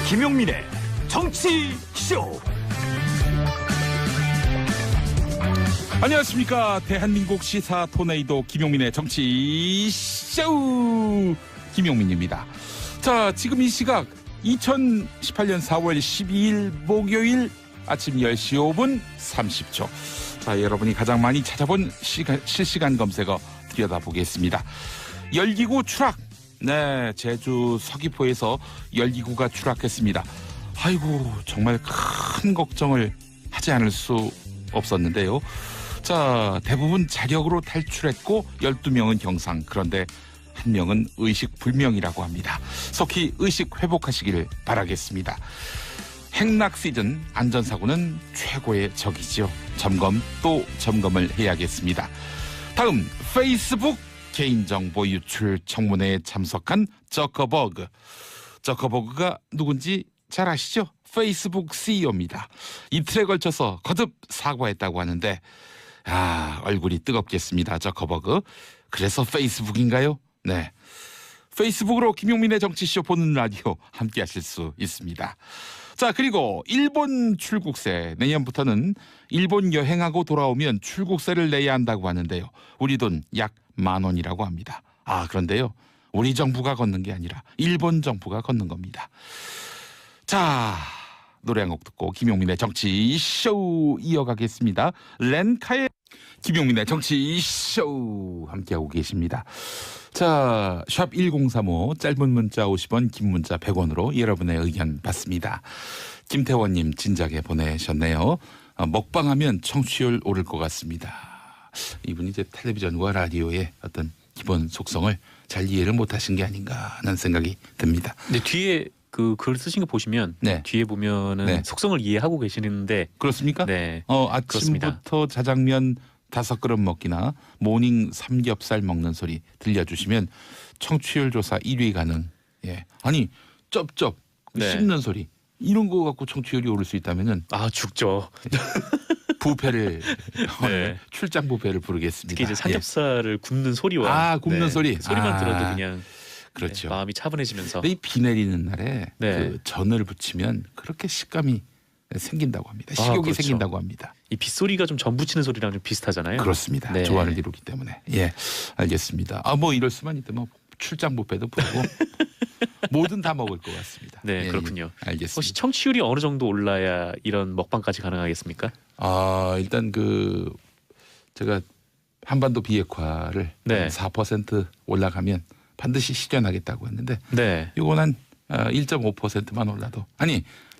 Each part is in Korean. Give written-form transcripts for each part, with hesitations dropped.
김용민의 정치쇼. 안녕하십니까. 대한민국 시사 토네이도 김용민의 정치쇼 김용민입니다. 자, 지금 이 시각 2018년 4월 12일 목요일 아침 10시 5분 30초. 자, 여러분이 가장 많이 찾아본 실시간 검색어 들여다보겠습니다. 열기구 추락. 네, 제주 서귀포에서 열기구가 추락했습니다. 아이고, 정말 큰 걱정을 하지 않을 수 없었는데요. 자, 대부분 자력으로 탈출했고 12명은 경상, 그런데 1명은 의식불명이라고 합니다. 속히 의식 회복하시길 바라겠습니다. 행락 시즌 안전사고는 최고의 적이지요. 점검 또 점검을 해야겠습니다. 다음, 페이스북 개인정보 유출 청문회에 참석한 저커버그. 저커버그가 누군지 잘 아시죠? 페이스북 CEO입니다. 이틀에 걸쳐서 거듭 사과했다고 하는데 얼굴이 뜨겁겠습니다. 저커버그. 그래서 페이스북인가요? 네. 페이스북으로 김용민의 정치쇼 보는 라디오 함께 하실 수 있습니다. 자, 그리고 일본 출국세. 내년부터는 일본 여행하고 돌아오면 출국세를 내야 한다고 하는데요. 우리 돈 약 10,000원이라고 합니다. 그런데요, 우리 정부가 걷는 게 아니라 일본 정부가 걷는 겁니다. 자, 노래 한 곡 듣고 김용민의 정치쇼 이어가겠습니다. 렌카의 김용민의 정치쇼 함께하고 계십니다. 자, 샵 1035 짧은 문자 50원, 긴 문자 100원으로 여러분의 의견 받습니다. 김태원님 진작에 보내셨네요. 먹방하면 청취율 오를 것 같습니다. 이분이 이제 텔레비전과 라디오의 어떤 기본 속성을 잘 이해를 못하신 게 아닌가 하는 생각이 듭니다. 근데 뒤에 그 글 쓰신 거 보시면 네. 뒤에 보면은 네. 속성을 이해하고 계시는데 그렇습니까? 네. 아침부터 그렇습니다. 자장면 5그릇 먹기나 모닝 삼겹살 먹는 소리 들려주시면 청취율 조사 1위 가능. 예. 아니, 쩝쩝 네. 씹는 소리 이런 거 갖고 청취율이 오를 수 있다면은 죽죠. 부패를 네. 출장 부패를 부르겠습니다. 특히 이제 삼겹살을 굽는 소리와 굽는 소리. 그 소리만 들어도 그냥 그렇죠. 마음이 차분해지면서. 이 비 내리는 날에 네. 그 전을 붙이면 그렇게 식감이 생긴다고 합니다. 식욕이 그렇죠. 생긴다고 합니다. 이 빗소리가 좀 전 부치는 소리랑 좀 비슷하잖아요. 그렇습니다. 네. 조화를 이루기 때문에. 예, 알겠습니다. 이럴 수만 있다면 출장 뷔페도 부르고 뭐든 다 먹을 것 같습니다. 네, 예, 그렇군요. 예, 알겠습니다. 혹시 청취율이 어느 정도 올라야 이런 먹방까지 가능하겠습니까? 일단 제가 한반도 비핵화를 네. 4% 올라가면 반드시 실현하겠다고 했는데 네. 이건 한 1.5%만 올라도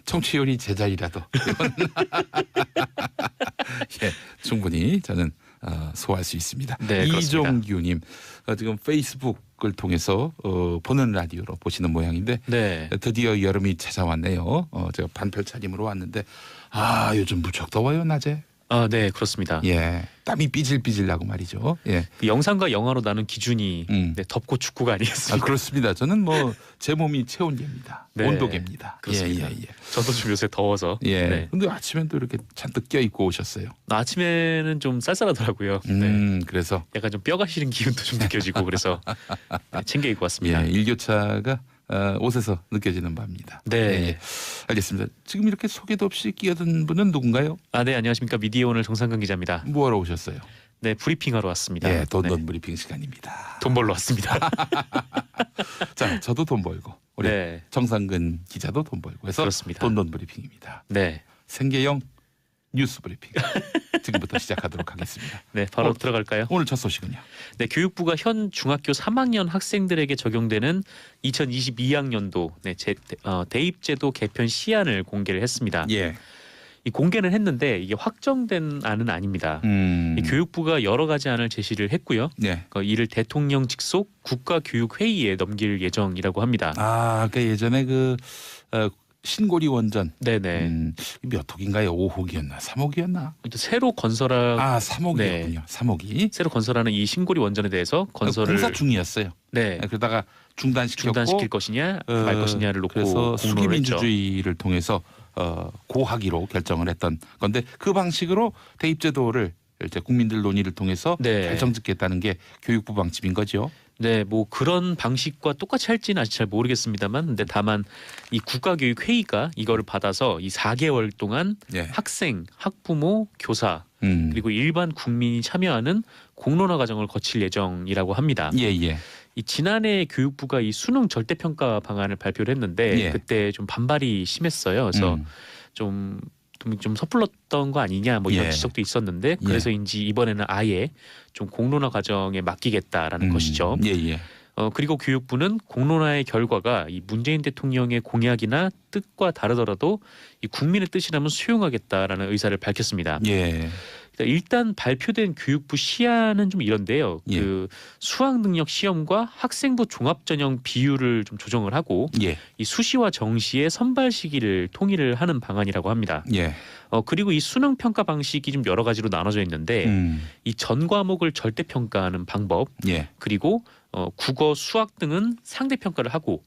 청취율이 제자리라도 예, 충분히 저는 소화할 수 있습니다. 네, 이종규님 지금 페이스북을 통해서 보는 라디오로 보시는 모양인데 네. 드디어 여름이 찾아왔네요. 제가 반팔 차림으로 왔는데 요즘 무척 더워요, 낮에. 네, 그렇습니다. 예, 땀이 삐질삐질 나고 말이죠. 예. 그 영상과 영화로 나는 기준이 음. 덥고 춥고가 아니겠습니까? 그렇습니다. 저는 제 몸이 체온계입니다. 네, 온도계입니다. 그렇습니다. 예. 저도 좀 요새 더워서. 예. 네. 근데 아침엔 또 이렇게 잔뜩 껴입고 오셨어요. 아침에는 좀 쌀쌀하더라고요. 네. 그래서 약간 좀 뼈가 시린 기운도 좀 느껴지고 그래서 챙겨 입고 왔습니다. 예, 일교차가 옷에서 느껴지는 바입니다. 네. 예. 알겠습니다. 지금 이렇게 소개도 없이 끼어든 분은 누군가요? 네, 안녕하십니까. 미디어 오늘 정상근 기자입니다. 뭐하러 오셨어요? 네, 브리핑하러 왔습니다. 예, 돈 네. 브리핑 시간입니다. 돈 벌러 왔습니다. 자, 저도 돈 벌고 우리 네. 정상근 기자도 돈 벌고 해서 그렇습니다. 돈 브리핑입니다. 네. 생계형 뉴스 브리핑 지금부터 시작하도록 하겠습니다. 네, 바로 들어갈까요? 오늘 첫 소식은요. 네, 교육부가 현 중학교 3학년 학생들에게 적용되는 2022학년도 대입제도 개편 시안을 공개를 했습니다. 예. 이 공개는 했는데 이게 확정된 안은 아닙니다. 이 교육부가 여러 가지 안을 제시를 했고요. 네. 이를 대통령 직속 국가교육회의에 넘길 예정이라고 합니다. 그러니까 예전에 신고리 원전. 네네. 몇 호기인가요? 5호기였나? 3호기였나? 새로 건설한 3호기였군요. 네. 3호기. 새로 건설하는 이 신고리 원전에 대해서 건설을 공사 중이었어요. 네. 그러다가 중단시켰고 중단시킬 것이냐 말 것이냐를 놓고 그래서 공론을 했죠. 수기민주주의를 통해서 고하기로 결정을 했던 건데 그 방식으로 대입제도를 이제 국민들 논의를 통해서 네. 결정짓겠다는 게 교육부 방침인 거죠. 네, 뭐 그런 방식과 똑같이 할지는 아직 잘 모르겠습니다만, 근데 다만 이 국가교육회의가 이거를 받아서 이 4개월 동안 예. 학생, 학부모, 교사 그리고 일반 국민이 참여하는 공론화 과정을 거칠 예정이라고 합니다. 예, 예. 이 지난해 교육부가 이 수능 절대평가 방안을 발표를 했는데 예. 그때 좀 반발이 심했어요. 그래서 좀 섣불렀던 거 아니냐 뭐 이런 예. 지적도 있었는데 그래서인지 이번에는 아예 좀 공론화 과정에 맡기겠다라는 것이죠. 예, 예. 그리고 교육부는 공론화의 결과가 이 문재인 대통령의 공약이나 뜻과 다르더라도 이 국민의 뜻이라면 수용하겠다라는 의사를 밝혔습니다. 예. 일단 발표된 교육부 시안은 좀 이런데요. 예. 그 수학 능력 시험과 학생부 종합 전형 비율을 좀 조정을 하고 예. 이 수시와 정시의 선발 시기를 통일을 하는 방안이라고 합니다. 예. 그리고 이 수능 평가 방식이 좀 여러 가지로 나눠져 있는데 이 전 과목을 절대 평가하는 방법, 예. 그리고 국어, 수학 등은 상대 평가를 하고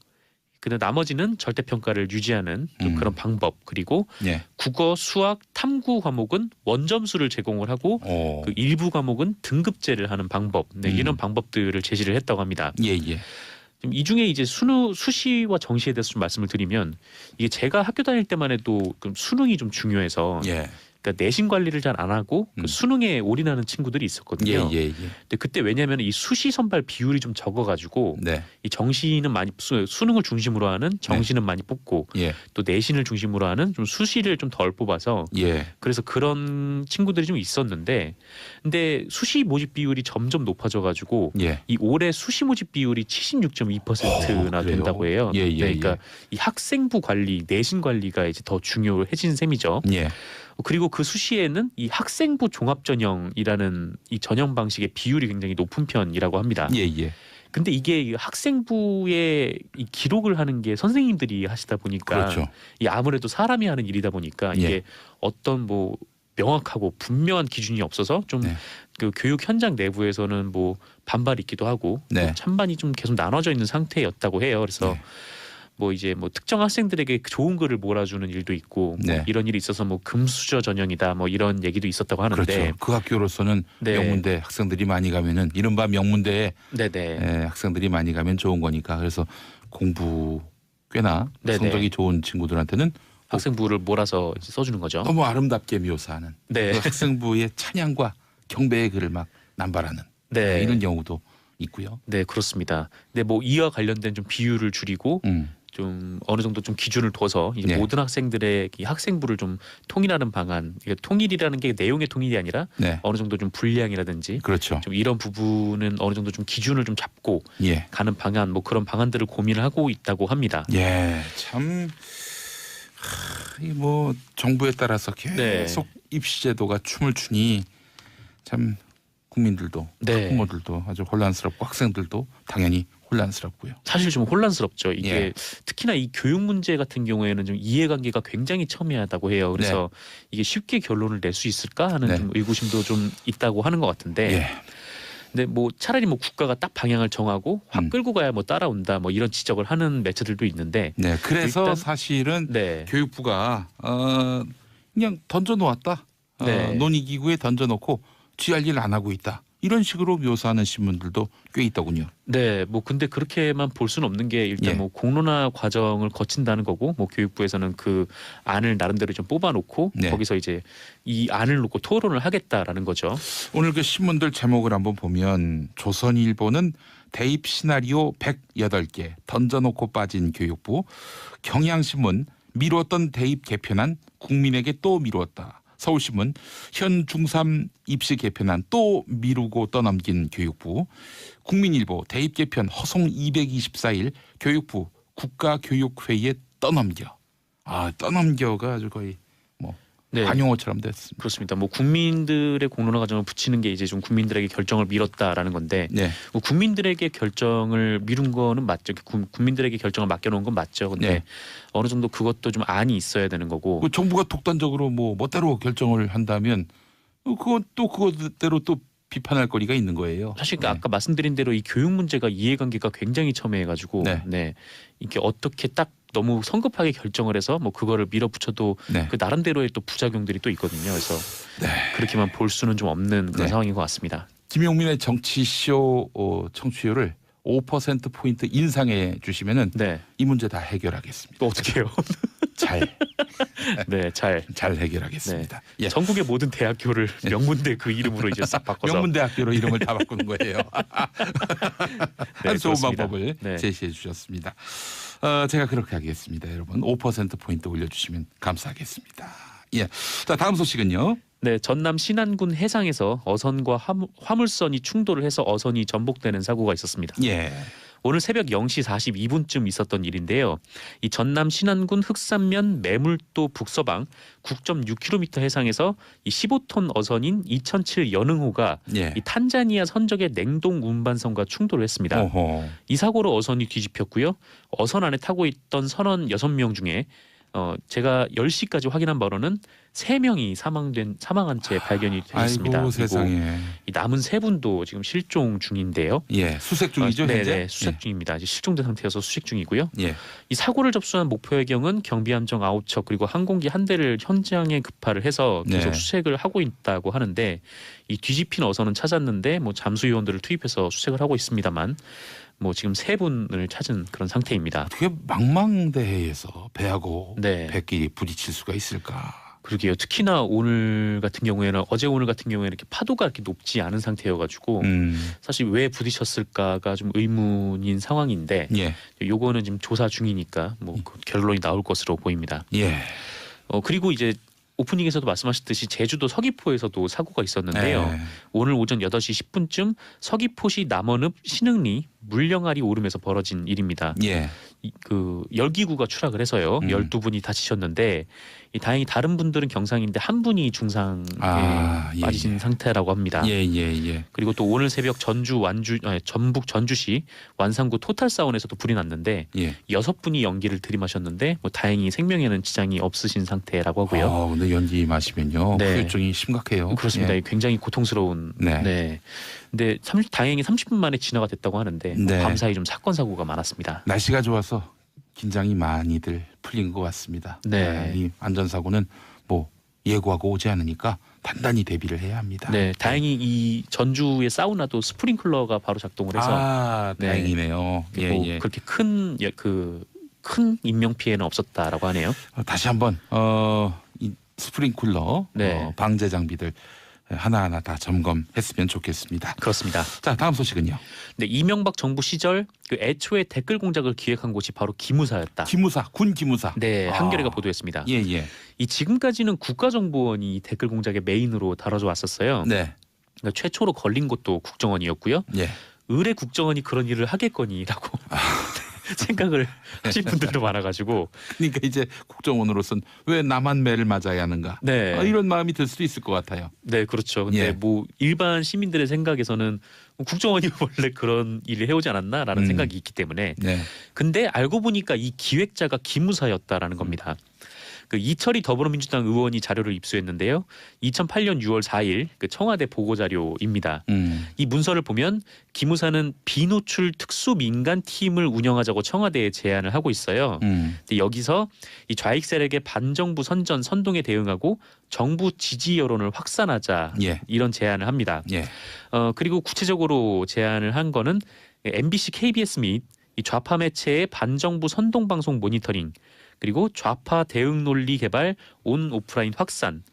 근데 나머지는 절대 평가를 유지하는 좀 그런 방법, 그리고 예. 국어, 수학, 탐구 과목은 원점수를 제공을 하고 그 일부 과목은 등급제를 하는 방법, 네, 이런 방법들을 제시를 했다고 합니다. 예, 예. 이 중에 이제 수시와 정시에 대해서 좀 말씀을 드리면 이게 제가 학교 다닐 때만 해도 수능이 좀 중요해서 예. 그러니까 내신 관리를 잘 안 하고 그 수능에 올인하는 친구들이 있었거든요. 예, 예, 예. 근데 그때 왜냐하면 이 수시 선발 비율이 좀 적어가지고 네. 이 정시는 많이 수능을 중심으로 하는 정시는 많이 뽑고 예. 또 내신을 중심으로 하는 좀 수시를 좀 덜 뽑아서 예. 그래서 그런 친구들이 좀 있었는데 근데 수시 모집 비율이 점점 높아져가지고 예. 이 올해 수시 모집 비율이 76.2%나 그래요? 된다고 해요. 예, 예, 네, 그러니까 예. 이 학생부 관리, 내신 관리가 이제 더 중요해진 셈이죠. 예. 그리고 그 수시에는 이 학생부 종합 전형이라는 이 전형 방식의 비율이 굉장히 높은 편이라고 합니다. 예, 예. 근데 이게 학생부에 이 기록을 하는 게 선생님들이 하시다 보니까 그렇죠. 이 아무래도 사람이 하는 일이다 보니까 이게 예. 어떤 뭐 명확하고 분명한 기준이 없어서 좀 네. 그 교육 현장 내부에서는 뭐 반발이 있기도 하고 네. 또 찬반이 좀 계속 나눠져 있는 상태였다고 해요. 그래서 네. 뭐 이제 뭐 특정 학생들에게 좋은 글을 몰아주는 일도 있고 뭐 네. 이런 일이 있어서 뭐 금수저 전형이다 뭐 이런 얘기도 있었다고 하는데 그렇죠. 그 학교로서는 네. 명문대 학생들이 많이 가면은 이른바 명문대에 네네. 학생들이 많이 가면 좋은 거니까 그래서 공부 꽤나 네네. 성적이 좋은 친구들한테는 학생부를 몰아서 이제 써주는 거죠. 너무 아름답게 묘사하는 네. 그 학생부의 찬양과 경배의 글을 막 남발하는 네. 이런 경우도 있고요. 네, 그렇습니다. 근데 뭐 이와 관련된 좀 비율을 줄이고 좀 어느 정도 좀 기준을 둬서 이제 네. 모든 학생들의 이 학생부를 좀 통일하는 방안. 이게 통일이라는 게 내용의 통일이 아니라 네. 어느 정도 좀 분량이라든지 그렇죠. 좀 이런 부분은 어느 정도 좀 기준을 좀 잡고 예. 가는 방안 뭐 그런 방안들을 고민을 하고 있다고 합니다. 예. 참 이 뭐 정부에 따라서 계속 네. 입시 제도가 춤을 추니 참 국민들도 네. 학부모들도 아주 혼란스럽고 학생들도 당연히 혼란스럽고요. 사실 좀 혼란스럽죠. 이게 예. 특히나 이 교육 문제 같은 경우에는 좀 이해관계가 굉장히 첨예하다고 해요. 그래서 이게 쉽게 결론을 낼 수 있을까 하는 네. 좀 의구심도 좀 있다고 하는 것 같은데. 예. 근데 뭐 차라리 뭐 국가가 딱 방향을 정하고 확 끌고 가야 뭐 따라온다 뭐 이런 지적을 하는 매체들도 있는데. 네. 그래서 일단- 사실은 네. 교육부가 그냥 던져 놓았다. 네. 논의기구에 던져 놓고 쥐할 일 안 하고 있다. 이런 식으로 묘사하는 신문들도 꽤 있더군요. 네, 뭐 근데 그렇게만 볼 수는 없는 게 일단 예. 뭐 공론화 과정을 거친다는 거고 뭐 교육부에서는 그 안을 나름대로 좀 뽑아놓고 네. 거기서 이제 이 안을 놓고 토론을 하겠다라는 거죠. 오늘 그 신문들 제목을 한번 보면 조선일보는 대입 시나리오 108개 던져놓고 빠진 교육부, 경향신문 미뤘던 대입 개편안 국민에게 또 미뤘다. 서울신문 현 중3 입시 개편안 또 미루고 떠넘긴 교육부, 국민일보 대입 개편 허송 224일 교육부 국가교육회의에 떠넘겨. 떠넘겨가 아주 거의 뭐 네. 관용어처럼 됐습니다. 그렇습니다. 뭐 국민들의 공론화 과정을 붙이는 게 이제 좀 국민들에게 결정을 미뤘다라는 건데 네. 뭐 국민들에게 결정을 미룬 거는 맞죠. 국민들에게 결정을 맡겨놓은 건 맞죠. 근데 네. 어느 정도 그것도 좀 안이 있어야 되는 거고. 그 정부가 독단적으로 뭐 멋대로 결정을 한다면 그건 또 그것대로 또 비판할 거리가 있는 거예요. 사실 네. 아까 말씀드린 대로 이 교육 문제가 이해관계가 굉장히 첨예해가지고 네. 이게 어떻게 딱 너무 성급하게 결정을 해서 뭐 그거를 밀어붙여도 네. 그 나름대로의 또 부작용들이 또 있거든요. 그래서 그렇게만 볼 수는 좀 없는 그런 네. 상황인 것 같습니다. 김용민의 정치쇼 청취율을 5% 포인트 인상해 주시면은 네. 이 문제 다 해결하겠습니다. 또 어떻게 해요? 네, 잘 해결하겠습니다. 예. 전국의 모든 대학교를 명문대 그 이름으로 이제 싹 바꿔서 명문대학교로 이름을 다 바꾸는 거예요. 네, 좋은 그렇습니다. 방법을 네. 제시해 주셨습니다. 제가 그렇게 하겠습니다. 여러분 5% 포인트 올려주시면 감사하겠습니다. 예. 자, 다음 소식은요. 네, 전남 신안군 해상에서 어선과 화물선이 충돌을 해서 어선이 전복되는 사고가 있었습니다. 예. 오늘 새벽 0시 42분쯤 있었던 일인데요. 이 전남 신안군 흑산면 매물도 북서방 9.6km 해상에서 이 15톤 어선인 2007 연흥호가 예. 이 탄자니아 선적의 냉동 운반선과 충돌을 했습니다. 어허. 이 사고로 어선이 뒤집혔고요. 어선 안에 타고 있던 선원 6명 중에 제가 10시까지 확인한 바로는 3명이 사망한 채 발견이 되었습니다. 아이고 세상에. 이 남은 3분도 지금 실종 중인데요. 예. 수색 중이죠 현재. 네, 수색 중입니다. 이제 실종된 상태여서 수색 중이고요. 예. 이 사고를 접수한 목포해경은 경비함정 9척 그리고 항공기 한 대를 현장에 급파를 해서 계속 네. 수색을 하고 있다고 하는데 이 뒤집힌 어선은 찾았는데 뭐 잠수요원들을 투입해서 수색을 하고 있습니다만 뭐 지금 3분을 찾은 그런 상태입니다. 어떻게 망망대해에서 배하고 네. 배끼리 부딪힐 수가 있을까? 그러게요. 특히나 오늘 같은 경우에는 오늘 같은 경우에는 이렇게 파도가 이렇게 높지 않은 상태여가지고 사실 왜 부딪혔을까가 좀 의문인 상황인데 예. 요거는 지금 조사 중이니까 뭐 결론이 나올 것으로 보입니다. 예. 그리고 이제 오프닝에서도 말씀하셨듯이 제주도 서귀포에서도 사고가 있었는데요. 네. 오늘 오전 8시 10분쯤 서귀포시 남원읍 신흥리 물령아리 오름에서 벌어진 일입니다. 예. 그 열기구가 추락을 해서요. 12분이 다치셨는데 다행히 다른 분들은 경상인데 한 분이 중상에 빠지신 상태라고 합니다. 예. 그리고 또 오늘 새벽 전북 전주시 완산구 토탈사원에서도 불이 났는데 예. 6분이 연기를 들이마셨는데 뭐 다행히 생명에는 지장이 없으신 상태라고 하고요. 근데 연기 마시면요. 네. 후유증이 심각해요. 그렇습니다. 예. 굉장히 고통스러운. 네. 근데 다행히 30분 만에 진화가 됐다고 하는데 네. 밤사이 좀 사건 사고가 많았습니다. 날씨가 좋아서 긴장이 많이들 풀린 것 같습니다. 네. 이 안전사고는 뭐 예고하고 오지 않으니까 단단히 대비를 해야 합니다. 네, 다행히 이 전주의 사우나도 스프링클러가 바로 작동을 해서 네. 다행이네요. 뭐 예. 그렇게 큰 인명 피해는 없었다라고 하네요. 다시 한번 이 스프링쿨러 네. 방제 장비들 하나하나 다 점검했으면 좋겠습니다. 그렇습니다. 자, 다음 소식은요. 네, 이명박 정부 시절 그 애초에 댓글 공작을 기획한 곳이 바로 기무사였다. 군 기무사. 네, 한겨레가 보도했습니다. 예. 이 지금까지는 국가정보원이 이 댓글 공작의 메인으로 다뤄져 왔었어요. 네. 그러니까 최초로 걸린 곳도 국정원이었고요. 예. 의뢰 국정원이 그런 일을 하겠거니라고 생각을 하실 분들도 많아가지고 그러니까 이제 국정원으로서는 왜 나만 매를 맞아야 하는가? 네. 이런 마음이 들 수도 있을 것 같아요. 네, 그렇죠. 근데 예. 뭐 일반 시민들의 생각에서는 국정원이 원래 그런 일을 해오지 않았나라는 생각이 있기 때문에. 네. 근데 알고 보니까 이 기획자가 기무사였다라는 겁니다. 그 이철희 더불어민주당 의원이 자료를 입수했는데요. 2008년 6월 4일 그 청와대 보고 자료입니다. 이 문서를 보면 기무사는 비노출 특수민간 팀을 운영하자고 청와대에 제안을 하고 있어요. 근데 여기서 이 좌익 세력의 반정부 선동에 대응하고 정부 지지 여론을 확산하자 예. 이런 제안을 합니다. 예. 그리고 구체적으로 제안을 한 거는 MBC, KBS 및 이 좌파 매체의 반정부 선동 방송 모니터링 그리고 좌파 대응 논리 개발 온 오프라인 확산,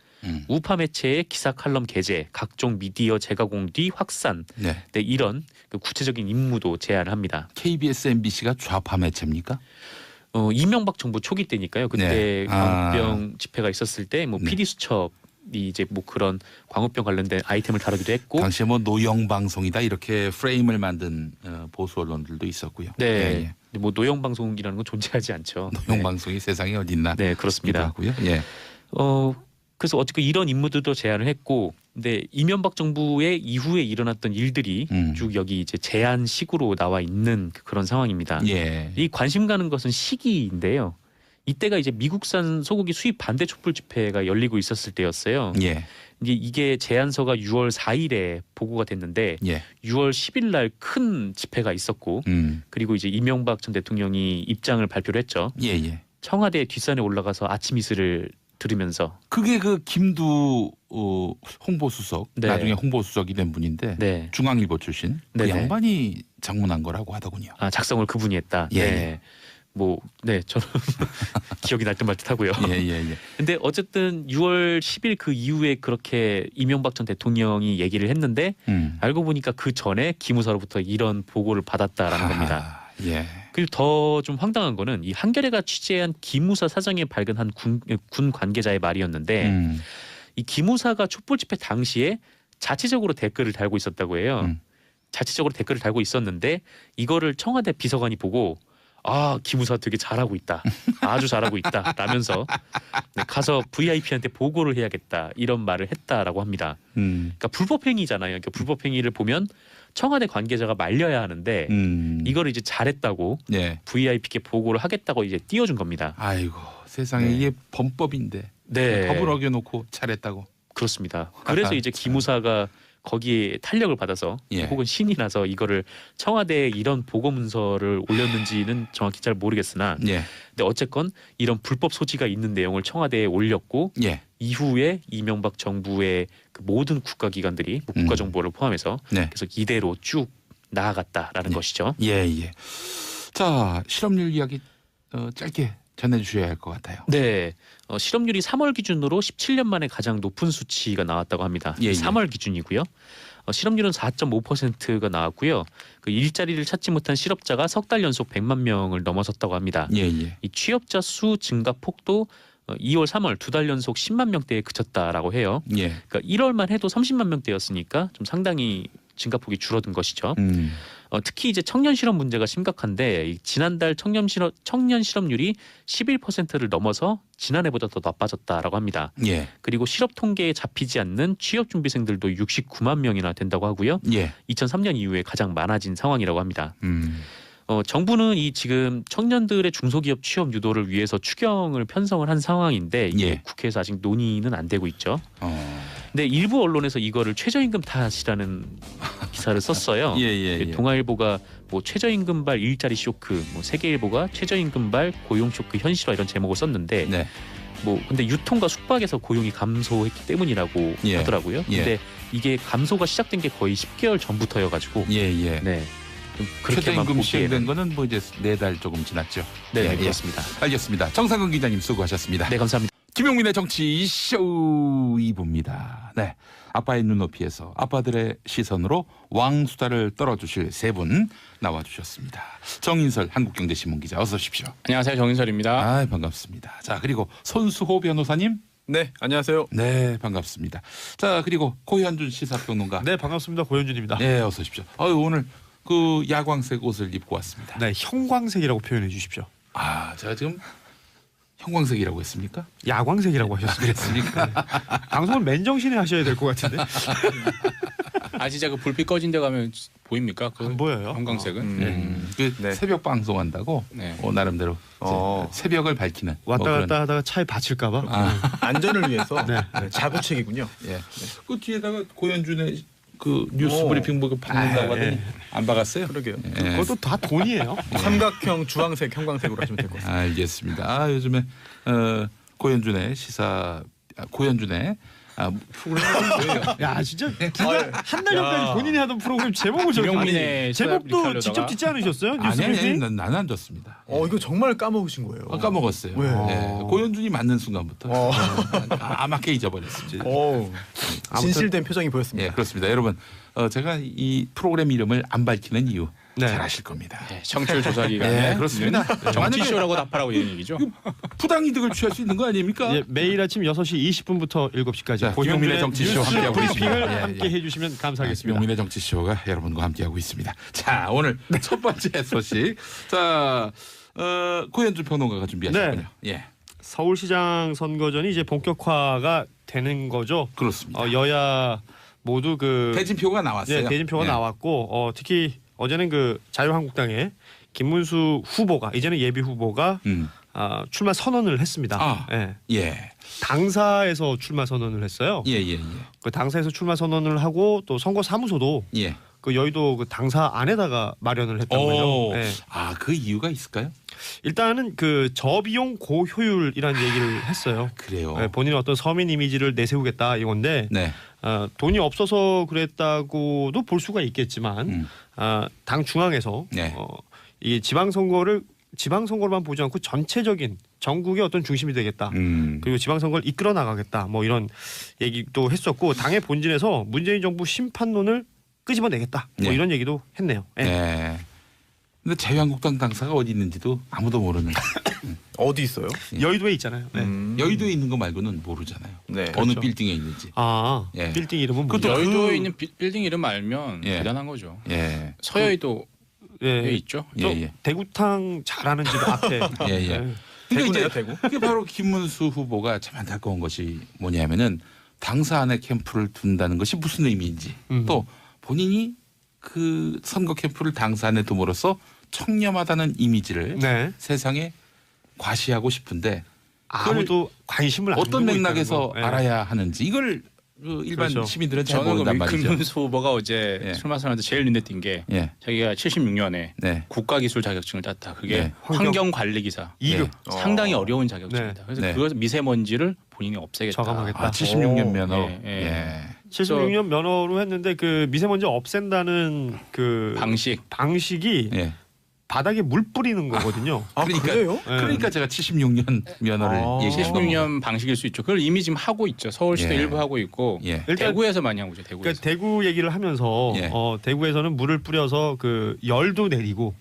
우파 매체의 기사 칼럼 게재, 각종 미디어 재가공 뒤 확산, 네. 이런 그 구체적인 임무도 제안을 합니다. KBS, MBC가 좌파 매체입니까? 이명박 정부 초기 때니까요. 그때 네. 광우병 집회가 있었을 때 뭐 PD 수첩이 이제 뭐 그런 광우병 관련된 아이템을 다루기도 했고, 당시에 뭐 노영 방송이다 이렇게 프레임을 만든 보수 언론들도 있었고요. 네. 예. 뭐 노영 방송이라는 건 존재하지 않죠. 노영 방송이 세상에 어딨나? 네, 그렇습니다. 하고요. 예. 그래서 어쨌든 이런 임무들도 제안을 했고, 근데 이명박 정부의 이후에 일어났던 일들이 쭉 여기 이제 제안식으로 나와 있는 그런 상황입니다. 예. 이 관심 가는 것은 시기인데요. 이때가 이제 미국산 소고기 수입 반대 촛불 집회가 열리고 있었을 때였어요. 예. 이게 제안서가 6월 4일에 보고가 됐는데 예. 6월 10일 날 큰 집회가 있었고, 그리고 이제 이명박 전 대통령이 입장을 발표를 했죠. 예. 청와대 뒷산에 올라가서 아침 이슬을 들으면서 그게 그 김두 홍보수석 네. 나중에 홍보수석이 된 분인데 네. 중앙일보 출신 그 네네. 양반이 장문한 거라고 하더군요. 아, 작성을 그분이 했다. 예, 네. 뭐, 네, 저는 기억이 날 듯 말 듯하고요. 예예예. 근데 어쨌든 6월 10일 그 이후에 그렇게 이명박 전 대통령이 얘기를 했는데 알고 보니까 그 전에 기무사로부터 이런 보고를 받았다라는 겁니다. 예. 그리고 더 좀 황당한 거는 이 한겨레가 취재한 기무사 사정에 발견한 군 관계자의 말이었는데 이 기무사가 촛불 집회 당시에 자체적으로 댓글을 달고 있었다고 해요. 자체적으로 댓글을 달고 있었는데 이거를 청와대 비서관이 보고 아, 기무사 되게 잘하고 있다. 아주 잘하고 있다. 라면서 네, 가서 VIP한테 보고를 해야겠다. 이런 말을 했다라고 합니다. 그러니까 불법행위잖아요. 그러니까 불법행위를 보면 청와대 관계자가 말려야 하는데 이거를 이제 잘했다고 예. VIP께 보고를 하겠다고 이제 띄워준 겁니다. 아이고 세상에 네. 이게 범법인데 네. 법을 어겨놓고 잘했다고. 그렇습니다. 그래서 이제 기무사가 거기에 탄력을 받아서 예. 혹은 신이 나서 이거를 청와대에 이런 보고 문서를 올렸는지는 정확히 잘 모르겠으나 예. 근데 어쨌건 이런 불법 소지가 있는 내용을 청와대에 올렸고 예. 이후에 이명박 정부의 그 모든 국가기관들이 뭐 국가정보를 포함해서 네. 그래서 이대로 쭉 나아갔다라는 것이죠. 예. 자 실업률 이야기 짧게 전해주셔야 할 것 같아요. 네, 실업률이 3월 기준으로 17년 만에 가장 높은 수치가 나왔다고 합니다. 예. 3월 기준이고요. 실업률은 4.5%가 나왔고요. 그 일자리를 찾지 못한 실업자가 석 달 연속 100만 명을 넘어섰다고 합니다. 예. 이 취업자 수 증가 폭도 2월, 3월 2달 연속 10만 명대에 그쳤다라고 해요. 예. 그러니까 1월만 해도 30만 명대였으니까 좀 상당히 증가폭이 줄어든 것이죠. 특히 이제 청년 실업 문제가 심각한데 이 지난달 청년 실업률이 11%를 넘어서 지난해보다 더 나빠졌다라고 합니다. 예. 그리고 실업 통계에 잡히지 않는 취업 준비생들도 69만 명이나 된다고 하고요. 예. 2003년 이후에 가장 많아진 상황이라고 합니다. 정부는 이 지금 청년들의 중소기업 취업 유도를 위해서 추경을 편성을 한 상황인데 이게 예. 국회에서 아직 논의는 안 되고 있죠. 근데 일부 언론에서 이거를 최저임금 탓이라는 기사를 썼어요. 예. 동아일보가 뭐 최저임금발 일자리 쇼크, 뭐 세계일보가 최저임금발 고용 쇼크 현실화 이런 제목을 썼는데 네. 뭐 근데 유통과 숙박에서 고용이 감소했기 때문이라고 예. 하더라고요. 예. 근데 이게 감소가 시작된 게 거의 10개월 전부터여가지고 예. 네. 좀 그렇게만 최저임금 시행된 보기에는 거는 뭐 이제 4달 조금 지났죠. 네, 예. 그렇습니다. 알겠습니다. 정상근 기자님 수고하셨습니다. 네, 감사합니다. 김용민의 정치 쇼 2부입니다. 네, 아빠의 눈높이에서 아빠들의 시선으로 왕수다를 떨어주실 세 분 나와주셨습니다. 정인설 한국경제신문 기자 어서 오십시오. 안녕하세요, 정인설입니다. 아, 반갑습니다. 자, 그리고 손수호 변호사님. 네, 안녕하세요. 네, 반갑습니다. 자, 그리고 고현준 시사평론가. 네, 반갑습니다. 고현준입니다. 네, 어서 오십시오. 오늘 그 야광색 옷을 입고 왔습니다. 네, 형광색이라고 표현해 주십시오. 아, 제가 지금 형광색이라고 했습니까? 야광색이라고 하셨습니다. 그랬습니까? 방송을 맨정신에 하셔야 될 것 같은데. 아 진짜 그 불빛 꺼진 데 가면 보입니까? 그 안 보여요. 형광색은. 그 새벽 방송한다고 네. 나름대로 이제 새벽을 밝히는 왔다 뭐 그런- 갔다 하다가 차에 받칠까봐. 안전을 위해서 자구책이군요. 예. 그 뒤에다가 고현준의 그 뉴스 브리핑 보고 받는다고 하더니 안 박았어요? 그러게요. 예. 그것도 다 돈이에요. 삼각형, 주황색, 형광색으로 하시면 될 것 같습니다. 알겠습니다. 요즘에 고현준의 시사 고현준의 프로그램이 뭐예요? 야, 진짜 한 달 전까지 본인이 하던 프로그램 제목을 저기 김용민의 제목도 시사를 직접 하려다가. 짓지 않으셨어요? 아니 뉴스브리핑? 나는 안 줬습니다. 이거 정말 까먹으신 거예요. 까먹었어요. 왜? 예. 고현준이 맞는 순간부터 아맣게 잊어버렸습니다. 진실된 표정이 예, 보였습니다. 그렇습니다. 여러분, 제가 이 프로그램 이름을 안 밝히는 이유 네. 잘 아실 겁니다. 네, 청취율 조사 기간에 네, 그렇습니다. 정치쇼라고 답하라고 이런 얘기죠. 부당 이득을 취할 수 있는 거 아닙니까? 예, 매일 아침 6시 20분부터 7시까지 자, 김용민의 정치쇼 뉴스 함께하고 브리핑을 있습니다. 예, 함께 예. 해주시면 감사하겠습니다. 명민의 정치쇼가 여러분과 함께하고 있습니다. 자, 오늘 첫 번째 소식. 자, 고현준 평론가가 준비하셨군요. 예, 서울시장 선거전이 이제 본격화가 되는 거죠. 그렇습니다. 여야 모두 그 대진표가 나왔어요. 네, 대진표가 예. 나왔고 특히 어제는 그 자유한국당의 김문수 후보가 이제는 예비 후보가 출마 선언을 했습니다. 아. 예. 예, 당사에서 출마 선언을 했어요. 예. 그 당사에서 출마 선언을 하고 또 선거 사무소도 예. 그 여의도 그 당사 안에다가 마련을 했던 거죠. 네. 아, 그 이유가 있을까요? 일단은 그 저비용 고효율이라는 얘기를 했어요. 그래요. 네, 본인의 어떤 서민 이미지를 내세우겠다 이건데 네. 돈이 없어서 그랬다고도 볼 수가 있겠지만 당 중앙에서 네. 이 지방선거로만 보지 않고 전체적인 전국의 어떤 중심이 되겠다. 그리고 지방선거를 이끌어 나가겠다. 뭐 이런 얘기도 했었고 당의 본질에서 문재인 정부 심판론을 끄집어내겠다. 뭐 네. 이런 얘기도 했네요. 네. 네. 근데 자유한국당 당사가 어디 있는지도 아무도 모르는. 어디 있어요? 여의도에 있잖아요. 네. 여의도에 있는 거 말고는 모르잖아요. 네. 어느 그렇죠. 빌딩에 있는지. 아, 예. 빌딩 이름은 그것도 뭐죠? 여의도에 있는 빌딩 이름 알면 예. 대단한 거죠. 예. 서여의도에 예. 있죠. 저 예, 예. 대구탕 잘하는 집 앞에. 예, 예. 네. 대구네요, 이제 대구. 그게 바로 김문수 후보가 참 안타까운 것이 뭐냐면은 당사 안에 캠프를 둔다는 것이 무슨 의미인지 또 본인이 그 선거 캠프를 당사 안에 둠으로써 청렴하다는 이미지를 네. 세상에 과시하고 싶은데 아무도 관심을 안 어떤 두고 맥락에서 있다는 거. 예. 알아야 하는지 이걸 그 일반 그렇죠. 시민들은 잘 저는 모른단 그 말이죠. 김문수 후보가 어제 예. 술 마시면서 제일 눈에 띈 게 예. 자기가 76년에 네. 국가기술 자격증을 땄다. 그게 네. 환경관리기사. 2급 상당히 어려운 자격증이다. 네. 그래서 네. 그것 미세먼지를 본인이 없애겠다. 저감하겠다. 아, 76년 오. 면허. 예, 예. 예. 76년 면허로 했는데 그 미세먼지 없앤다는 그 방식이 예. 바닥에 물 뿌리는 거거든요. 아, 그러니까 그래요? 예. 그러니까 제가 76년 면허를 아. 얘기한 거고. 76년 방식일 수 있죠. 그걸 이미 지금 하고 있죠. 서울시도 예. 일부 하고 있고 예. 일단 대구에서 많이 하고 있죠. 대구에서. 그러니까 대구 얘기를 하면서 예. 대구에서는 물을 뿌려서 그 열도 내리고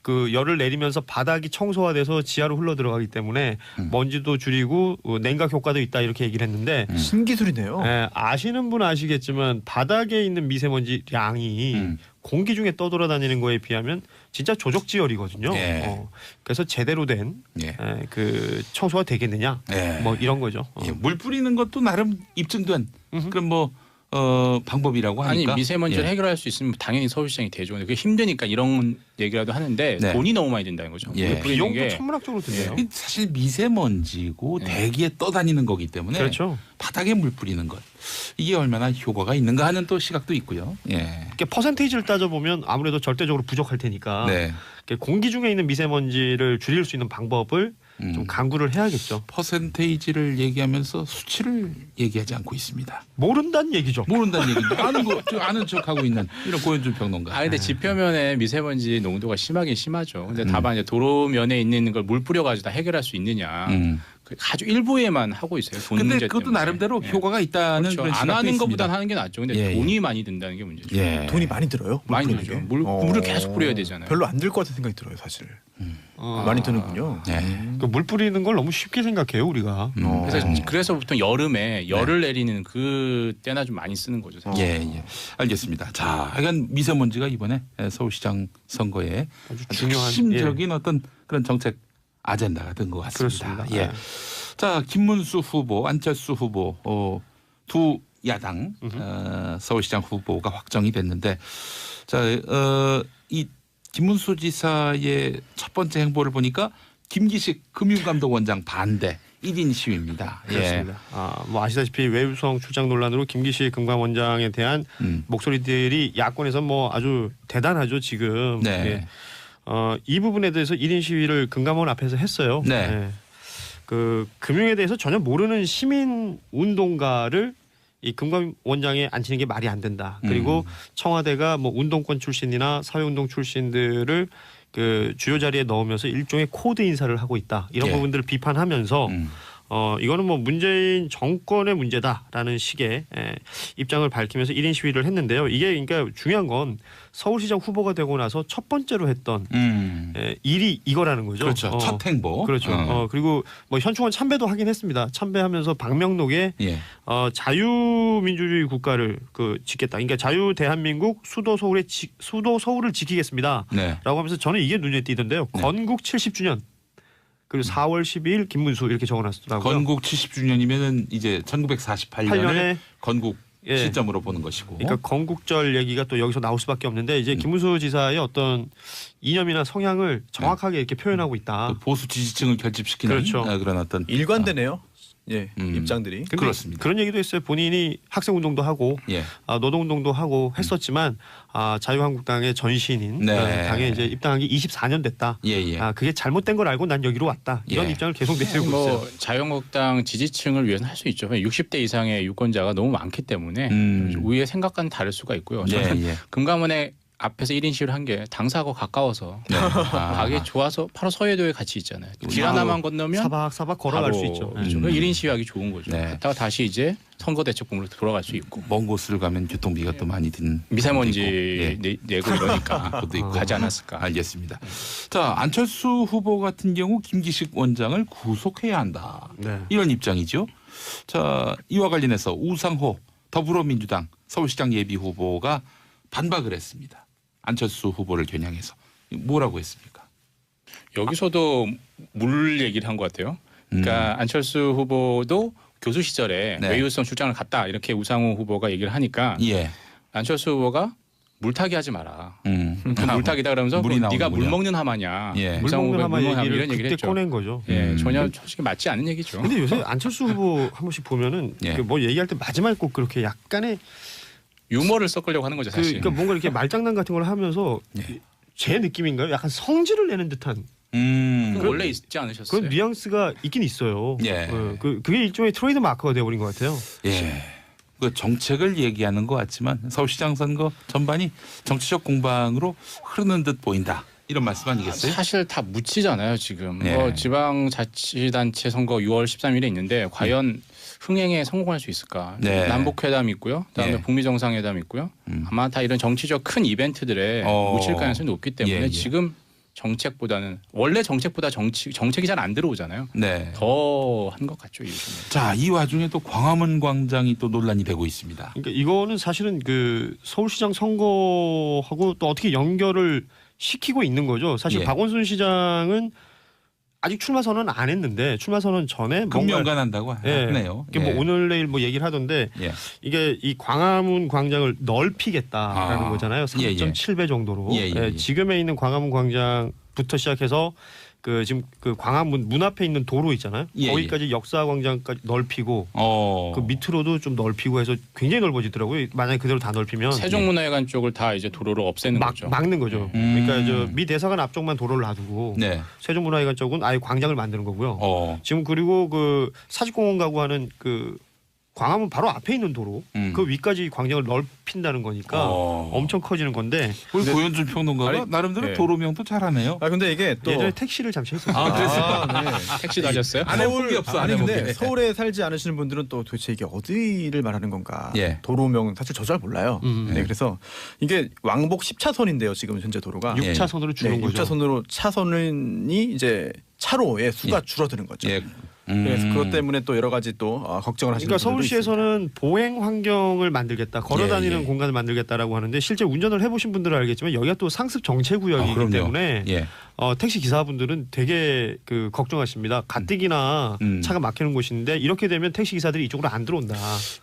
그 열을 내리면서 바닥이 청소화돼서 지하로 흘러 들어가기 때문에 먼지도 줄이고 냉각 효과도 있다 이렇게 얘기를 했는데 신기술이네요. 예, 아시는 분 아시겠지만 바닥에 있는 미세먼지 량이 공기 중에 떠돌아다니는 거에 비하면 진짜 조적지열이거든요. 예. 그래서 제대로 된 예. 그 청소가 되겠느냐 예. 뭐 이런 거죠. 예, 물 뿌리는 것도 나름 입증된 그런 뭐 방법이라고 아니 하니까. 미세먼지를 예. 해결할 수 있으면 당연히 서울시장이 되죠. 근데 그게 힘드니까 이런 얘기라도 하는데 네. 돈이 너무 많이 든다는 거죠. 예. 물을 뿌리는 비용도 게 천문학적으로 드네요. 사실 미세먼지고 예. 대기에 떠다니는 거기 때문에 그렇죠. 바닥에 물 뿌리는 것 이게 얼마나 효과가 있는가 하는 또 시각도 있고요. 예. 이렇게 퍼센테이지를 따져보면 아무래도 절대적으로 부족할 테니까 네. 공기 중에 있는 미세먼지를 줄일 수 있는 방법을 좀 강구를 해야겠죠. 퍼센테이지를 얘기하면서 수치를 얘기하지 않고 있습니다. 모른다는 얘기죠. 모른다는 얘기인데 아는 척하고 있는 이런 고현준 평론가. 아 근데 지표면에 미세먼지 농도가 심하긴 심하죠. 근데 다만 이제 도로면에 있는 걸 물 뿌려가지고 다 해결할 수 있느냐. 그 아주 일부에만 하고 있어요. 돈 근데 문제 그것도 때문에. 나름대로 예. 효과가 있다는 그렇죠. 그런 안 시각도 하는 있습니다. 것보단 하는 게 낫죠. 근데 예, 돈이 예. 많이 든다는 게 문제죠. 예. 돈이 많이 들어요? 물 많이 뿌리는 들죠. 게? 물을 계속 뿌려야 되잖아요. 별로 안 들 것 같은 생각이 들어요, 사실. 많이 드는군요. 네. 물 뿌리는 걸 너무 쉽게 생각해요 우리가. 그래서 보통 여름에 열을 내리는 그 때나 좀 많이 쓰는 거죠. 사실. 예, 예. 알겠습니다. 자, 하여간 미세먼지가 이번에 서울시장 선거에 아주 중요한 핵심적인 어떤 그런 정책 아젠다가 된 것 같습니다. 그렇습니다. 예. 자, 김문수 후보, 안철수 후보 두 야당 서울시장 후보가 확정이 됐는데, 자, 이 김문수 지사의 첫 번째 행보를 보니까 김기식 금융감독원장 반대 1인 시위입니다. 그렇습니다. 뭐 아시다시피 외유성 출장 논란으로 김기식 금감원장에 대한 목소리들이 야권에서 뭐 아주 대단하죠 지금. 네. 예. 이 부분에 대해서 1인 시위를 금감원 앞에서 했어요. 네. 예. 그 금융에 대해서 전혀 모르는 시민 운동가를 이 금감원장에 앉히는 게 말이 안 된다. 그리고 청와대가 뭐 운동권 출신이나 사회운동 출신들을 그 주요 자리에 넣으면서 일종의 코드 인사를 하고 있다. 이런 예. 부분들을 비판하면서 이거는 뭐 문재인 정권의 문제다라는 식의 입장을 밝히면서 1인 시위를 했는데요. 이게 그러니까 중요한 건 서울시장 후보가 되고 나서 첫 번째로 했던 일이 이거라는 거죠. 그렇죠. 첫 행보. 그렇죠. 그리고 뭐 현충원 참배도 하긴 했습니다. 참배하면서 방명록에 예. 자유민주주의 국가를 짓겠다. 그러니까 자유 대한민국 수도 서울을 지키겠습니다. 네. 라고 하면서 저는 이게 눈에 띄던데요. 네. 건국 70주년. 그리고 4월 12일 김문수 이렇게 적어놨더라고요. 건국 70주년이면은 이제 1948년에 8년에 건국 예. 시점으로 보는 것이고. 그러니까 건국절 얘기가 또 여기서 나올 수밖에 없는데 이제 김문수 지사의 어떤 이념이나 성향을 정확하게 이렇게 표현하고 있다. 그 보수 지지층을 결집시키는 그렇죠. 그런 어떤 일관되네요. 예, 입장들이. 근데 그렇습니다. 그런 얘기도 했어요. 본인이 학생 운동도 하고 예. 노동 운동도 하고 했었지만 자유한국당의 전신인 네. 당에 이제 입당한 게 24년 됐다. 예, 예. 그게 잘못된 걸 알고 난 여기로 왔다. 이런 예. 입장을 계속 내세우고 뭐 있어요. 자유한국당 지지층을 위해서는 할 수 있죠. 60대 이상의 유권자가 너무 많기 때문에 우리의 생각과는 다를 수가 있고요. 저는 예. 금감원에 앞에서 1인 시위를 한 게 당사하고 가까워서 네. 가기 좋아서 바로 서해도에 같이 있잖아요. 길 하나만 건너면 사박사박 걸어갈 바로 수 있죠. 그렇죠. 1인 시위하기 좋은 거죠. 네. 갔다가 다시 이제 선거대책본으로 돌아갈 수 있고 먼 곳을 가면 교통비가 또 많이 드는 미세먼지 내고 이러니까 그것도 있고. 가지 않았을까. 알겠습니다. 자, 안철수 후보 같은 경우 김기식 원장을 구속해야 한다. 네. 이런 입장이죠. 자, 이와 관련해서 우상호 더불어민주당 서울시장 예비 후보가 반박을 했습니다. 안철수 후보를 겨냥해서 뭐라고 했습니까? 여기서도 물 얘기를 한 것 같아요. 그러니까 안철수 후보도 교수 시절에 네. 외유성 출장을 갔다 이렇게 우상호 후보가 얘기를 하니까 예. 안철수 후보가 물타기 하지 마라. 그 물타기다 그러면서 물이 네가 나오는군요. 물 먹는 하마냐. 예. 우상호 물먹는 후보가 하마 물 먹는 하마 얘기를 이런 얘기를 그때 했죠. 꺼낸 거죠. 예, 전혀 솔직히 맞지 않은 얘기죠. 근데 요새 안철수 후보 한 번씩 보면은 예. 뭐 얘기할 때 마지막에 꼭 그렇게 약간의 유머를 섞으려고 하는 거죠 사실. 그러니까 뭔가 이렇게 말장난 같은 걸 하면서 제 느낌인가요? 약간 성질을 내는 듯한 그건 원래 있지 않으셨어요? 그런 뉘앙스가 있긴 있어요. 예. 그게 일종의 트레이드 마크가 되어버린 것 같아요. 예. 그 정책을 얘기하는 것 같지만 서울시장 선거 전반이 정치적 공방으로 흐르는 듯 보인다. 이런 말씀 아니겠어요? 사실 다 묻히잖아요 지금. 예. 지방자치단체 선거 6월 13일에 있는데 과연 흥행에 성공할 수 있을까? 네. 남북회담 있고요. 그다음에 예. 북미 정상회담 있고요. 아마 다 이런 정치적 큰 이벤트들에 묻힐 가능성이 높기 때문에 예, 예. 지금 정책보다는 원래 정책보다 정책이 잘 안 들어오잖아요. 네. 더 한 것 같죠 요즘에. 자, 이 와중에 또 광화문 광장이 또 논란이 되고 있습니다. 그러니까 이거는 사실은 그 서울시장 선거하고 또 어떻게 연결을 시키고 있는 거죠. 사실 예. 박원순 시장은 아직 출마 선언 안 했는데 출마 선언 전에 금연간 한다고 하네요. 이게 뭐 오늘 내일 뭐 얘기를 하던데 예. 이게 이 광화문 광장을 넓히겠다라는 거잖아요. 예, 예. 3.7배 정도로. 예, 예, 예. 지금에 있는 광화문 광장부터 시작해서 그 지금 그 광화문 문 앞에 있는 도로 있잖아요. 예, 거기까지 역사 광장까지 넓히고 그 밑으로도 좀 넓히고 해서 굉장히 넓어지더라고요. 만약에 그대로 다 넓히면 세종문화회관 쪽을 다 이제 도로로 없애는 거죠. 막는 거죠. 그러니까 저 미 대사관 앞쪽만 도로를 놔두고 네. 세종문화회관 쪽은 아예 광장을 만드는 거고요. 지금 그리고 그 사직공원 가고 하는 그 광화문 바로 앞에 있는 도로 그 위까지 광장을 넓힌다는 거니까 엄청 커지는 건데 우리 고현준 평론가가 나름대로 네. 도로명도 잘하네요. 근데 이게 또 예전에 택시를 잠시 했었어요. 네. 택시도 하셨어요? 안 해본 게 없어. 안 아니 해본 근데 게. 서울에 살지 않으시는 분들은 또 도대체 이게 어디를 말하는 건가? 예. 도로명 사실 저 잘 몰라요. 네, 그래서 이게 왕복 10차선인데요. 지금 현재 도로가 6차선으로 주는 거죠. 6차선으로 차선이 이제 차로의 수가 예. 줄어드는 거죠. 예. 그래서 그것 때문에 또 여러 가지 또 걱정을 하시는 그러니까 분들도 서울시에서는 보행 환경을 만들겠다, 걸어다니는 예, 예. 공간을 만들겠다라고 하는데 실제 운전을 해보신 분들은 알겠지만 여기가 또 상습 정체 구역이기 그럼요. 때문에 예. 택시 기사분들은 되게 그 걱정하십니다. 가뜩이나 차가 막히는 곳인데 이렇게 되면 택시 기사들이 이쪽으로 안 들어온다.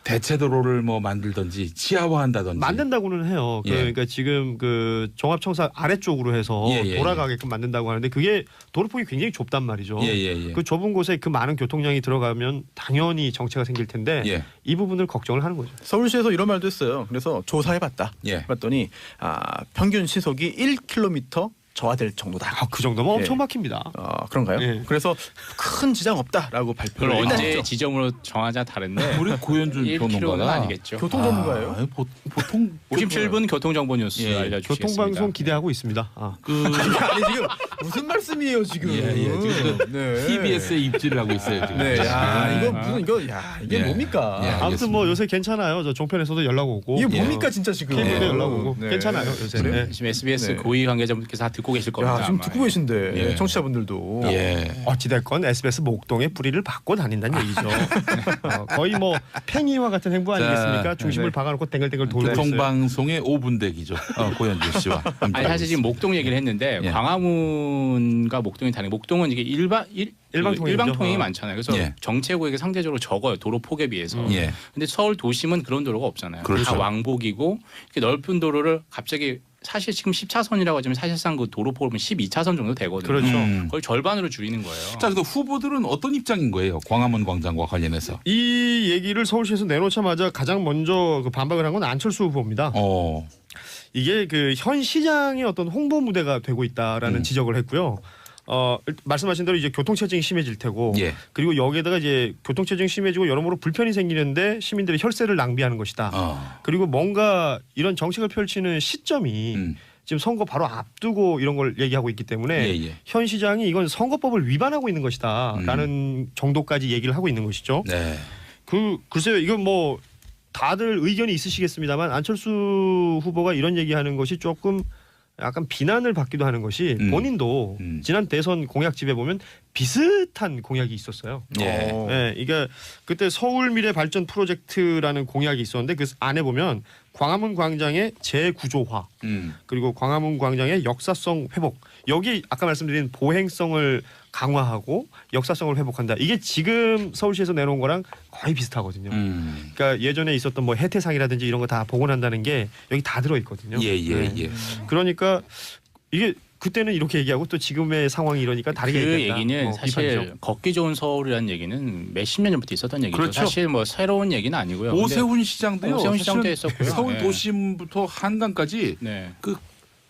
대체 도로를 뭐 만들든지 지하화한다든지. 만든다고는 해요. 예. 그러니까 지금 그 종합청사 아래쪽으로 해서 예. 돌아가게끔 만든다고 하는데 그게 도로폭이 굉장히 좁단 말이죠. 예. 그 좁은 곳에 그 많은 교통량이 들어가면 당연히 정체가 생길 텐데 예. 이 부분을 걱정을 하는 거죠. 서울시에서 이런 말도 했어요. 그래서 조사해봤다. 예. 해봤더니 평균 시속이 1km 저하될 정도다. 그 정도면 엄청 예. 막힙니다. 그런가요? 예. 그래서 큰 지장 없다라고 그걸 발표를 일단 언제 했죠. 지점으로 정하자 다른데 우리 고현준 1km는 평론가가 아니겠죠. 교통 전문가예요? 보통 57분 교통정보 뉴스 예. 알려주시겠습니다. 교통방송 기대하고 있습니다. 아니 지금 무슨 말씀이에요 지금? 지금 네. TBS에 입지를 하고 있어요 지금. 네, 야 이거 아. 무슨 이거 이게 예. 뭡니까? 예. 아무튼 뭐 요새 괜찮아요. 저 종편에서도 연락 오고 이게 뭡니까 진짜 지금? 케이블에 예. 연락 오고 네. 괜찮아요 요새. 그래요? 네. 지금 SBS 네. 고위 관계자분들께서 다 듣고 계실 겁니다. 야 지금 아마. 듣고 계신데 예. 청취자분들도 예. 어찌됐건 SBS 목동의 뿌리를 받고 다닌다는 얘기죠. 거의 뭐 팽이와 같은 행보 아니겠습니까? 중심을 네. 박아놓고 땡글땡글 돌고 있어요. 교통방송의 5분 대기죠. 고현준 씨와 함께. 아니 사실 지금 목동 얘기를 했는데 예. 광화문과 목동이 다른 목동은 이게 일방통행이죠. 일방통행이 많잖아요. 그래서 예. 정체구역이 상대적으로 적어요. 도로 폭에 비해서. 예. 근데 서울 도심은 그런 도로가 없잖아요. 그렇죠. 다 왕복이고 이렇게 넓은 도로를 갑자기 사실 지금 10차선이라고 하지만 사실상 그 도로폭을 보면 12차선 정도 되거든요. 그렇죠. 거의 절반으로 줄이는 거예요. 자, 그래서 후보들은 어떤 입장인 거예요? 광화문 광장과 관련해서. 이 얘기를 서울시에서 내놓자마자 가장 먼저 그 반박을 한 건 안철수 후보입니다. 이게 그 현 시장의 어떤 홍보 무대가 되고 있다라는 지적을 했고요. 말씀하신 대로 이제 교통체증이 심해질 테고, 예. 그리고 여기에다가 이제 교통체증이 심해지고 여러모로 불편이 생기는데 시민들의 혈세를 낭비하는 것이다. 그리고 뭔가 이런 정책을 펼치는 시점이 지금 선거 바로 앞두고 이런 걸 얘기하고 있기 때문에 현 시장이 이건 선거법을 위반하고 있는 것이다라는 정도까지 얘기를 하고 있는 것이죠. 네. 글쎄요, 이건 뭐 다들 의견이 있으시겠습니다만 안철수 후보가 이런 얘기하는 것이 조금 약간 비난을 받기도 하는 것이 본인도 지난 대선 공약집에 보면 비슷한 공약이 있었어요. 네, 이게 그때 서울 미래 발전 프로젝트라는 공약이 있었는데 그 안에 보면 광화문 광장의 재구조화 그리고 광화문 광장의 역사성 회복, 여기 아까 말씀드린 보행성을 강화하고 역사성을 회복한다. 이게 지금 서울시에서 내놓은 거랑 거의 비슷하거든요. 그러니까 예전에 있었던 뭐 혜태상이라든지 이런 거 다 복원한다는 게 여기 다 들어 있거든요. 예. 그러니까 이게 그때는 이렇게 얘기하고 또 지금의 상황이 이러니까 다르게 그 얘기한다. 얘기는 사실 비판이죠. 걷기 좋은 서울이라는 얘기는 몇십 년 전부터 있었던 얘기죠. 그렇죠. 사실 뭐 새로운 얘기는 아니고요. 오세훈 시장도요. 오세훈 시장 때 했었고요. 서울 네. 도심부터 한강까지 네. 그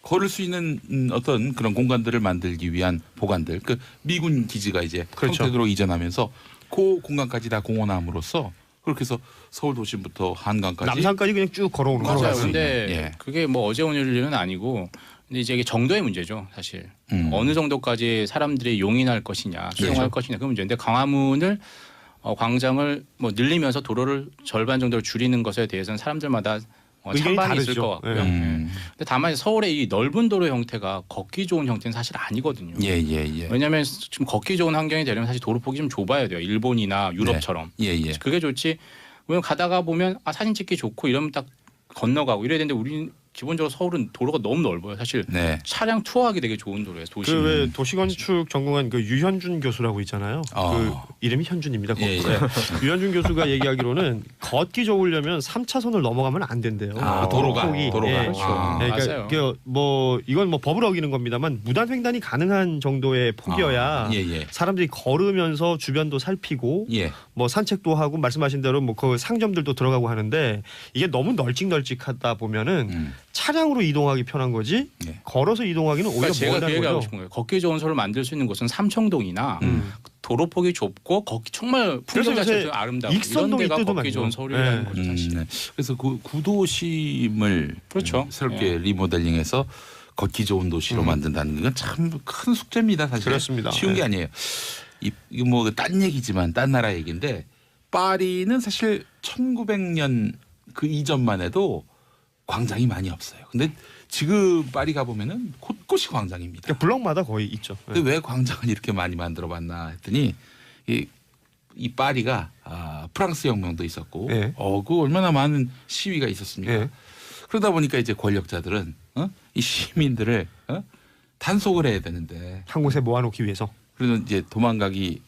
걸을 수 있는 어떤 그런 공간들을 만들기 위한 보관들, 그 미군 기지가 이제 그렇죠. 평택으로 이전하면서 그 공간까지 다 공헌함으로써 그렇게 해서 서울 도심부터 한강까지 남산까지 그냥 쭉 걸어오는 맞아요. 거죠. 수 있는, 근데 예. 그게 뭐 어제 오늘 일은 아니고 근데 이제 이게 정도의 문제죠, 사실. 어느 정도까지 사람들이 용인할 것이냐, 수용할 것이냐 그 문제인데 광화문을 광장을 뭐 늘리면서 도로를 절반 정도로 줄이는 것에 대해서는 사람들마다 의견이 찬반이 있을 다르죠. 것 같고요. 예. 근데 다만 서울의 이 넓은 도로 형태가 걷기 좋은 형태는 사실 아니거든요. 예. 왜냐하면 지금 걷기 좋은 환경이 되려면 사실 도로폭이 좀 좁아야 돼요. 일본이나 유럽처럼. 예. 그게 좋지. 왜냐면 가다가 보면 사진 찍기 좋고 이러면 딱 건너가고 이래야 되는데 우리는 기본적으로 서울은 도로가 너무 넓어요. 사실 네. 차량 투어하기 되게 좋은 도로예요. 도시. 그 왜 도시건축 전공한 그 유현준 교수라고 있잖아요. 그 이름이 현준입니다. 예. 유현준 교수가 얘기하기로는 걷기 좋으려면 3차선을 넘어가면 안 된대요. 도로가. 폭이. 그렇죠. 맞아요. 그러니까 뭐 이건 뭐 법을 어기는 겁니다만 무단 횡단이 가능한 정도의 폭이어야 예. 사람들이 걸으면서 주변도 살피고 예. 뭐 산책도 하고 말씀하신 대로 뭐 그 상점들도 들어가고 하는데 이게 너무 널찍널찍하다 보면은 차량으로 이동하기 편한 거지 예. 걸어서 이동하기는 오히려 그러니까 제가 그 멀다는 얘기하고 거죠. 싶은 거예요. 걷기 좋은 서울을 만들 수 있는 곳은 삼청동이나 도로폭이 좁고 걷기 정말 풍경 그래서 자체도 아름다고 이런 익선동 데가 이때도 걷기 많죠. 좋은 서울이라는 거죠, 사실. 네. 그래서 그 구도심을 그렇죠. 새롭게 리모델링해서 걷기 좋은 도시로 만든다는 건 참 큰 숙제입니다. 사실. 그렇습니다. 쉬운 게 아니에요. 이거 뭐 딴 얘기지만 딴 나라 얘기인데 파리는 사실 1900년 그 이전만 해도 광장이 많이 없어요. 근데 지금 파리 가보면은 곳곳이 광장입니다. 그러니까 블럭마다 거의 있죠. 근데 왜 광장을 이렇게 많이 만들어봤나 했더니 이 파리가 프랑스 혁명도 있었고, 예. 그 얼마나 많은 시위가 있었습니까? 예. 그러다 보니까 이제 권력자들은 이 시민들을 단속을 해야 되는데, 한 곳에 모아놓기 위해서. 그래서 이제 도망가기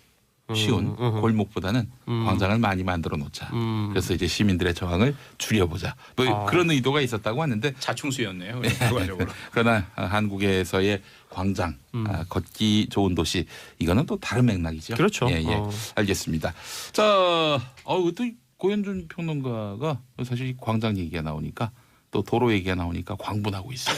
쉬운 골목보다는 광장을 많이 만들어 놓자. 그래서 이제 시민들의 저항을 줄여보자. 뭐 그런 의도가 있었다고 하는데 자충수였네요. 결과적으로. 그러나 한국에서의 광장, 걷기 좋은 도시 이거는 또 다른 맥락이죠. 그렇죠. 예. 알겠습니다. 자, 또 고현준 평론가가 사실 이 광장 얘기가 나오니까 또 도로 얘기가 나오니까 광분하고 있어요.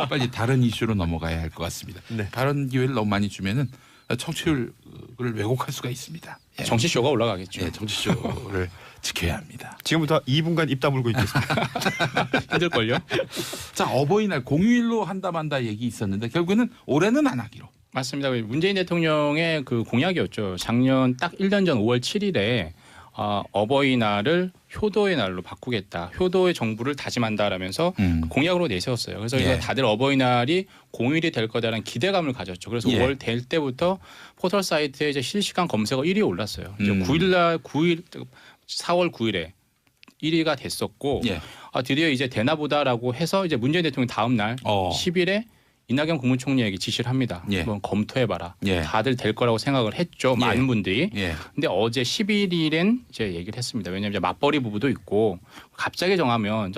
빨리 다른 이슈로 넘어가야 할 것 같습니다. 네. 다른 기회를 너무 많이 주면은 청취율을 왜곡할 수가 있습니다. 예. 정치쇼가 올라가겠죠. 예, 정치쇼를 지켜야 합니다. 지금부터 2분간 입 다물고 있겠습니다. 힘들걸요? 자, 어버이날 공휴일로 한다 만다 얘기 있었는데 결국에는 올해는 안 하기로. 맞습니다. 문재인 대통령의 그 공약이었죠. 작년 딱 1년 전 5월 7일에 어버이날을 효도의 날로 바꾸겠다. 효도의 정부를 다짐한다라면서 공약으로 내세웠어요. 그래서 예. 이거 다들 어버이날이 공휴일이 될 거다라는 기대감을 가졌죠. 그래서 예. 5월 될 때부터 포털 사이트에 이제 실시간 검색어 1위에 올랐어요. 이제 4월 9일에 1위가 됐었고 예. 드디어 이제 되나보다라고 해서 이제 문재인 대통령 다음 날 10일에 이낙연 국무총리에게 지시를 합니다. 예. 한번 검토해봐라. 예. 다들 될 거라고 생각을 했죠. 예. 많은 분들이. 예. 근데 어제 11일엔 이제 얘기를 했습니다. 왜냐하면 이제 맞벌이 부부도 있고 갑자기 정하면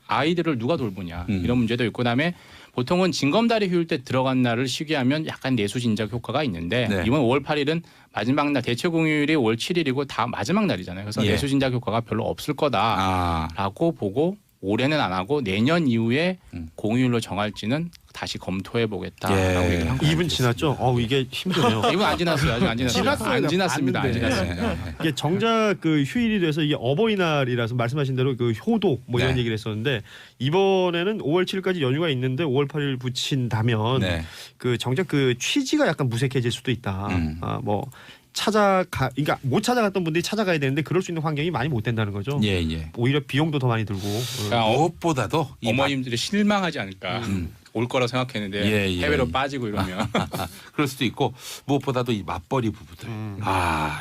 아이들을 누가 돌보냐 이런 문제도 있고 그다음에 보통은 징검다리 휴일 때 들어간 날을 시기하면 약간 내수진작 효과가 있는데 네. 이번 5월 8일은 마지막 날 대체 공휴일이 5월 7일이고 다 마지막 날이잖아요. 그래서 예. 내수진작 효과가 별로 없을 거다라고 보고 올해는 안 하고 내년 이후에 공휴일로 정할지는 다시 검토해 보겠다라고 예. 얘기를 한 거예요. 2분 지났죠? 이게 힘드네요. 이분 안 지났어요. 아직 안 지났어요. 지났어요. 안 지났습니다. 안 맞는데. 지났습니다. 이게 정작 그 휴일이 돼서 이게 어버이날이라서 말씀하신 대로 그 효도 뭐 이런 네. 얘기를 했었는데 이번에는 5월 7일까지 연휴가 있는데 5월 8일 붙인다면 네. 그 정작 그 취지가 약간 무색해질 수도 있다. 뭐 그러니까 못 찾아갔던 분들이 찾아가야 되는데 그럴 수 있는 환경이 많이 못 된다는 거죠. 예, 예. 오히려 비용도 더 많이 들고. 그러니까 무엇보다도 이 어머님들이 실망하지 않을까 올 거라 생각했는데 예, 예, 해외로 예. 빠지고 이러면 그럴 수도 있고 무엇보다도 이 맞벌이 부부들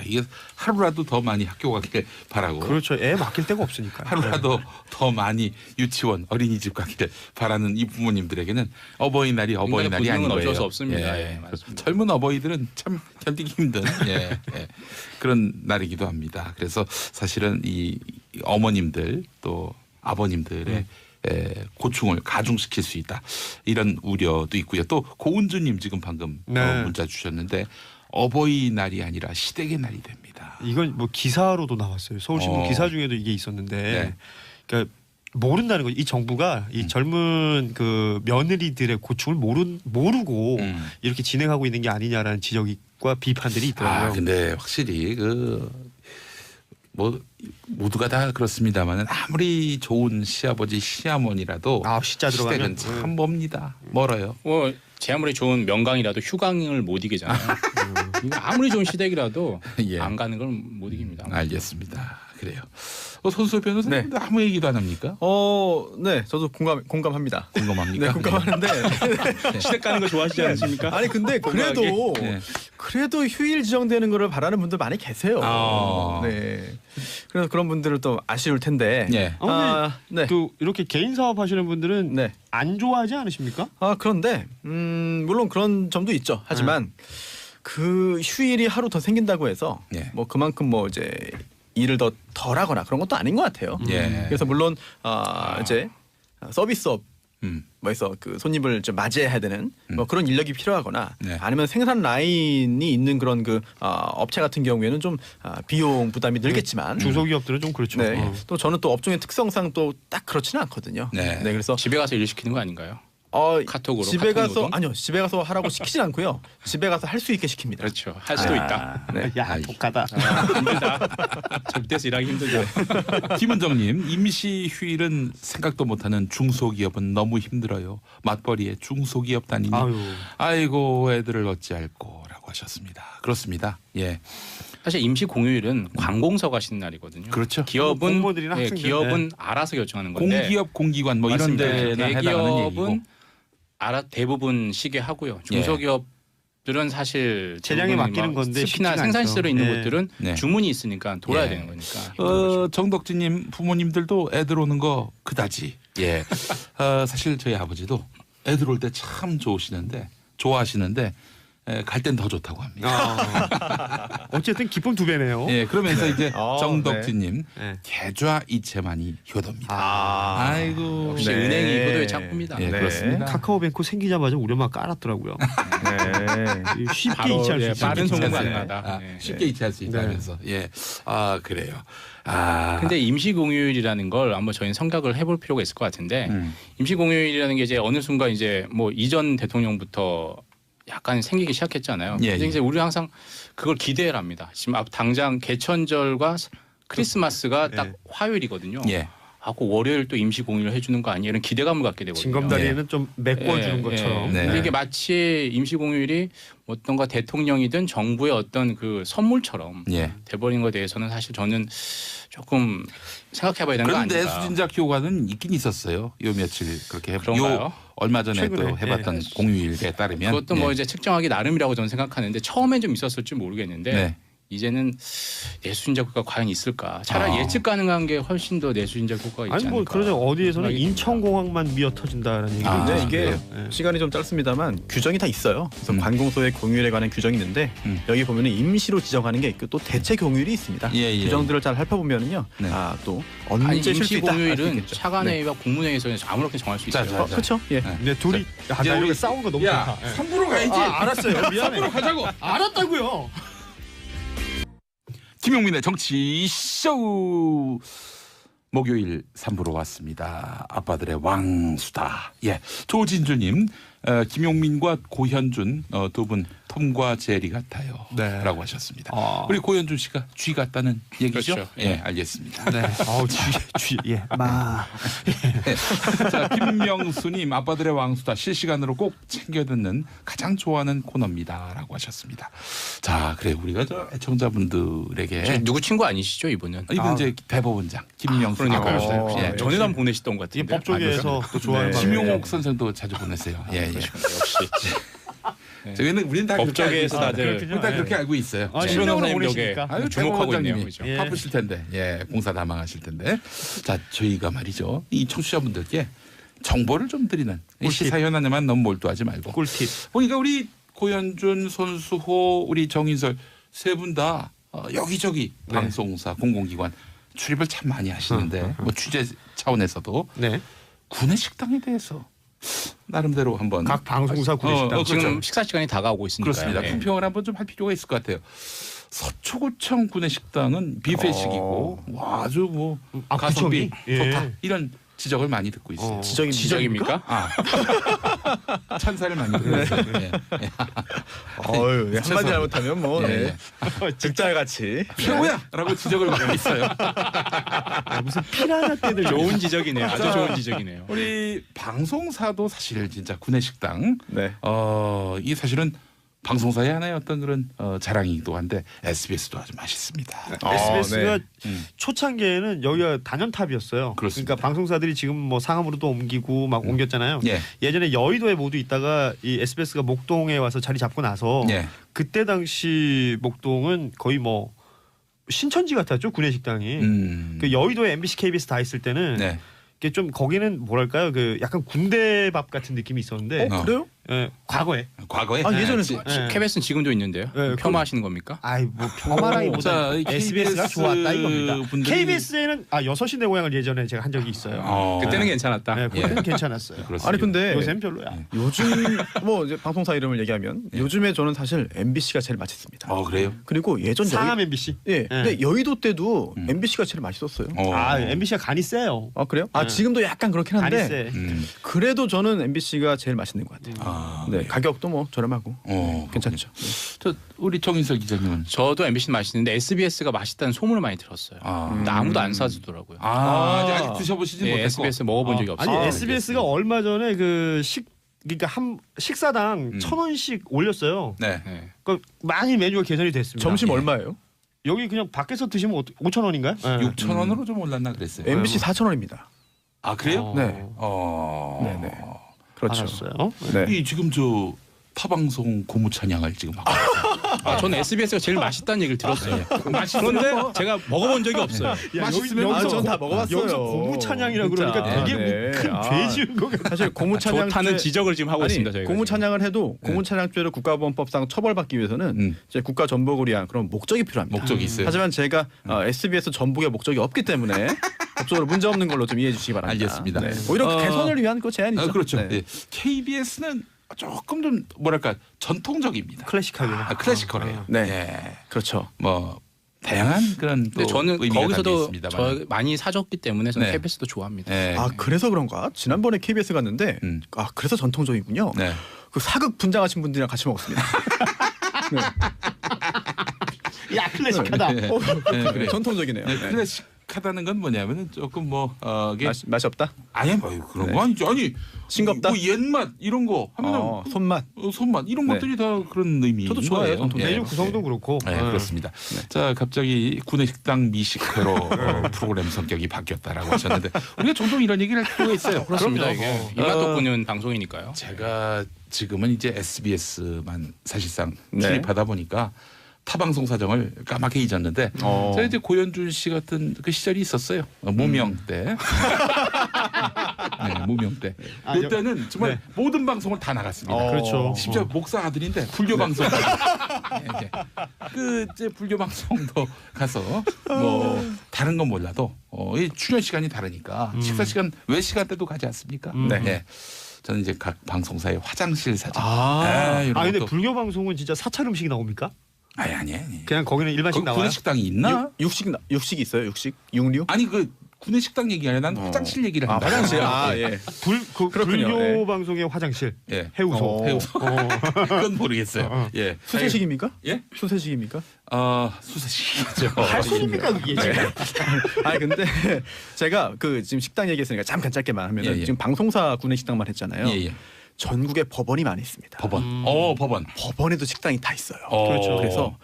이게 하루라도 더 많이 학교 가길 바라고 그렇죠. 애 맡길 데가 없으니까. 하루라도 더 많이 유치원 어린이집 가길 바라는 이 부모님들에게는 어버이날이 어버이날이 본능은 아닌 거예요. 어쩔 수 없습니다. 예, 맞습니다. 젊은 어버이들은 참 견디기 힘든 예, 예. 그런 날이기도 합니다. 그래서 사실은 이 어머님들 또 아버님들의 고충을 가중시킬 수 있다. 이런 우려도 있고요. 또 고은주님 지금 방금 네. 문자 주셨는데 어버이날이 아니라 시댁의 날이 됩니다. 이건 뭐 기사로도 나왔어요. 서울신문 기사 중에도 이게 있었는데, 네. 그러니까 모른다는 거죠. 이 정부가 이 젊은 그 며느리들의 고충을 모르고 이렇게 진행하고 있는 게 아니냐라는 지적과 비판들이 있더라고요. 근데 확실히 뭐 모두가 다 그렇습니다만은 아무리 좋은 시아버지 시어머니라도 시자 들어가면 시댁은 참 멉니다. 멀어요. 뭐 제 아무리 좋은 명강이라도 휴강을 못 이기잖아요. 아무리 좋은 시댁이라도 예. 안 가는 걸 못 이깁니다. 알겠습니다. 그래요. 손수호 변호사님 네. 아무 얘기도 안 합니까? 네, 저도 공감합니다. 공감합니까? 네, 공감하는데 시댁 가는 거 좋아하시지 않으십니까? 아니 근데 그래도 네. 그래도 휴일 지정되는 거를 바라는 분들 많이 계세요. 네. 그래서 그런 분들은 또 아쉬울 텐데. 네. 네. 또 이렇게 개인 사업 하시는 분들은 네. 안 좋아하지 않으십니까? 그런데 물론 그런 점도 있죠. 하지만 그 휴일이 하루 더 생긴다고 해서 네. 뭐 그만큼 뭐 이제 일을 더 덜하거나 그런 것도 아닌 것 같아요. 예. 그래서 물론 이제 서비스업 뭐해서 그 손님을 좀 맞이해야 되는 뭐 그런 인력이 필요하거나 네. 아니면 생산 라인이 있는 그런 그 업체 같은 경우에는 좀 비용 부담이 늘겠지만 중소기업들은 좀 그렇죠. 네. 또 저는 또 업종의 특성상 또 딱 그렇지는 않거든요. 네. 그래서 집에 가서 일 시키는 거 아닌가요? 카톡으로 집에 가서 아니요 집에 가서 하라고 시키진 않고요. 집에 가서 할 수 있게 시킵니다. 그렇죠. 할 수도 있다. 네. 야, 독하다. 힘들다. 저 밑에서 일하기 힘들죠. 김은정님 임시 휴일은 생각도 못하는 중소기업은 너무 힘들어요. 맞벌이에 중소기업 다니니 아이고 애들을 어찌할꼬라고 하셨습니다. 그렇습니다. 예. 사실 임시 공휴일은 관공서가 쉬는 날이거든요. 그렇죠. 기업은 공무원들이나 학생들. 기업은 알아서 결정하는 건데 공기업, 공기관 뭐 이런 맞습니다. 데나 해당하는 얘기고. 대기업은 대부분 쉬게 하고요. 중소기업들은 사실 재량에 맡기는 건데 특히나 쉽지가 생산시설에 않죠. 있는 예. 곳들은 네. 주문이 있으니까 돌아야 예. 되는 거니까. 정덕진님 부모님들도 애들 오는 거 그다지. 예. 사실 저희 아버지도 애들 올 때 참 좋아하시는데 갈 땐 더 좋다고 합니다. 어쨌든 기쁨 2배네요. 예, 그러면서 이제 아, 정덕진님 네. 계좌 이체만이 효도입니다. 아이고. 역시 네. 은행이 효도의 창구입니다. 예, 네. 그렇습니다. 카카오뱅크 생기자마자 우리 엄마 깔았더라고요. 네. 쉽게 바로, 이체할 수 예, 있어요. 빠른 쉽게 송금 이체할 수 가능하다. 있다. 네. 쉽게 이체할 수 있다면서. 예. 그래요. 근데 임시 공휴일이라는 걸 한번 저희는 생각을 해볼 필요가 있을 것 같은데 임시 공휴일이라는 게 이제 어느 순간 이제 뭐 이전 대통령부터 약간 생기기 시작했잖아요. 예, 근데 예. 이제 우리 항상 그걸 기대를 합니다. 지금 당장 개천절과 크리스마스가 딱 화요일이거든요. 예. 그 월요일 또 임시 공휴일 해주는 거 아니에요? 이런 기대감을 갖게 되거든요. 징검다리에는 좀 메꿔주는 것처럼. 네. 근데 이게 마치 임시 공휴일이 어떤가 대통령이든 정부의 어떤 그 선물처럼 예. 돼버린 것에 대해서는 사실 저는 조금 생각해봐야 되는 거 그런데 아닌가. 내수진작 효과는 있긴 있었어요. 요 며칠 그렇게 그런가요? 얼마 전에 최근에, 또 해봤던 예. 공휴일에 따르면 그것도 뭐 이제 측정하기 나름이라고 저는 생각하는데 처음엔 좀 있었을지 모르겠는데 네. 이제는 내수인작 효과가 과연 있을까? 차라리 예측 가능한 게 훨씬 더 내수인작 효과가 있지 아니 뭐 않을까? 그러죠. 어디에서는 인천공항만 미어 터진다라는 얘기도 근데 있는데 이게 시간이 좀 짧습니다만 규정이 다 있어요. 그래서 관공서의 공휴일에 관한 규정이 있는데 여기 보면은 임시로 지정하는 게 있고 또 대체 공휴일이 있습니다. 규정들을 잘 살펴보면은요. 네. 또 아니 언제 쉴 수 임시 있다. 알수 공휴일은 있겠죠. 차관회의와 국무회의에서는 아무렇게 정할 수 있어요. 자. 그렇죠. 예. 근데 둘이 나 이제 이렇게 우리- 싸운 거 너무 야, 좋다. 3부로 가야지. 알았어요. 미안해. 3부로 가자고. 알았다고요. 김용민의 정치쇼 목요일 3부로 왔습니다. 아빠들의 왕수다. 예, 조진주님, 김용민과 고현준 두 분 톰과 제리 같아요. 네. 라고 하셨습니다. 우리 고현준 씨가 쥐 같다는 얘기죠? 그렇죠. 예, 알겠습니다. 네. 예. 마. 자, 김명수님, 아빠들의 왕수다. 실시간으로 꼭 챙겨 듣는 가장 좋아하는 코너입니다라고 하셨습니다. 자, 그래 우리가 저 애청자분들에게 누구 친구 아니시죠 이분은? 이분 이제 대법원장 김명수 그러니까요. 대법원장. 예, 전에도 한번 보내셨던 것 이게 같은데. 법조계에서 또 좋아하는 네. 방법이에요. 김용옥 선생도 자주 보냈어요. 예, 예. 역시 저희는 우리는 다 그렇게 알고 법조계에서 있어요. 다들 우리 다 그렇게 알고 있어요. 아, 예. 실명으로 변호사님 벽에 보내시니까. 아유, 주목하고 있네요. 대법원장님이 그죠? 예. 바쁘실 텐데, 예, 공사 다 망하실 텐데. 자, 저희가 말이죠, 이 청취자분들께 정보를 좀 드리는 이 꿀팁. 시사현안에만 너무 몰두하지 말고. 꿀팁. 보니까 우리 고현준, 손수호, 우리 정인설 세 분 다 여기저기 네. 방송사, 공공기관 출입을 참 많이 하시는데 뭐 취재 차원에서도 네. 구내 식당에 대해서 나름대로 한번 각 방송사 구내식당. 그렇죠. 지금 식사 시간이 다가오고 있으니까요. 그렇습니다. 네. 품평을 한번 좀 할 필요가 있을 것 같아요. 서초구청 구내식당은 뷔페식이고 와, 아주 뭐 가성비 구청이? 예. 좋다 이런 지적을 많이 듣고 있어요. 지적입니까? 찬사를 많이 듣고 있어요. 예. 어유 한마디 잘못하면 뭐 예. 직잘 같이. 최고야라고 지적을 받고 있어요. 무슨 피라냐 떼들 좋은 지적이네요. 아주 좋은 지적이네요. 우리 방송사도 사실 진짜 구내식당 네. 이 사실은 방송사의 하나의 어떤 그런 자랑이기도 한데 SBS도 아주 맛있습니다. SBS가 네. 초창기에는 여기가 단연탑이었어요. 그렇습니다. 그러니까 방송사들이 지금 뭐 상암으로도 옮기고 막 옮겼잖아요. 예. 예전에 여의도에 모두 있다가 이 SBS가 목동에 와서 자리 잡고 나서 예. 그때 당시 목동은 거의 뭐 신천지 같았죠, 구내식당이. 그 여의도에 MBC, KBS 다 있을 때는 네. 이게 좀 거기는 뭐랄까요, 그 약간 군대밥 같은 느낌이 있었는데. 그래요? 예, 과거에. 과거에 예전에 예. KBS는 지금도 있는데요. 네, 폄하하시는 겁니까? 아이 뭐 평화라기보다 자, 이 SBS가 KBS 좋았다 이겁니다. 분들이- KBS에는 6시 내 고향을 예전에 제가 한 적이 있어요. 그때는 괜찮았다. 네, 그때는 괜찮았어요. 그렇습니다. 아니 근데 요새는 별로야. 요즘 뭐 이제 방송사 이름을 얘기하면 요즘에 저는 사실 MBC가 제일 맛있습니다. 그래요? 그리고 예전 상암 MBC. 예. 근데 여의도 때도 MBC가 제일 맛있었어요. 아, MBC가 간이 세요. 아 그래요? 네. 지금도 약간 그렇긴 간이 한데 세. 그래도 저는 MBC가 제일 맛있는 것 같아요. 네, 가격도 뭐 저렴하고 괜찮죠. 저 우리 정인설 기자님은 저도 MBC는 맛있는데 SBS가 맛있다는 소문을 많이 들었어요. 근데 아무도 안 사주더라고요. 아직 드셔보시지 예, 못했고 SBS 먹어본 적이 없어요. 아니 SBS가 얼마 전에 그러니까 한 식사당 1,000원씩 올렸어요. 네. 네. 그러니까 많이 메뉴가 개선이 됐습니다. 점심 얼마예요? 여기 그냥 밖에서 드시면 5,000원인가요? 6,000원으로 좀 올랐나 그랬어요. MBC 4,000원입니다. 아 그래요? 네. 네네. 그렇죠. 알았어요. 네. 이 지금 저 타방송 고무 찬양을 지금 하고 있어요. 저는 SBS가 제일 맛있다는 얘기를 들었어요. 그런데 제가 먹어본 적이 없어요. 여기서 전 다 먹어봤어요. 여기서 고무 찬양이라 진짜. 그러니까 되게 네. 큰죄 지은 거 같아. 사실 고무 찬양 좋다는 지적을 지금 하고 있습니다. 저희가 고무 지금. 찬양을 해도 고무 찬양죄로 국가보안법상 처벌받기 위해서는 이제 국가 전복을 위한 그런 목적이 필요합니다. 목적이 있어요. 하지만 제가 SBS 전복의 목적이 없기 때문에 법적으로 문제 없는 걸로 좀 이해해 주시기 바랍니다. 알겠습니다. 네. 오히려 개선을 위한 그 제안이죠. 그렇죠. 네. 예. KBS는 조금 좀 뭐랄까 전통적입니다. 클래식하게. 클래시컬해요. 네. 예. 그렇죠. 뭐 다양한 그런 또 근데 저는 의미가 거기서도 담겨 저 있습니다만. 많이 사줬기 때문에 저는 네. KBS도 좋아합니다. 예. 그래서 그런가? 지난번에 KBS 갔는데 그래서 전통적이군요. 네. 그 사극 분장하신 분들이랑 같이 먹었습니다. 야 클래식하다. 네. 그래요. 전통적이네요. 네, 네. 클래식하다는 건 뭐냐면은 조금 뭐 이게 맛이 없다? 아니 뭐 그런 거 아니죠. 아니 싱겁다? 뭐 옛맛 이런 거 하면은 손맛. 손맛 이런 네. 것들이 다 그런 의미. 저도 좋아해요, 전통. 메뉴 구성도 그렇고. 네, 그렇습니다. 자, 갑자기 구내식당 미식회로 프로그램 성격이 바뀌었다라고 하셨는데 우리가 종종 이런 얘기를 할 필요가 있어요. 그렇습니다. 이게 입맛 어, 돋구는 방송이니까요. 제가 지금은 이제 SBS만 사실상 네. 출입하다 보니까 타방송 사정을 까맣게 잊었는데 제가 이제 고현준 씨 같은 그 시절이 있었어요. 무명 때. 네, 무명 때. 이때는 정말 모든 방송을 다 나갔습니다. 그렇죠. 심지어 목사 아들인데 불교 방송. 네, 그 이제 불교 방송도 가서 뭐 다른 건 몰라도 이 출연 시간이 다르니까 식사 시간 외 시간대도 가지 않습니까? 네. 저는 이제 각 방송사의 화장실 사정. 근데 불교 방송은 진짜 사찰 음식이 나옵니까? 아니. 그냥 거기는 일반식 나와요? 구내식당이 있나? 육식이 있어요. 육류? 아니 그 구내식당 얘기 아니라 난 화장실 얘기를 한다. 화장실. 예. 그렇군요. 불교 예. 방송의 화장실. 예. 해우소. 그건 모르겠어요. 예. 수세식입니까? 예? 수세식입니까? 수세식이죠. 할 소리입니까 그게 지금? 근데 제가 그 지금 식당 얘기했으니까 잠깐 짧게만 하면 예. 지금 방송사 구내식당만 했잖아요. 예. 전국에 법원이 많이 있습니다. 법원. 법원. 법원에도 식당이 다 있어요. 그렇죠. 그래서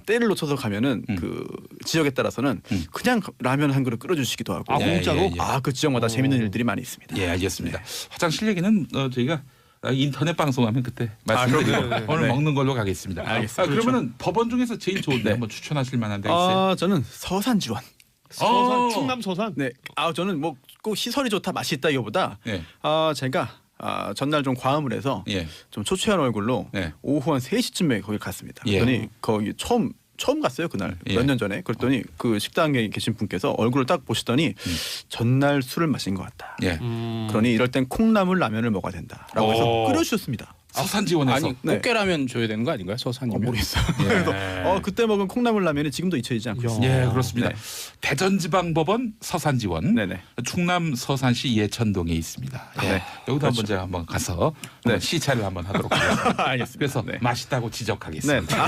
때를 놓쳐서 가면은 그 지역에 따라서는 그냥 라면 한 그릇 끓여주시기도 하고. 공짜로? 예. 그 지역마다 재밌는 일들이 많이 있습니다. 예, 알겠습니다. 화장실 얘기는 저희가 인터넷 방송하면 그때 말씀드리고 오늘 먹는 걸로 가겠습니다. 알겠습니다. 그러면은 법원 중에서 제일 좋은데 한번 추천하실 만한 데 있어요? 저는 서산지원. 충남 서산. 네. 저는 뭐 꼭 시설이 좋다 맛이 있다기보다 네. 제가 전날 좀 과음을 해서 예. 좀 초췌한 얼굴로 네. 오후 한 3시쯤에 거기 갔습니다. 예. 그랬더니 거기 처음 갔어요 그날 예. 몇 년 전에. 그랬더니 그 식당에 계신 분께서 얼굴을 딱 보시더니 전날 술을 마신 것 같다. 예. 그러니 이럴 땐 콩나물 라면을 먹어야 된다라고 해서 끓여주셨습니다. 서산지원에서 아니 꽃게라면 줘야 되는 거 아닌가요? 서산이면. 모르겠어요. 그래서 그때 먹은 콩나물 라면이 지금도 잊혀지지 않고 있습니다. 예, 그렇습니다. 네. 대전지방법원 서산지원, 네네. 충남 서산시 예천동에 있습니다. 예. 여기도 한번 제가 한번 가서 한번 시찰을 한번 하도록 하겠습니다. 알겠습니다. 그래서 네. 맛있다고 지적하겠습니다.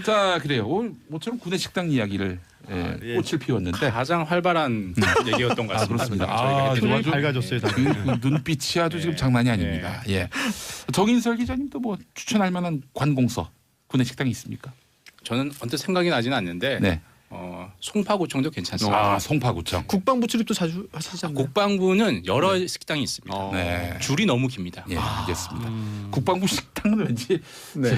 자, 그래요. 오늘 모처럼 구내식당 이야기를 꽃을 피웠는데 가장 활발한 얘기였던 것 같습니다. 그렇습니다. 눈이 밝아졌어요. 그 눈빛이 아주 지금 장난이 아닙니다. 예. 정인설 기자님도 뭐 추천할 만한 관공서 구내식당이 있습니까? 저는 언뜻 생각이 나지는 않는데 네. 송파구청도 괜찮습니다. 송파구청. 국방부 출입도 자주 하시지 않나요? 국방부는 여러 식당이 있습니다. 네. 줄이 너무 깁니다. 예, 알겠습니다. 국방부 식당은 왠지 네.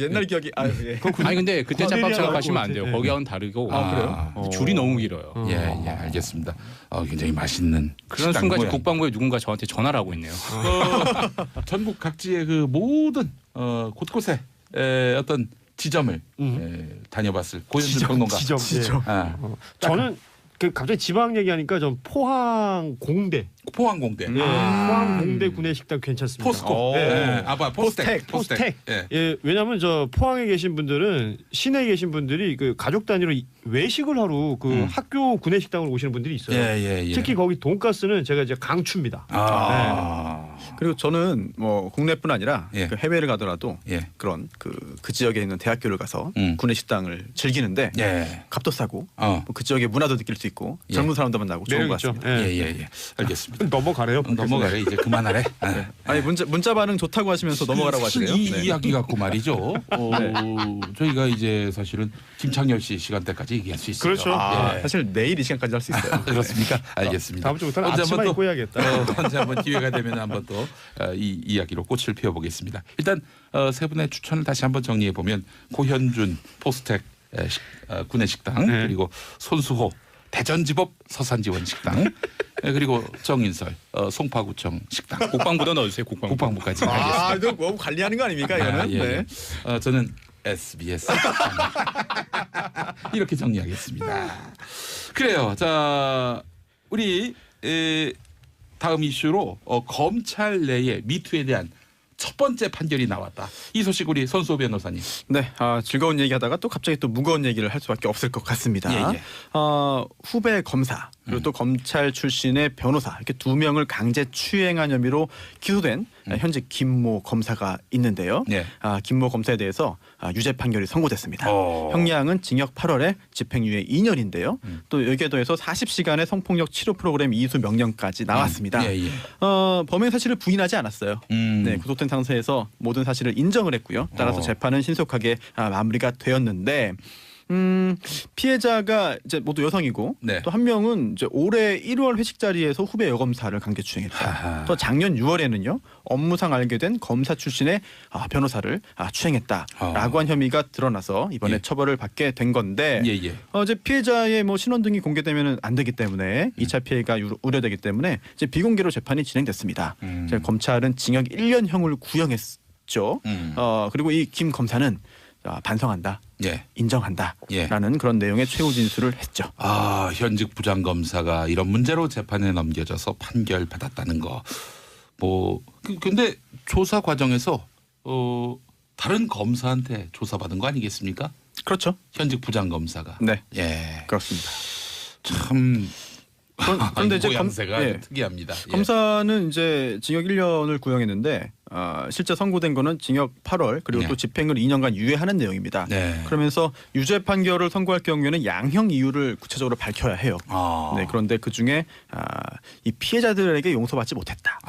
옛날 기억이. 예. 아니 근데 그때 짬밥 거대리아가 생각하시면 안 알고 돼요. 있지. 거기와는 다르고. 그래요? 줄이 너무 길어요. 예, 알겠습니다. 굉장히 맛있는 그런 식당 순간 모양. 국방부에 누군가 저한테 전화를 하고 있네요. 전국 각지의 그 모든 곳곳에 어떤 지점을 다녀봤을 고현준 평론가. 지점. 저는 그 갑자기 지방 얘기하니까 전 포항 공대. 포항공대. 포항 공대 구내식당 괜찮습니다. 포스코. 포스텍. 예. 예, 왜냐하면 저 포항에 계신 분들은 시내에 계신 분들이 그 가족 단위로 외식을 하러 그 학교 구내식당으로 오시는 분들이 있어요. 예. 특히 거기 돈가스는 제가 이제 강추입니다. 그리고 저는 뭐 국내뿐 아니라 그 해외를 가더라도 예. 그런 그 지역에 있는 대학교를 가서 구내식당을 즐기는데 값도 싸고 그 지역의 문화도 느낄 수 있고 젊은 사람도 만나고 좋은 것 같습니다. 예. 알겠습니다. 넘어가래요. 넘어가래 이제 그만하래. 아니 문자 반응 좋다고 하시면서 넘어가라고 하시네요. 이 이야기 갖고 말이죠. 저희가 이제 사실은 김창렬 씨 시간대까지 얘기할 수 있어요. 그렇죠. 사실 내일 이 시간까지 할 수 있어요. 그렇습니까? 알겠습니다. 다음 주부터는 아침에 입고 해야겠다. 언제 한번 기회가 되면 한번 또 이 이야기로 꽃을 피워보겠습니다. 일단 세 분의 추천을 다시 한번 정리해 보면 고현준 포스텍 구내식당 그리고 손수호 대전지법 서산지원 식당 그리고 정인설 송파구청 식당 국방부도 넣어주세요. 국방부까지 알겠습니다. 이거 뭐 관리하는 거 아닙니까 이거는? 예. 저는 SBS 이렇게 정리하겠습니다. 그래요. 자 우리 다음 이슈로 검찰 내의 미투에 대한 첫 번째 판결이 나왔다. 이 소식 우리 손수호 변호사님. 네, 즐거운 얘기하다가 또 갑자기 또 무거운 얘기를 할 수밖에 없을 것 같습니다. 예. 후배 검사 그리고 또 검찰 출신의 변호사 이렇게 두 명을 강제 추행한 혐의로 기소된 현재 김모 검사가 있는데요. 네. 김모 검사에 대해서 유죄 판결이 선고됐습니다. 형량은 징역 8월에 집행유예 2년인데요. 또 여기에 더해서 40시간의 성폭력 치료 프로그램 이수 명령까지 나왔습니다. 범행 사실을 부인하지 않았어요. 네, 구속된 상태에서 모든 사실을 인정을 했고요. 따라서 재판은 신속하게 마무리가 되었는데 피해자가 이제 모두 여성이고 네. 또 한 명은 이제 올해 1월 회식 자리에서 후배 여검사를 강제 추행했다. 하하. 또 작년 6월에는요 업무상 알게 된 검사 출신의 변호사를 추행했다라고 한 혐의가 드러나서 이번에 예. 처벌을 받게 된 건데 예예. 이제 피해자의 뭐 신원 등이 공개되면 안 되기 때문에 2차 피해가 우려되기 때문에 이제 비공개로 재판이 진행됐습니다. 이제 검찰은 징역 1년형을 구형했죠. 그리고 이 김 검사는 반성한다, 예. 인정한다라는 그런 내용의 최후 진술을 했죠. 현직 부장검사가 이런 문제로 재판에 넘겨져서 판결 받았다는 거. 뭐 근데 조사 과정에서 다른 검사한테 조사받은 거 아니겠습니까? 그렇죠. 현직 부장검사가. 네, 예. 그렇습니다. 참. 그런데 이제 모양새가 특이합니다. 검사는 이제 징역 1년을 구형했는데 실제 선고된 거는 징역 8월 그리고 또 집행을 2년간 유예하는 내용입니다. 네. 그러면서 유죄 판결을 선고할 경우에는 양형 이유를 구체적으로 밝혀야 해요. 네, 그런데 그 중에 이 피해자들에게 용서받지 못했다.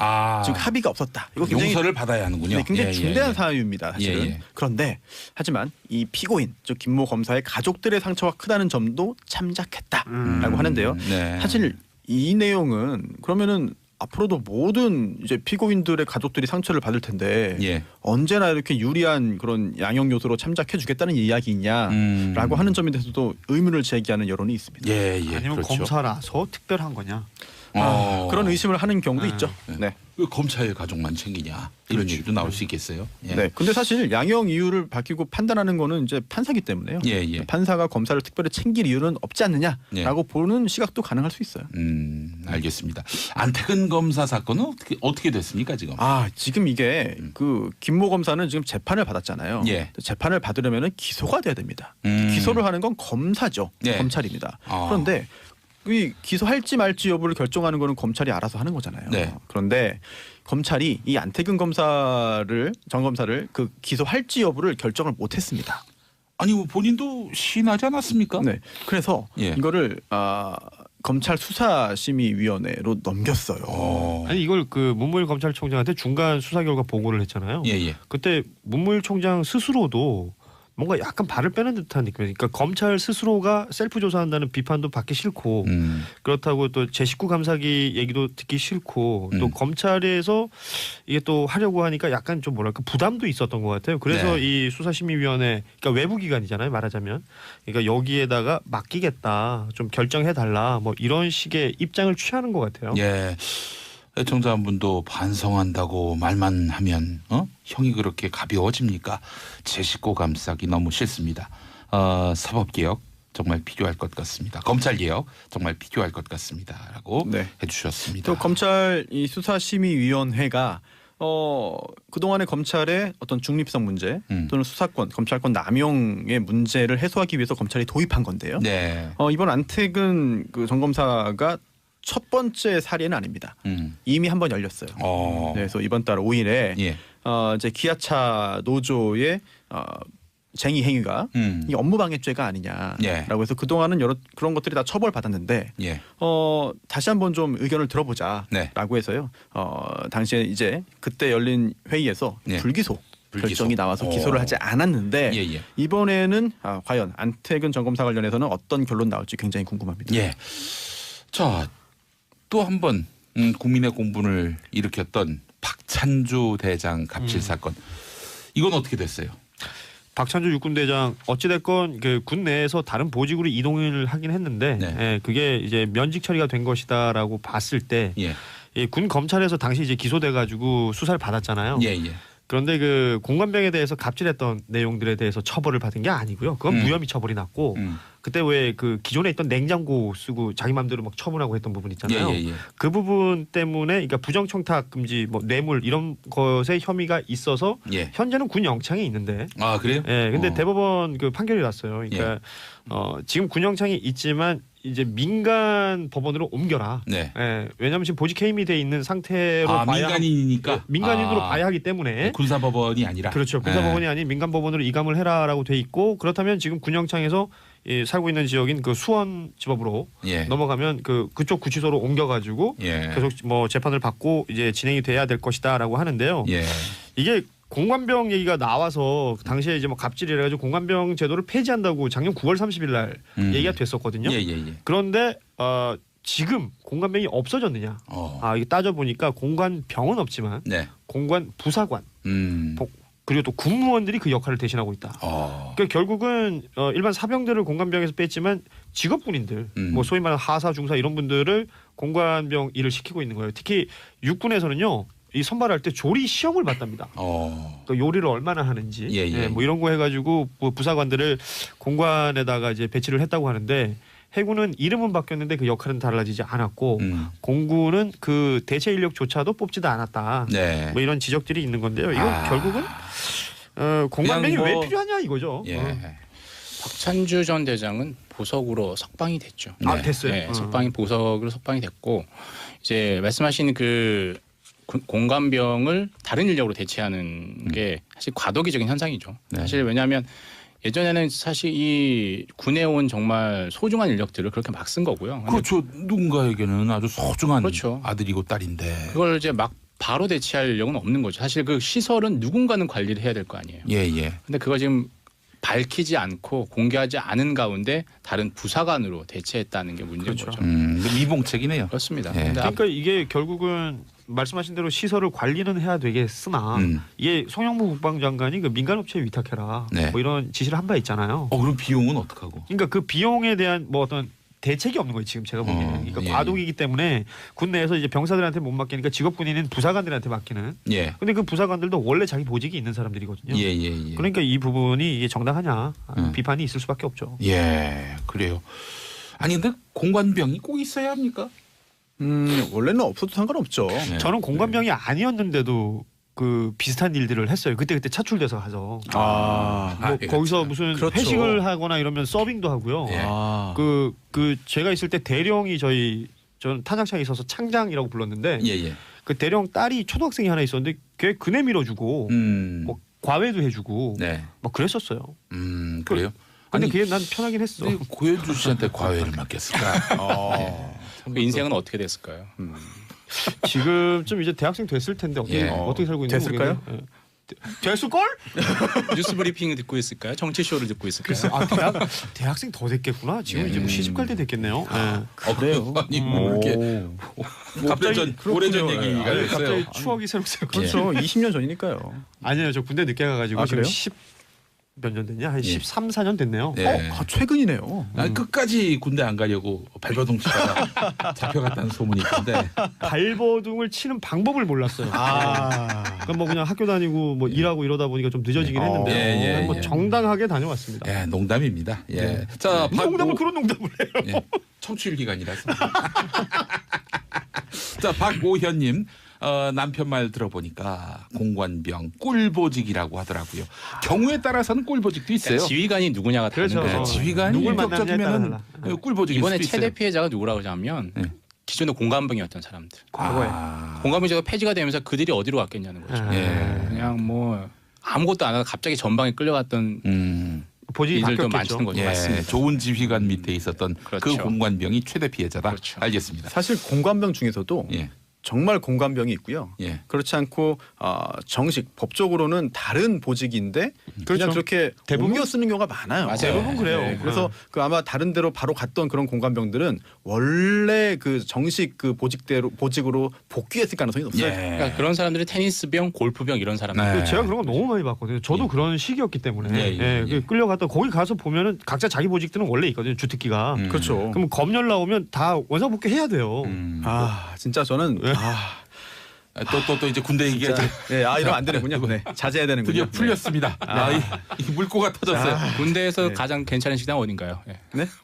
즉 합의가 없었다. 이거 굉장히 용서를 받아야 하는군요. 네, 굉장히 중대한 사유입니다. 사실은. 예. 그런데 하지만 이 피고인 즉 김모 검사의 가족들의 상처가 크다는 점도 참작했다라고 하는데요. 네. 사실 이 내용은 그러면은 앞으로도 모든 이제 피고인들의 가족들이 상처를 받을 텐데 예. 언제나 이렇게 유리한 그런 양형 요소로 참작해주겠다는 이야기냐라고 하는 점에 대해서도 의문을 제기하는 여론이 있습니다. 예, 아니면 그렇죠. 검사라서 특별한 거냐? 그런 의심을 하는 경우도 있죠. 네. 왜 검찰 가족만 챙기냐 이런 얘기도 나올 수 있겠어요. 예. 네. 근데 사실 양형 이유를 밝히고 판단하는 거는 이제 판사기 때문에요. 예. 판사가 검사를 특별히 챙길 이유는 없지 않느냐라고 보는 시각도 가능할 수 있어요. 알겠습니다. 안태근 검사 사건은 어떻게 됐습니까 지금? 지금 이게 그 김모 검사는 지금 재판을 받았잖아요. 예. 재판을 받으려면 기소가 돼야 됩니다. 기소를 하는 건 검사죠. 예. 검찰입니다. 그런데 이 기소할지 말지 여부를 결정하는 거는 검찰이 알아서 하는 거잖아요. 네. 그런데 검찰이 이 안태근 전 검사를 그 기소할지 여부를 결정을 못했습니다. 아니 뭐 본인도 시인하지 않았습니까? 네. 그래서 예. 이거를 검찰 수사심의위원회로 넘겼어요. 아니 이걸 그 문무일 검찰총장한테 중간 수사 결과 보고를 했잖아요. 예. 그때 문무일 총장 스스로도 뭔가 약간 발을 빼는 듯한 느낌이에요. 그러니까 검찰 스스로가 셀프 조사한다는 비판도 받기 싫고 그렇다고 또 제 식구 감사기 얘기도 듣기 싫고 또 검찰에서 이게 또 하려고 하니까 약간 좀 뭐랄까 부담도 있었던 것 같아요. 그래서 이 수사심의위원회 그러니까 외부 기관이잖아요. 말하자면 그러니까 여기에다가 맡기겠다 좀 결정해 달라 뭐 이런 식의 입장을 취하는 것 같아요. 예. 애청자 한 분도 반성한다고 말만 하면 형이 그렇게 가벼워집니까? 제 식구 감싸기 너무 싫습니다. 사법개혁 정말 필요할 것 같습니다. 검찰개혁 정말 필요할 것 같습니다라고 해주셨습니다. 또 검찰 이 수사심의위원회가 그동안의 검찰의 어떤 중립성 문제 또는 수사권, 검찰권 남용의 문제를 해소하기 위해서 검찰이 도입한 건데요. 네. 이번 안태근 그 전 검사가 첫 번째 사례는 아닙니다. 이미 한 번 열렸어요. 그래서 이번 달 5일에 이제 기아차 노조의 쟁의 행위가 이 업무방해죄가 아니냐라고 해서 그동안은 여러 그런 것들이 다 처벌받았는데 다시 한번 좀 의견을 들어보자라고 해서요. 당시에 이제 그때 열린 회의에서 불기소 결정이 나와서 기소를 하지 않았는데 이번에는 과연 안태근 전 검사 관련해서는 어떤 결론 나올지 굉장히 궁금합니다. 예. 자, 또 한 번 국민의 공분을 일으켰던 박찬주 대장 갑질 사건. 이건 어떻게 됐어요? 박찬주 육군대장 어찌됐건 그 군 내에서 다른 보직으로 이동을 하긴 했는데 그게 이제 면직 처리가 된 것이다라고 봤을 때 군 검찰에서 당시 이제 기소돼가지고 수사를 받았잖아요. 그런데 그 공관병에 대해서 갑질했던 내용들에 대해서 처벌을 받은 게 아니고요. 그건 무혐의 처벌이 났고 그때 왜 그 기존에 있던 냉장고 쓰고 자기 마음대로 막 처분하고 했던 부분 있잖아요. 그 부분 때문에 그러니까 부정청탁 금지 뭐 뇌물 이런 것에 혐의가 있어서 현재는 군 영창에 있는데. 아 그래요? 근데 대법원 그 판결이 났어요. 그러니까 지금 군 영창에 있지만 이제 민간 법원으로 옮겨라. 왜냐하면 지금 보직 해임이 돼 있는 상태로 봐야 민간인이니까 민간인으로 봐야 하기 때문에 군사법원이 아니라 그렇죠. 군사법원이 아닌 민간법원으로 이감을 해라라고 돼 있고 그렇다면 지금 군 영창에서 살고 있는 지역인 그 수원 지법으로 넘어가면 그쪽 구치소로 옮겨가지고 계속 뭐 재판을 받고 이제 진행이 돼야 될 것이다라고 하는데요. 이게 공관병 얘기가 나와서 당시에 이제 뭐 갑질이라 가지고 공관병 제도를 폐지한다고 작년 9월 30일 날 얘기가 됐었거든요. 그런데 지금 공관병이 없어졌느냐? 이게 따져 보니까 공관병은 없지만 공관 부사관 그리고 또 군무원들이 그 역할을 대신하고 있다. 그러니까 결국은 일반 사병들을 공관병에서 뺐지만 직업군인들, 뭐 소위 말하는 하사, 중사 이런 분들을 공관병 일을 시키고 있는 거예요. 특히 육군에서는요, 이 선발할 때 조리 시험을 봤답니다. 그 요리를 얼마나 하는지, 뭐 이런 거 해가지고 뭐 부사관들을 공관에다가 이제 배치를 했다고 하는데. 해군은 이름은 바뀌었는데 그 역할은 달라지지 않았고 공군은 그 대체 인력조차도 뽑지도 않았다. 뭐 이런 지적들이 있는 건데요. 이건 결국은 공관병이 왜 필요하냐 이거죠. 박찬주 전 대장은 보석으로 석방이 됐죠. 됐어요. 네, 보석으로 석방이 됐고 이제 말씀하신 그 공관병을 다른 인력으로 대체하는 게 사실 과도기적인 현상이죠. 사실 왜냐하면 예전에는 사실 이 군에 온 정말 소중한 인력들을 그렇게 막 쓴 거고요. 그렇죠. 누군가에게는 아주 소중한 아들이고 딸인데 그걸 이제 막 바로 대체할 인력은 없는 거죠. 사실 그 시설은 누군가는 관리를 해야 될 거 아니에요. 근데 그거 지금 밝히지 않고 공개하지 않은 가운데 다른 부사관으로 대체했다는 게 문제인 거죠. 미봉책이네요. 그렇습니다. 그러니까 이게 결국은 말씀하신 대로 시설을 관리는 해야 되겠으나 이게 송영무 국방장관이 그 민간업체에 위탁해라 뭐 이런 지시를 한 바 있잖아요. 그럼 비용은 어떡하고? 그러니까 그 비용에 대한 뭐 어떤 대책이 없는 거예요. 지금 제가 보기에는. 그러니까 과도기이기 때문에 군 내에서 이제 병사들한테 못 맡기니까 직업군인은 부사관들한테 맡기는. 근데 그 부사관들도 원래 자기 보직이 있는 사람들이거든요. 그러니까 이 부분이 이게 정당하냐 비판이 있을 수밖에 없죠. 그래요. 아니 근데 공관병이 꼭 있어야 합니까? 원래는 없어도 상관없죠. 저는 공관병이 아니었는데도 그 비슷한 일들을 했어요. 그때 차출돼서 가서 뭐 거기서 무슨 회식을 하거나 이러면 서빙도 하고요. 그 제가 있을 때 대령이 저는 탄약차에 있어서 창장이라고 불렀는데 그 대령 딸이 초등학생이 하나 있었는데 걔 그네 밀어주고 뭐 과외도 해주고 막 그랬었어요. 그래요? 근데 그게 난 편하긴 했어. 고현주 씨한테 과외를 맡겼을까? 그 인생은 어떻게 됐을까요? 지금쯤 이제 대학생 됐을 텐데 어떻게 살고 있는지 됐을까요? 됐을 걸? 뉴스 브리핑을 듣고 있을까요? 정치 쇼를 듣고 있을까요? 대학생 더 됐겠구나. 지금 이제 뭐 시집갈 때 됐겠네요. 그래요? 아니 뭐 이렇게 갑자기 오래전 얘기가 됐어요. 갑자기 추억이 새록새록. 그렇죠. 20년 전이니까요. 아니에요. 저 군대 늦게 가가지고 지금 몇 년 됐냐? 한 13, 14년 됐네요. 최근이네요. 끝까지 군대 안 가려고 발버둥 치다가 잡혀갔다는 소문이 있던데. 발버둥을 치는 방법을 몰랐어요. 그러니까 뭐 그냥 학교 다니고 뭐 일하고 이러다 보니까 좀 늦어지긴 했는데 뭐 정당하게 다녀왔습니다. 농담입니다. 자, 그런 농담을 해요. 청취율 기간이라서. 자, 박오현님. 남편 말 들어보니까 공관병 꿀보직이라고 하더라고요. 경우에 따라서는 꿀보직도 있어요. 지휘관이 누구냐가 다른 거죠. 지휘관이 인격적이면 꿀보직일 이번에 수도 있어요. 최대 피해자가 누구라고 하면 기존에 공관병이었던 사람들. 과거에 공관병제가 폐지가 되면서 그들이 어디로 갔겠냐는 거죠. 그냥 뭐 아무것도 안 하다 갑자기 전방에 끌려갔던 보직이 이들도 많은 거죠. 맞습니다. 좋은 지휘관 밑에 있었던 그 공관병이 최대 피해자다. 알겠습니다. 사실 공관병 중에서도 정말 공관병이 있고요. 그렇지 않고 정식 법적으로는 다른 보직인데 그냥 그렇게 옮겨 쓰는 경우가 많아요. 대부분 그래요. 그래서 그 아마 다른 데로 바로 갔던 그런 공관병들은 원래 그 정식 그 보직으로 복귀했을 가능성이 높아요. 그러니까 그런 사람들이 테니스병, 골프병 이런 사람들. 제가 그런 거 너무 많이 봤거든요. 저도 그런 시기였기 때문에 끌려갔다 거기 가서 보면은 각자 자기 보직들은 원래 있거든요. 주특기가. 그렇죠. 그럼 검열 나오면 다 원상 복귀해야 돼요. 진짜 저는 또 이제 군대 얘기가 이러면 안 되는군요. 자제해야 되는군요. 드디어 풀렸습니다. 이 물꼬가 터졌어요. 군대에서 가장 괜찮은 식당 어딘가요?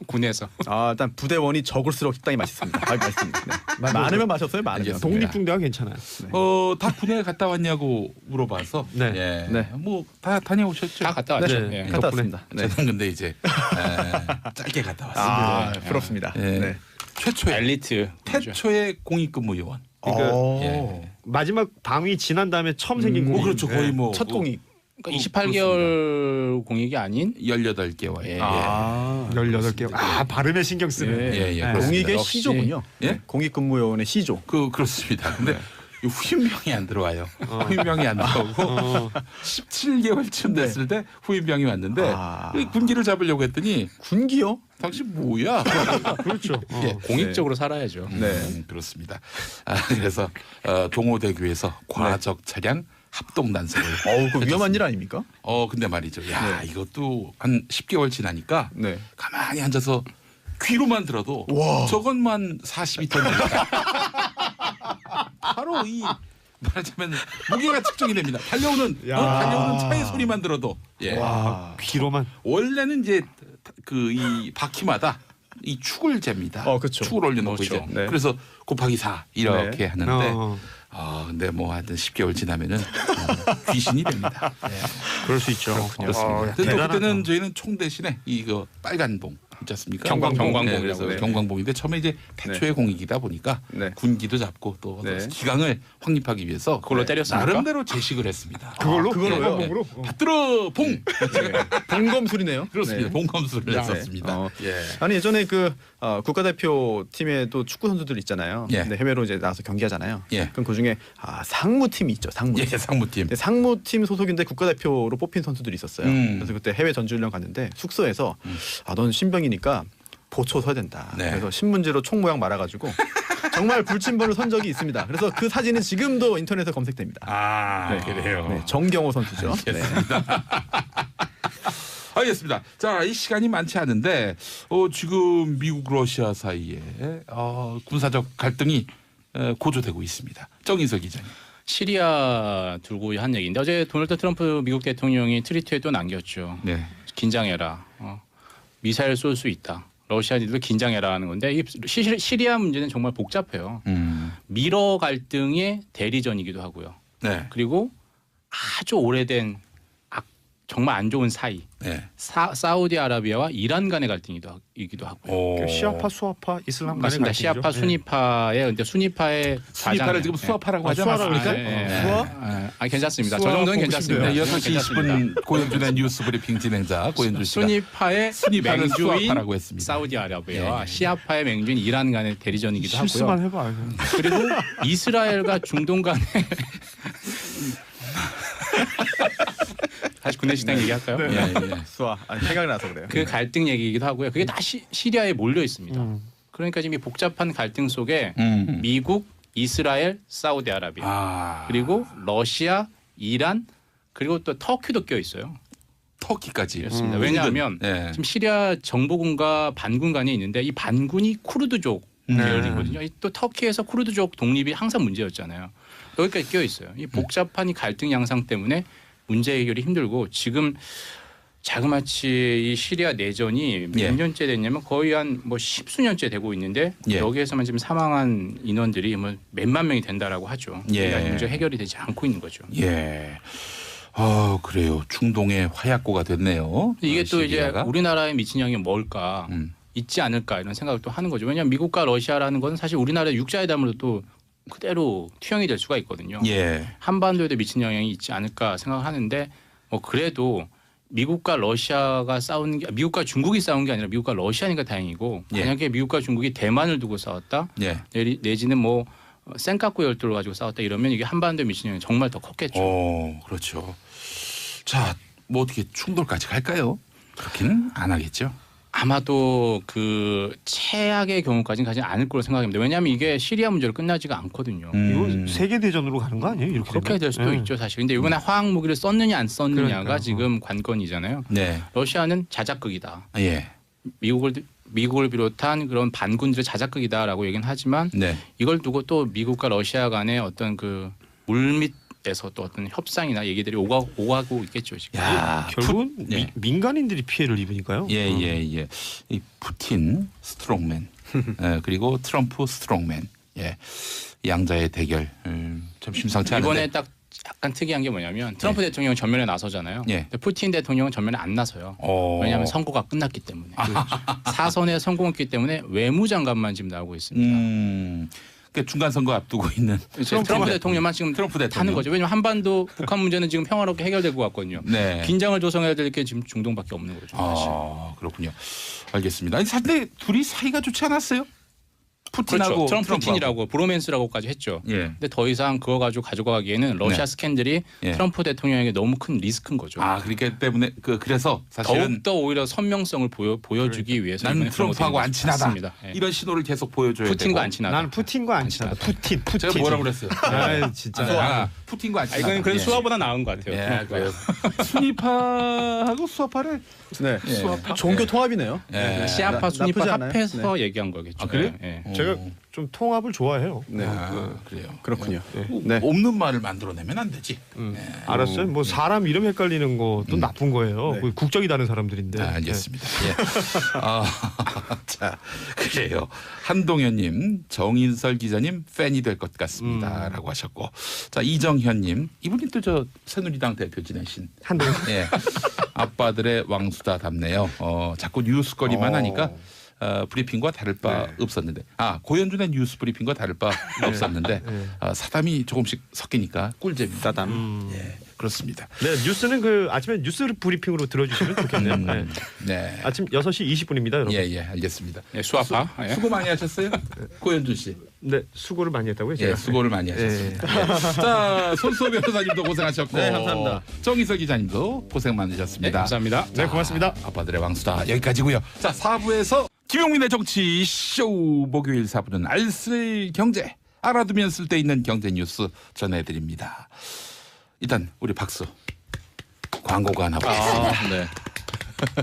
군에서. 일단 부대원이 적을수록 식당이 맛있습니다. 맛있습니다. 많으면 마셨어요. 많으면. 독립중대가 괜찮아요. 다 군에 갔다 왔냐고 물어봐서 뭐 다 다녀오셨죠? 다 갔다 왔죠. 갔다 왔습니다. 저는 근데 이제 짧게 갔다 왔습니다. 부럽습니다. 최초의 엘리트 태초의 공익근무 요원. 그러니까 마지막 방위 지난 다음에 처음 생긴 공익. 그렇죠. 거의 뭐 첫 공익. 그러니까 28개월 공익이 아닌 18개월. 18개월. 발음에 신경 쓰네. 공익의 시조군요. 공익근무요원의 시조. 그렇습니다. 근데 이 후임병이 안 들어와요. 후임병이 안 들어오고 17개월쯤 됐을 때 후임병이 왔는데 이 군기를 잡으려고 했더니 군기요? 당신 뭐야? 그렇죠. 예. 공익적으로 살아야죠. 네. 그렇습니다. 그래서 동호대교에서 과적 차량 합동 단속을. 그 위험한 일 아닙니까? 근데 말이죠. 야, 이것도 한 10개월 지나니까 네. 가만히 앉아서 귀로만 들어도 저것만 42톤입니다. 바로 이 말하자면 무게가 측정이 됩니다. 달려오는 차의 소리만 들어도. 예. 와, 귀로만. 원래는 이제 그 이 바퀴마다 이 축을 잽니다. 그렇죠. 축을 올려놓고 그렇죠. 이제 네. 그래서 곱하기 4 이렇게 네. 하는데 근데 뭐 하여튼 10개월 지나면은 귀신이 됩니다. 예. 그럴 수 있죠. 그렇습니다. 근데 또 대단하다. 그때는 저희는 총 대신에 이거 빨간 봉 있지 않습니까? 경광봉. 네, 그래서 네. 경광봉인데 처음에 이제 태초의 공이기다 보니까 네. 군기도 잡고 또 네. 기강을 확립하기 위해서 그걸로 때렸습니까? 나름대로 제식을 했습니다. 그걸로요? 봉으로? 받들어 봉. 봉검술이네요. 그렇습니다. 네. 봉검술을 네. 했었습니다. 예. 아니 예전에 그 국가대표 팀에도 축구 선수들 있잖아요. 예. 근데 해외로 이제 나가서 경기하잖아요. 예. 그럼 그 중에 상무팀이 있죠. 상무팀. 예, 상무팀. 근데 상무팀 소속인데 국가대표로 뽑힌 선수들이 있었어요. 음. 그래서 그때 해외 전지훈련 갔는데 숙소에서 넌 신병이니까 보초 서야 된다. 네. 그래서 신문지로 총 모양 말아가지고 정말 불침번을 선 적이 있습니다. 그래서 그 사진은 지금도 인터넷에 검색됩니다. 네, 그래요. 네, 정경호 선수죠. 네. 알겠습니다. 자, 이 시간이 많지 않은데 지금 미국 러시아 사이에 군사적 갈등이 고조되고 있습니다. 정인석 기자님. 시리아 들고 한 얘기인데 어제 도널드 트럼프 미국 대통령이 트위터에 또 남겼죠. 네. 긴장해라. 미사일 쏠 수 있다. 러시아인들도 긴장해라 하는 건데 이 시리아 문제는 정말 복잡해요. 미러 갈등의 대리전이기도 하고요. 네. 그리고 아주 오래된 정말 안 좋은 사이. 네. 사우디아라비아와 이란 간의 갈등이기도 하고요. 시아파, 수아파, 이슬람 간의 맞습니다. 갈등이죠. 시아파, 순위파의 근데 순위파의 순위파를 지금 수아파라고 하지 않았습니까? 괜찮습니다. 저 정도는 괜찮습니다. 네, 6시 20분 고현준의 뉴스 브리핑 진행자 고현준 씨가 순위파의 순위파를 맹주인 수아파라고 했습니다. 사우디아라비아와 예. 시아파의 맹주인 이란 간의 대리전이기도 실수만 하고요. 해봐. 그리고 이스라엘과 중동 간의 다시 군내 식당 얘기할까요? 예, 예. 수아 생각이 나서 그래요. 그 갈등 얘기이기도 하고요. 그게 다 시리아에 몰려 있습니다. 그러니까 지금 이 복잡한 갈등 속에 미국, 이스라엘, 사우디아라비아 그리고 러시아, 이란 그리고 또 터키도 껴 있어요. 터키까지. 그렇습니다. 왜냐하면 네. 지금 시리아 정보군과 반군 간에 있는데 이 반군이 쿠르드족 계열이거든요. 또 터키에서 쿠르드족 독립이 항상 문제였잖아요. 여기까지 끼어 있어요. 이 복잡한 이 갈등 양상 때문에 문제 해결이 힘들고 지금 자그마치 이 시리아 내전이 몇 예. 년째 됐냐면 거의 한 뭐 십수년째 되고 있는데 예. 여기에서만 지금 사망한 인원들이 뭐 몇만 명이 된다라고 하죠. 예. 그러니까 문제 해결이 되지 않고 있는 거죠. 예. 그래요. 중동의 화약고가 됐네요. 이게 또 이제 시리아가. 우리나라에 미친 영향이 뭘까 있지 않을까 이런 생각을 또 하는 거죠. 왜냐하면 미국과 러시아라는 건 사실 우리나라의 육자회담으로 또 그대로 투영이 될 수가 있거든요. 예. 한반도에도 미친 영향이 있지 않을까 생각하는데 뭐 그래도 미국과 러시아가 싸우는 게 미국과 중국이 싸운 게 아니라 미국과 러시아니까 다행이고 예. 만약에 미국과 중국이 대만을 두고 싸웠다 예. 내지는 뭐 센카쿠 열도를 가지고 싸웠다 이러면 이게 한반도에 미친 영향이 정말 더 컸겠죠. 그렇죠. 자, 뭐 어떻게 충돌까지 갈까요? 그렇게는 안 하겠죠. 아마도 그 최악의 경우까지는 가지 않을 거로 생각합니다. 왜냐하면 이게 시리아 문제로 끝나지가 않거든요. 이거 세계 대전으로 가는 거 아니에요? 이렇게 그렇게 되면? 될 수도 네. 있죠 사실. 근데 이번에 화학 무기를 썼느냐 안 썼느냐가 그러니까요. 지금 관건이잖아요. 네. 러시아는 자작극이다. 예. 미국을 비롯한 그런 반군들의 자작극이다라고 얘기는 하지만 네. 이걸 두고 또 미국과 러시아 간의 어떤 그 물밑에서 또 어떤 협상이나 얘기들이 오가고 있겠죠 지금. 야, 결국은 예. 민간인들이 피해를 입으니까요. 예. 이 푸틴 스트롱맨 그리고 트럼프 스트롱맨. 예. 양자의 대결. 참 심상치 않은데. 이번에 딱 약간 특이한 게 뭐냐면 트럼프 대통령은 전면에 나서잖아요. 예. 근데 푸틴 대통령은 전면에 안 나서요. 왜냐하면 선거가 끝났기 때문에. 사선에 성공했기 때문에 외무장관만 지금 나오고 있습니다. 그러니까 중간 선거 앞두고 있는 트럼프 대통령만 지금 트럼프 대통령. 하는 거죠. 왜냐하면 한반도 북한 문제는 지금 평화롭게 해결될 것 같거든요. 네. 긴장을 조성해야 될 게 지금 중동밖에 없는 거죠. 사실. 그렇군요. 알겠습니다. 아니, 사실 둘이 사이가 좋지 않았어요? 푸틴하고 그렇죠. 트럼프 푸틴이라고 브로맨스라고까지 했죠. 예. 근데 더 이상 그거 가지고 가져가기에는 러시아 네. 스캔들이 예. 트럼프 대통령에게 너무 큰 리스크인 거죠. 아, 그러니까 때문에 그래서 사실은 더욱더 오히려 선명성을 보여주기 위해서 나는 이번에 트럼프하고 안 친하다. 맞습니다. 예. 이런 신호를 계속 보여줘야 푸틴과 되고. 안 친하다. 나는 푸틴과 안 친하다. 푸틴. 제가 뭐라고 그랬어요? 아 진짜. 아, 푸틴과 안 친하다. 이건 그런 예. 수화보다 나은 것 같아요. 예, 그래요. 순위파하고 수화파를 네. 종교 통합이네요. 예. 시아파 나쁘지 순위파 않아요. 합해서 얘기한 거겠죠. 아, 그래요? 예. 제가 좀 통합을 좋아해요. 네. 그래요. 그렇군요. 네. 없는 말을 만들어내면 안 되지. 알았어요. 뭐 사람 이름 헷갈리는 것도 나쁜 거예요. 네. 그 국적이 다른 사람들인데. 아, 알겠습니다. 예. 아, 자, 그래요. 한동현님, 정인설 기자님 팬이 될 것 같습니다라고 하셨고, 자 이정현님, 이분이 또 저 새누리당 대표 지내신 한동훈. 예. 아빠들의 왕수다답네요. 자꾸 뉴스거리만 하니까 브리핑과 다를 바 없었는데, 고현준의 뉴스 브리핑과 다를 바 없었는데 사담이 조금씩 섞이니까 꿀잼입니다. 사담. 예, 그렇습니다. 네, 뉴스는 그 아침에 뉴스 브리핑으로 들어주시면 좋겠네요. 네. 네. 아침 6시 20분입니다, 여러분. 예, 알겠습니다. 예, 수아파. 예. 수고 많이 하셨어요, 고현준 씨. 네, 수고를 많이 했다고요, 예, 제가. 수고를 많이 하셨습니다. 예. 자, 손수호 변호사님도 고생하셨고, 네, 감사합니다. 정희석 기자님도 고생 네, 많으셨습니다. 감사합니다. 네, 고맙습니다. 아빠들의 왕수다 여기까지고요. 자, 4부에서 김용민의 정치 쇼 목요일 4부는 알쓸 경제, 알아두면 쓸데 있는 경제 뉴스 전해드립니다. 일단 우리 박수. 광고가 하나 보겠습니다. 네.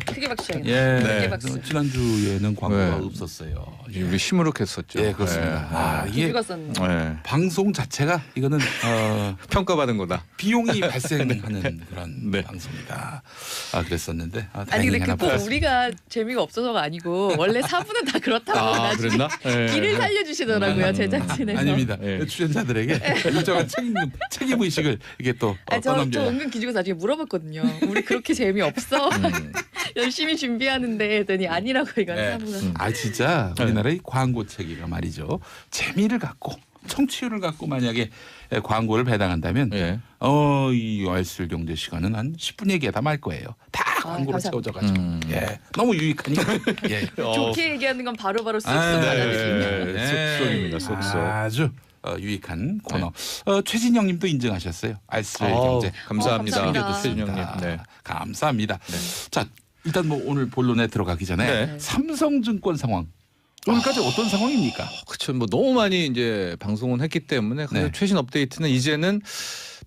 크게 박수해야겠다. 예, 크게 박수. 지난주에는 광고가 네. 없었어요. 우리 시무룩했었죠. 예, 그렇습니다. 이게 죽었었네. 네. 방송 자체가 이거는 평가받은 거다. 비용이 발생하는 그런 네. 방송이다. 그랬었는데 아니 다행히 근데 하나 그거 받았습니다. 우리가 재미가 없어서가 아니고 원래 4부는 다 그렇다고 나중에 그랬나? 예. 길을 살려주시더라고요 네. 제작진에서. 아닙니다. 예. 출연자들에게 일정한 책임 의식을 이게 또 저 떠넘겨요. 은근 기죽어 나중에 물어봤거든요. 우리 그렇게 재미없어? 열심히 준비하는데 했더니 아니라고 이건 네. 4부가. 진짜 우리나라의 광고 체계가 말이죠. 재미를 갖고 청취율을 갖고 만약에 광고를 배당한다면 예. 이 알쓸 경제 시간은 한 10분 얘기하다 말 거예요. 다 광고로 감사합니다. 채워져 가지고. 예. 너무 유익하니까. 예. 좋게 얘기하는 건 바로바로 쏙쏙 네. 받아들이는. 쏙쏙입니다, 쏙쏙. 아주 유익한 코너. 최진영 님도 인증하셨어요. 알쓸 경제. 감사합니다. 감사합니다. 최진영님. 네. 감사합니다. 자, 일단 뭐 오늘 본론에 들어가기 전에 네. 삼성증권 상황. 오늘까지 어떤 상황입니까? 그렇죠. 뭐 너무 많이 이제 방송은 했기 때문에 그래서 네. 최신 업데이트는 이제는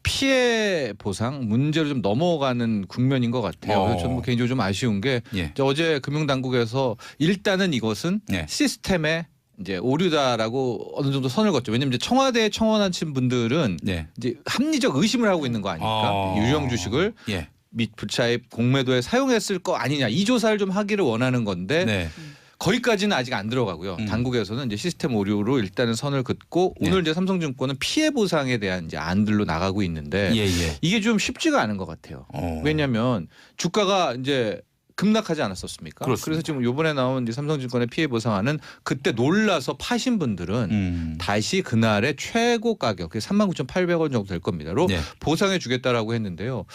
피해 보상 문제로 좀 넘어가는 국면인 것 같아요. 그래서 저는 뭐 개인적으로 좀 아쉬운 게 예. 이제 어제 금융당국에서 일단은 이것은 네. 시스템에 이제 오류다라고 어느 정도 선을 걷죠. 왜냐하면 이제 청와대에 청원하신 분들은 네. 이제 합리적 의심을 하고 있는 거 아닙니까? 유령 주식을 예. 및 부차입 공매도에 사용했을 거 아니냐 이 조사를 좀 하기를 원하는 건데 네. 거기까지는 아직 안 들어가고요. 당국에서는 이제 시스템 오류로 일단은 선을 긋고 네. 오늘 이제 삼성증권은 피해 보상에 대한 이제 안들로 나가고 있는데 예, 예. 이게 좀 쉽지가 않은 것 같아요. 왜냐하면 주가가 이제 급락하지 않았었습니까? 그렇습니다. 그래서 지금 이번에 나온 이제 삼성증권의 피해 보상안은 그때 놀라서 파신 분들은 다시 그날의 최고 가격, 그게 39,800원 정도 될 겁니다.로 네. 보상해 주겠다라고 했는데요.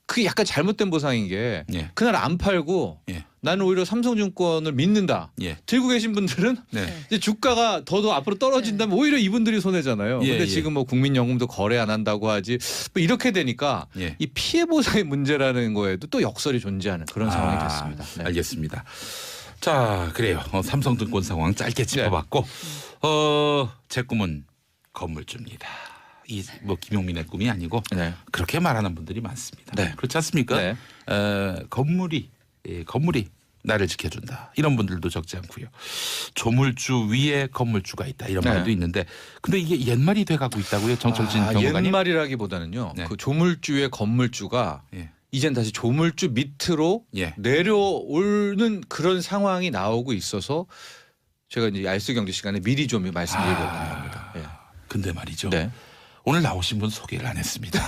그게 약간 잘못된 보상인 게 예. 그날 안 팔고 예. 나는 오히려 삼성증권을 믿는다. 예. 들고 계신 분들은 네. 이제 주가가 더 앞으로 떨어진다면 오히려 이분들이 손해잖아요. 예, 근데 예. 지금 뭐 국민연금도 거래 안 한다고 하지. 뭐 이렇게 되니까 예. 이 피해 보상의 문제라는 거에도 또 역설이 존재하는 그런 상황이 됐습니다. 네. 알겠습니다. 자, 그래요. 삼성증권 상황 짧게 짚어봤고, 제 꿈은 건물주입니다. 이 뭐 김용민의 꿈이 아니고 네. 그렇게 말하는 분들이 많습니다. 네. 그렇지 않습니까? 네. 건물이 나를 지켜준다. 이런 분들도 적지 않고요. 조물주 위에 건물주가 있다. 이런 네. 말도 있는데, 근데 이게 옛말이 돼가고 있다고요, 정철진 평론가님? 옛말이라기보다는요. 네. 그 조물주의 건물주가 예. 이젠 다시 조물주 밑으로 예. 내려오는 그런 상황이 나오고 있어서 제가 이제 알쓸 경제 시간에 미리 좀 말씀드리려고 합니다. 예. 근데 말이죠. 네. 오늘 나오신 분 소개를 안 했습니다.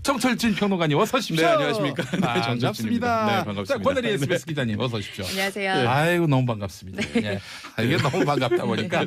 정철진 평론가님 어서 오십시오. 네, 안녕하십니까. 네, 반갑습니다. 정철진입니다. 네, 반갑습니다. 자, 권혜리 SBS 기자님 어서 오십시오. 안녕하세요. 아이고 너무 반갑습니다. 예. 이게 너무 반갑다 보니까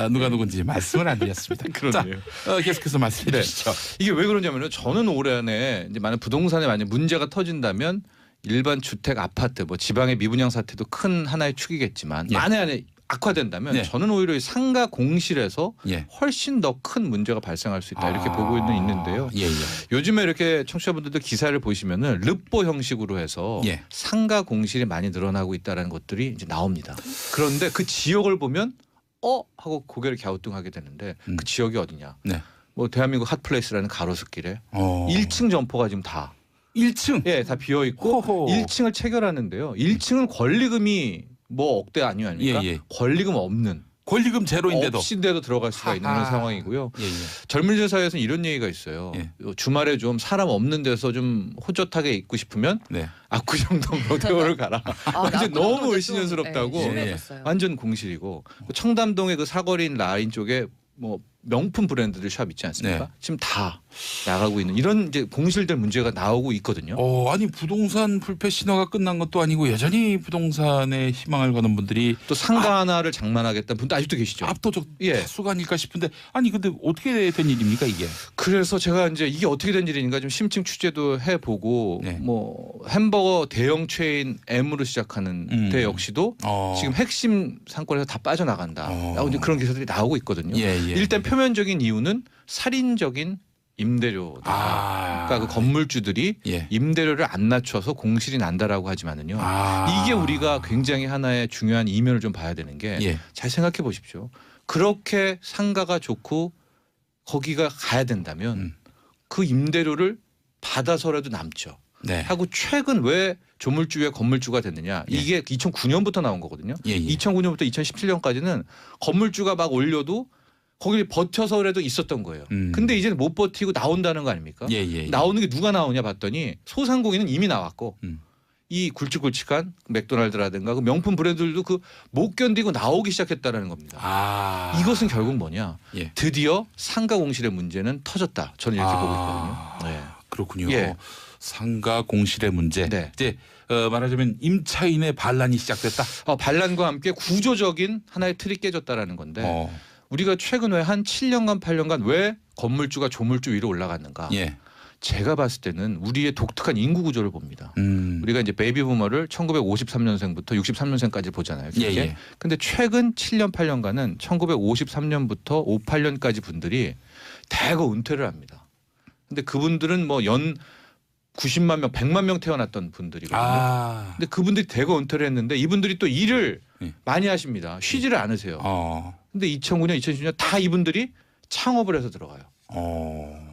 누가 누군지 말씀을 안 드렸습니다. 그러네요. 자, 계속해서 말씀해 네. 주시죠. 이게 왜 그러냐면요. 저는 올해 안에 이제 많은 부동산에 만약 문제가 터진다면 일반 주택, 아파트, 뭐 지방의 미분양 사태도 큰 하나의 축이겠지만 예. 만에 안에 악화된다면 네. 저는 오히려 이 상가 공실에서 예. 훨씬 더 큰 문제가 발생할 수 있다 이렇게 보고는 있는데요. 예, 예. 요즘에 이렇게 청취자분들도 기사를 보시면은 르뽀 형식으로 해서 예. 상가 공실이 많이 늘어나고 있다는 것들이 이제 나옵니다. 그런데 그 지역을 보면 하고 고개를 갸우뚱하게 되는데 그 지역이 어디냐? 네. 뭐 대한민국 핫플레이스라는 가로수길에 1층 1층 점포가 지금 다 1층. 예, 다 비어 있고 호호. 1층을 체결하는데요. 1층은 권리금이 뭐 억대 아닙니까? 예, 예. 권리금 없는 권리금 제로인데도. 없인데도 들어갈 수가 있는 그런 상황이고요. 예, 예. 젊은이들 사이에서는 이런 얘기가 있어요. 예. 주말에 좀 사람 없는 데서 좀 호젓하게 있고 싶으면 네. 압구정동 로데오를 가라. 이제 너무 을씨년스럽다고. 예, 예. 완전 공실이고 청담동의 그 사거리인 라인 쪽에 뭐 명품 브랜드들 샵 있지 않습니까? 네. 지금 다 나가고 있는 이런 이제 공실될 문제가 나오고 있거든요. 아니 부동산 불패 신화가 끝난 것도 아니고 여전히 부동산에 희망을 거는 분들이 또 상가 하나를 장만하겠다는 분도 아직도 계시죠. 압도적 예. 다수가 아닐까 싶은데 아니 근데 어떻게 된 일입니까 이게? 그래서 제가 이제 이게 어떻게 된 일인가 좀 심층 취재도 해보고 네. 뭐 햄버거 대형 체인 M으로 시작하는 데 역시도 지금 핵심 상권에서 다 빠져나간다. 라고 이제 그런 기사들이 나오고 있거든요. 예, 예. 일단 표면적인 이유는 살인적인 임대료다. 그러니까 그 건물주들이 예. 임대료를 안 낮춰서 공실이 난다라고 하지만은요. 이게 우리가 굉장히 하나의 중요한 이면을 좀 봐야 되는 게 잘 예. 생각해 보십시오. 그렇게 상가가 좋고 거기가 가야 된다면 그 임대료를 받아서라도 남죠. 네. 하고 최근 왜 조물주의 건물주가 됐느냐. 예. 이게 2009년부터 나온 거거든요. 예, 예. 2009년부터 2017년까지는 건물주가 막 올려도 거기 버텨서라도 있었던 거예요. 근데 이제는 못 버티고 나온다는 거 아닙니까? 예, 예, 예. 나오는 게 누가 나오냐 봤더니 소상공인은 이미 나왔고 음. 이 굵직굵직한 맥도날드라든가 그 명품 브랜드들도 그 못 견디고 나오기 시작했다는 겁니다. 이것은 결국 뭐냐? 예. 드디어 상가 공실의 문제는 터졌다. 저는 이렇게 보고 있거든요. 네. 그렇군요. 예. 상가 공실의 문제. 네. 이제 말하자면 임차인의 반란이 시작됐다. 반란과 함께 구조적인 하나의 틀이 깨졌다라는 건데 우리가 최근 왜 한 7년간 8년간 왜 건물주가 조물주 위로 올라갔는가? 예. 제가 봤을 때는 우리의 독특한 인구 구조를 봅니다. 음. 우리가 이제 베이비 부머를 1953년생부터 63년생까지 보잖아요. 예, 예. 근데 최근 7년 8년간은 1953년부터 58년까지 분들이 대거 은퇴를 합니다. 근데 그분들은 뭐 연 90만 명, 100만 명 태어났던 분들이거든요. 근데 그분들이 대거 은퇴를 했는데 이분들이 또 일을 예. 많이 하십니다. 쉬지를 않으세요. 근데 2009년, 2010년 다 이분들이 창업을 해서 들어가요.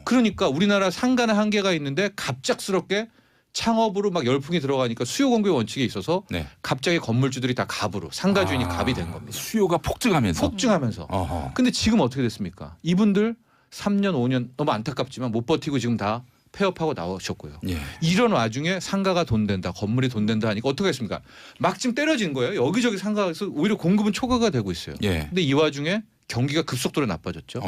그러니까 우리나라 상가는 한계가 있는데 갑작스럽게 창업으로 막 열풍이 들어가니까 수요 공급 원칙에 있어서 네. 갑자기 건물주들이 다 갑으로 상가 주인이 갑이 된 겁니다. 수요가 폭증하면서. 근데 지금 어떻게 됐습니까? 이분들 3년 5년 너무 안타깝지만 못 버티고 지금 다 폐업하고 나오셨고요. 예. 이런 와중에 상가가 돈 된다, 건물이 돈 된다 하니까 어떻게 했습니까? 막 지금 때려진 거예요. 여기저기 상가에서 오히려 공급은 초과가 되고 있어요. 예. 근데 이 와중에 경기가 급속도로 나빠졌죠.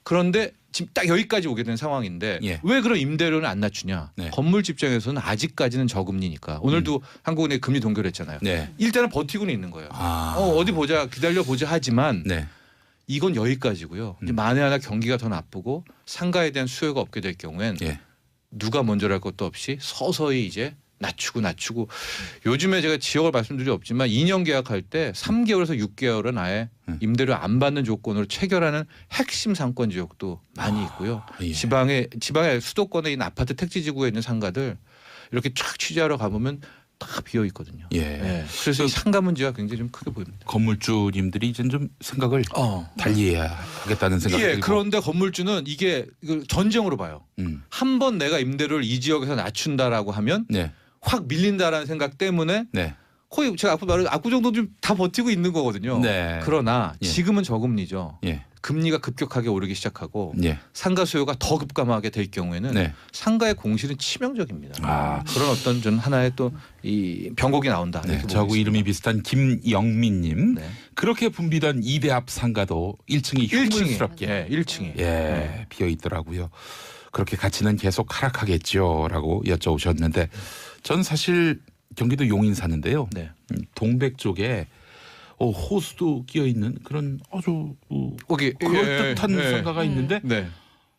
그런데 지금 딱 여기까지 오게 된 상황인데 예. 왜 그런 임대료는 안 낮추냐? 네. 건물주 입장에서는 아직까지는 저금리니까 오늘도 한국은행 금리 동결했잖아요. 네. 일단은 버티고는 있는 거예요. 어디 보자, 기다려 보자 하지만 네. 이건 여기까지고요. 이제 만에 하나 경기가 더 나쁘고 상가에 대한 수요가 없게 될 경우엔 예. 누가 먼저랄 것도 없이 서서히 이제 낮추고 요즘에 제가 지역을 말씀드릴 수 없지만 2년 계약할 때 3개월에서 6개월은 아예 임대료 안 받는 조건으로 체결하는 핵심 상권 지역도 많이 있고요. 예. 지방의 수도권에 있는 아파트 택지 지구에 있는 상가들 이렇게 쫙 취재하러 가보면 다 비어 있거든요. 예. 네. 그래서 이 상가 문제가 굉장히 좀 크게 보입니다. 건물주님들이 이제 좀 생각을 달리해야 하겠다는 생각이 들고. 그런데 건물주는 이게 전쟁으로 봐요. 한 번 내가 임대료를 이 지역에서 낮춘다라고 하면 네. 확 밀린다라는 생각 때문에 네. 거의 제가 앞서 말한 압구정도 좀 다 버티고 있는 거거든요. 네. 그러나 예. 지금은 저금리죠. 예. 금리가 급격하게 오르기 시작하고 예. 상가 수요가 더 급감하게 될 경우에는 네. 상가의 공실은 치명적입니다. 그런 어떤 좀 하나의 또 이 병곡이 나온다. 네. 이렇게 저하고 보고 있습니다. 이름이 비슷한 김영민님. 네. 그렇게 붐비던 이대 앞 상가도 1층이 흉물스럽게 1층이 예, 비어 있더라고요. 그렇게 가치는 계속 하락하겠죠라고 여쭤오셨는데 저는 사실 경기도 용인 사는데요. 네. 동백 쪽에 호수도 끼어 있는 그런 아주 거기 그럴듯한 상가가 있는데 네.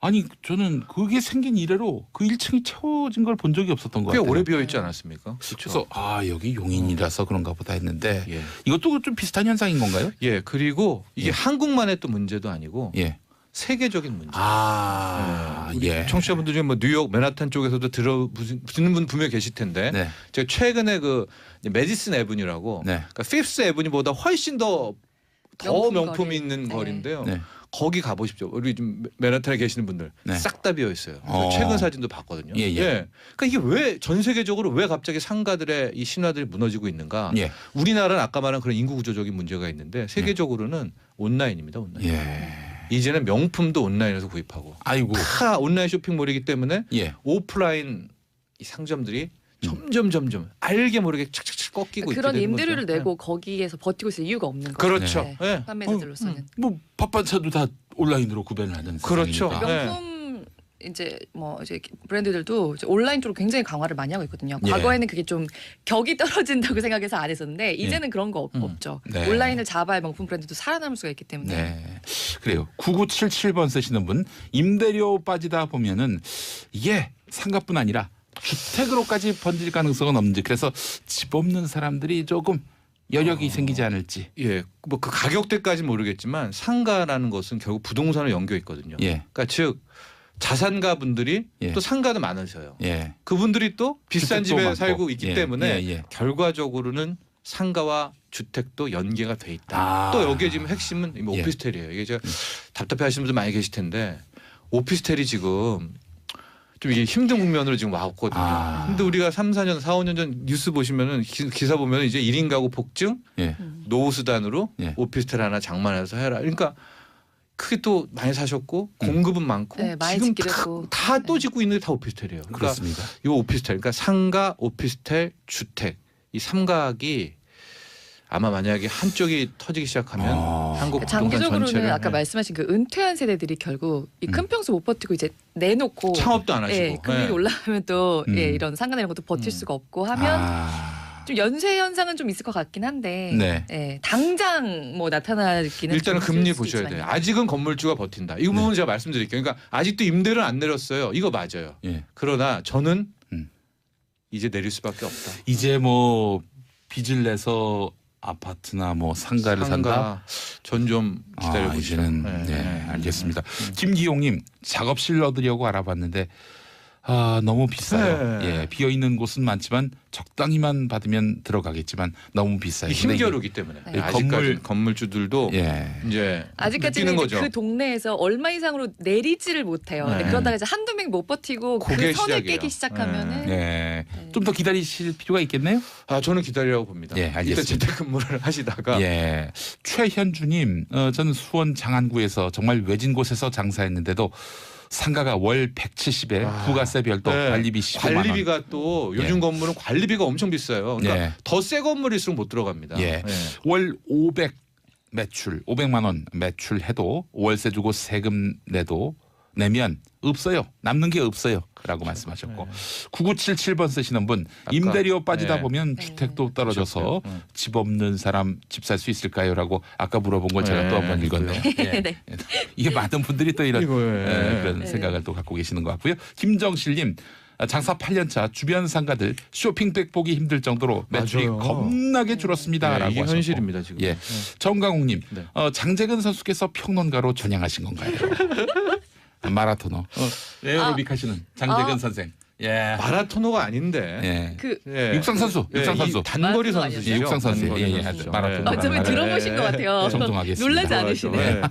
아니 저는 그게 생긴 이래로 그 1층이 채워진 걸 본 적이 없었던 것 꽤 같아요. 오래 비어 있지 않았습니까? 그래서 여기 용인이라서 그런가 보다 했는데 예. 이것도 좀 비슷한 현상인 건가요? 예, 그리고 이게 예. 한국만의 또 문제도 아니고 예. 세계적인 문제. 우리 예. 청취자분들 중에 뭐 뉴욕 맨하탄 쪽에서도 듣는 분 분명히 계실 텐데 네. 제가 최근에 그 메디슨 애브뉴라고 네. 그러니까 피프스 애브뉴보다 훨씬 더 명품이 거리. 있는 네. 거리인데요. 네. 거기 가보십시오. 우리 좀 맨하탄에 계시는 분들 네. 싹 다 비어 있어요. 어. 최근 사진도 봤거든요. 예, 예. 그러니까 이게 왜 전 세계적으로 왜 갑자기 상가들의 이 신화들이 무너지고 있는가? 예. 우리나라는 아까 말한 그런 인구 구조적인 문제가 있는데 세계적으로는 온라인입니다. 온라인. 예. 이제는 명품도 온라인에서 구입하고 아이고. 다 온라인 쇼핑몰이기 때문에 예. 오프라인 이 상점들이 점점 알게 모르게 착착착 꺾이고 있게 그런 되는 임대료를 거죠. 내고 거기에서 버티고 있을 이유가 없는 거죠. 그렇죠. 네. 예. 판매자들로서는. 뭐 밥반찬도 다 온라인으로 구매를 하는 그렇죠. 세상이니까. 네. 명품 이제 뭐 이제 브랜드들도 이제 온라인 쪽으로 굉장히 강화를 많이 하고 있거든요. 예. 과거에는 그게 좀 격이 떨어진다고 생각해서 안 했었는데 이제는 그런 거 없죠. 네. 온라인을 잡아야 명품 브랜드도 살아남을 수가 있기 때문에. 네. 그래요. 9977번 쓰시는 분 임대료 빠지다 보면은 이게 상가뿐 아니라 주택으로까지 번질 가능성은 없는지 그래서 집 없는 사람들이 조금 여력이 생기지 않을지. 예, 뭐 그 가격대까지는 모르겠지만 상가라는 것은 결국 부동산을 연결 있거든요. 예. 그러니까 즉 자산가 분들이 예. 또 상가도 많으셔요. 예. 그분들이 또 비싼 주택도 집에 많고. 살고 있기 예, 때문에 예, 예. 결과적으로는 상가와 주택도 연계가 돼 있다. 또 여기에 지금 핵심은 뭐 예. 오피스텔이에요. 이게 제가 답답해하시는 분들 많이 계실 텐데 오피스텔이 지금 좀 이게 힘든 국면으로 지금 왔거든요. 근데 우리가 3, 4년, 4, 5년 전 뉴스 보시면은 기사 보면은 이제 1인 가구 폭증, 예. 노후 수단으로 예. 오피스텔 하나 장만해서 해라. 그러니까 크게 또 많이 사셨고 공급은 많고 네, 많이 지금 짓기도 했고. 다 또 짓고 있는 게 다 오피스텔이에요. 그러니까 그렇습니다. 이 오피스텔, 그러니까 상가, 오피스텔, 주택 이 삼각이 아마 만약에 한쪽이 터지기 시작하면 한국 부동산 장기적으로는 전체를 아까 말씀하신 그 은퇴한 세대들이 결국 이 큰 평수 못 버티고 이제 내놓고 창업도 안 하시고 예, 금리가 네. 올라가면 또 음. 예, 이런 상가 이런 것도 버틸 수가 없고 하면 좀 연쇄 현상은 좀 있을 것 같긴 한데 네. 예, 당장 뭐 나타나기는 일단은 좀 금리 있을 수 보셔야 있지만요. 돼요. 아직은 건물주가 버틴다. 이 부분은 제가 말씀드릴게요. 그러니까 아직도 임대를 안 내렸어요. 이거 맞아요. 예. 그러나 저는 음. 이제 내릴 수밖에 없다. 이제 뭐 빚을 내서 아파트나 뭐 상가를 산다. 전 좀 기다려 보시죠. 이제는 네, 알겠습니다. 김기용님 작업실 넣으려고 알아봤는데 너무 비싸요. 네. 예, 비어 있는 곳은 많지만 적당히만 받으면 들어가겠지만 너무 비싸요. 이 힘겨루기 때문에 네. 아직까지 건물주들도 예. 이제 아직까지는 느끼는 이제 거죠. 그 동네에서 얼마 이상으로 내리지를 못해요. 근데 네. 그러다가 이제 한두 명 못 버티고 그 그게 선을 시작이에요. 깨기 시작하면은 예. 좀 더 기다리실 필요가 있겠네요. 저는 기다리라고 봅니다. 예, 알겠습니다. 일단 재택근무를 하시다가 예. 최현주님, 저는 수원 장안구에서 정말 외진 곳에서 장사했는데도 상가가 월 170에 부가세 별도 네. 관리비 15만 원. 관리비가 또 요즘 예. 건물은 관리비가 엄청 비싸요. 그러니까 예. 더 새 건물일수록 못 들어갑니다. 예. 월 500 매출 500만 원 매출해도 월세 주고 세금 내면 없어요. 남는 게 없어요.라고 말씀하셨고 9977번 쓰시는 분 임대료 빠지다 네. 보면 네. 주택도 떨어져서 그렇죠. 집 없는 사람 집 살 수 있을까요?라고 아까 물어본 걸 제가 네. 또 한 번 읽었네요. 예. 네. 이게 많은 분들이 또 이런 그런 네. 생각을 또 갖고 계시는 것 같고요. 김정실님. 장사 8년차 주변 상가들 쇼핑백 보기 힘들 정도로 매출이 맞아요. 겁나게 줄었습니다라고 이게 하셨고. 현실입니다 지금. 예. 정강욱님, 네. 장재근 선수께서 평론가로 전향하신 건가요? 마라토너, 에어로빅 하시는 장재근 선생. 예. 마라토너가 아닌데. 예. 그 예. 육상 선수, 예, 육상 이 선수. 단거리 마라토너 선수죠. 예, 육상 선수. 단거리 예, 예. 선수죠. 마라토너. 예. 어쩌면 들어보신 것 같아요. 정정하겠습니다. 놀라지 않으시네. 네.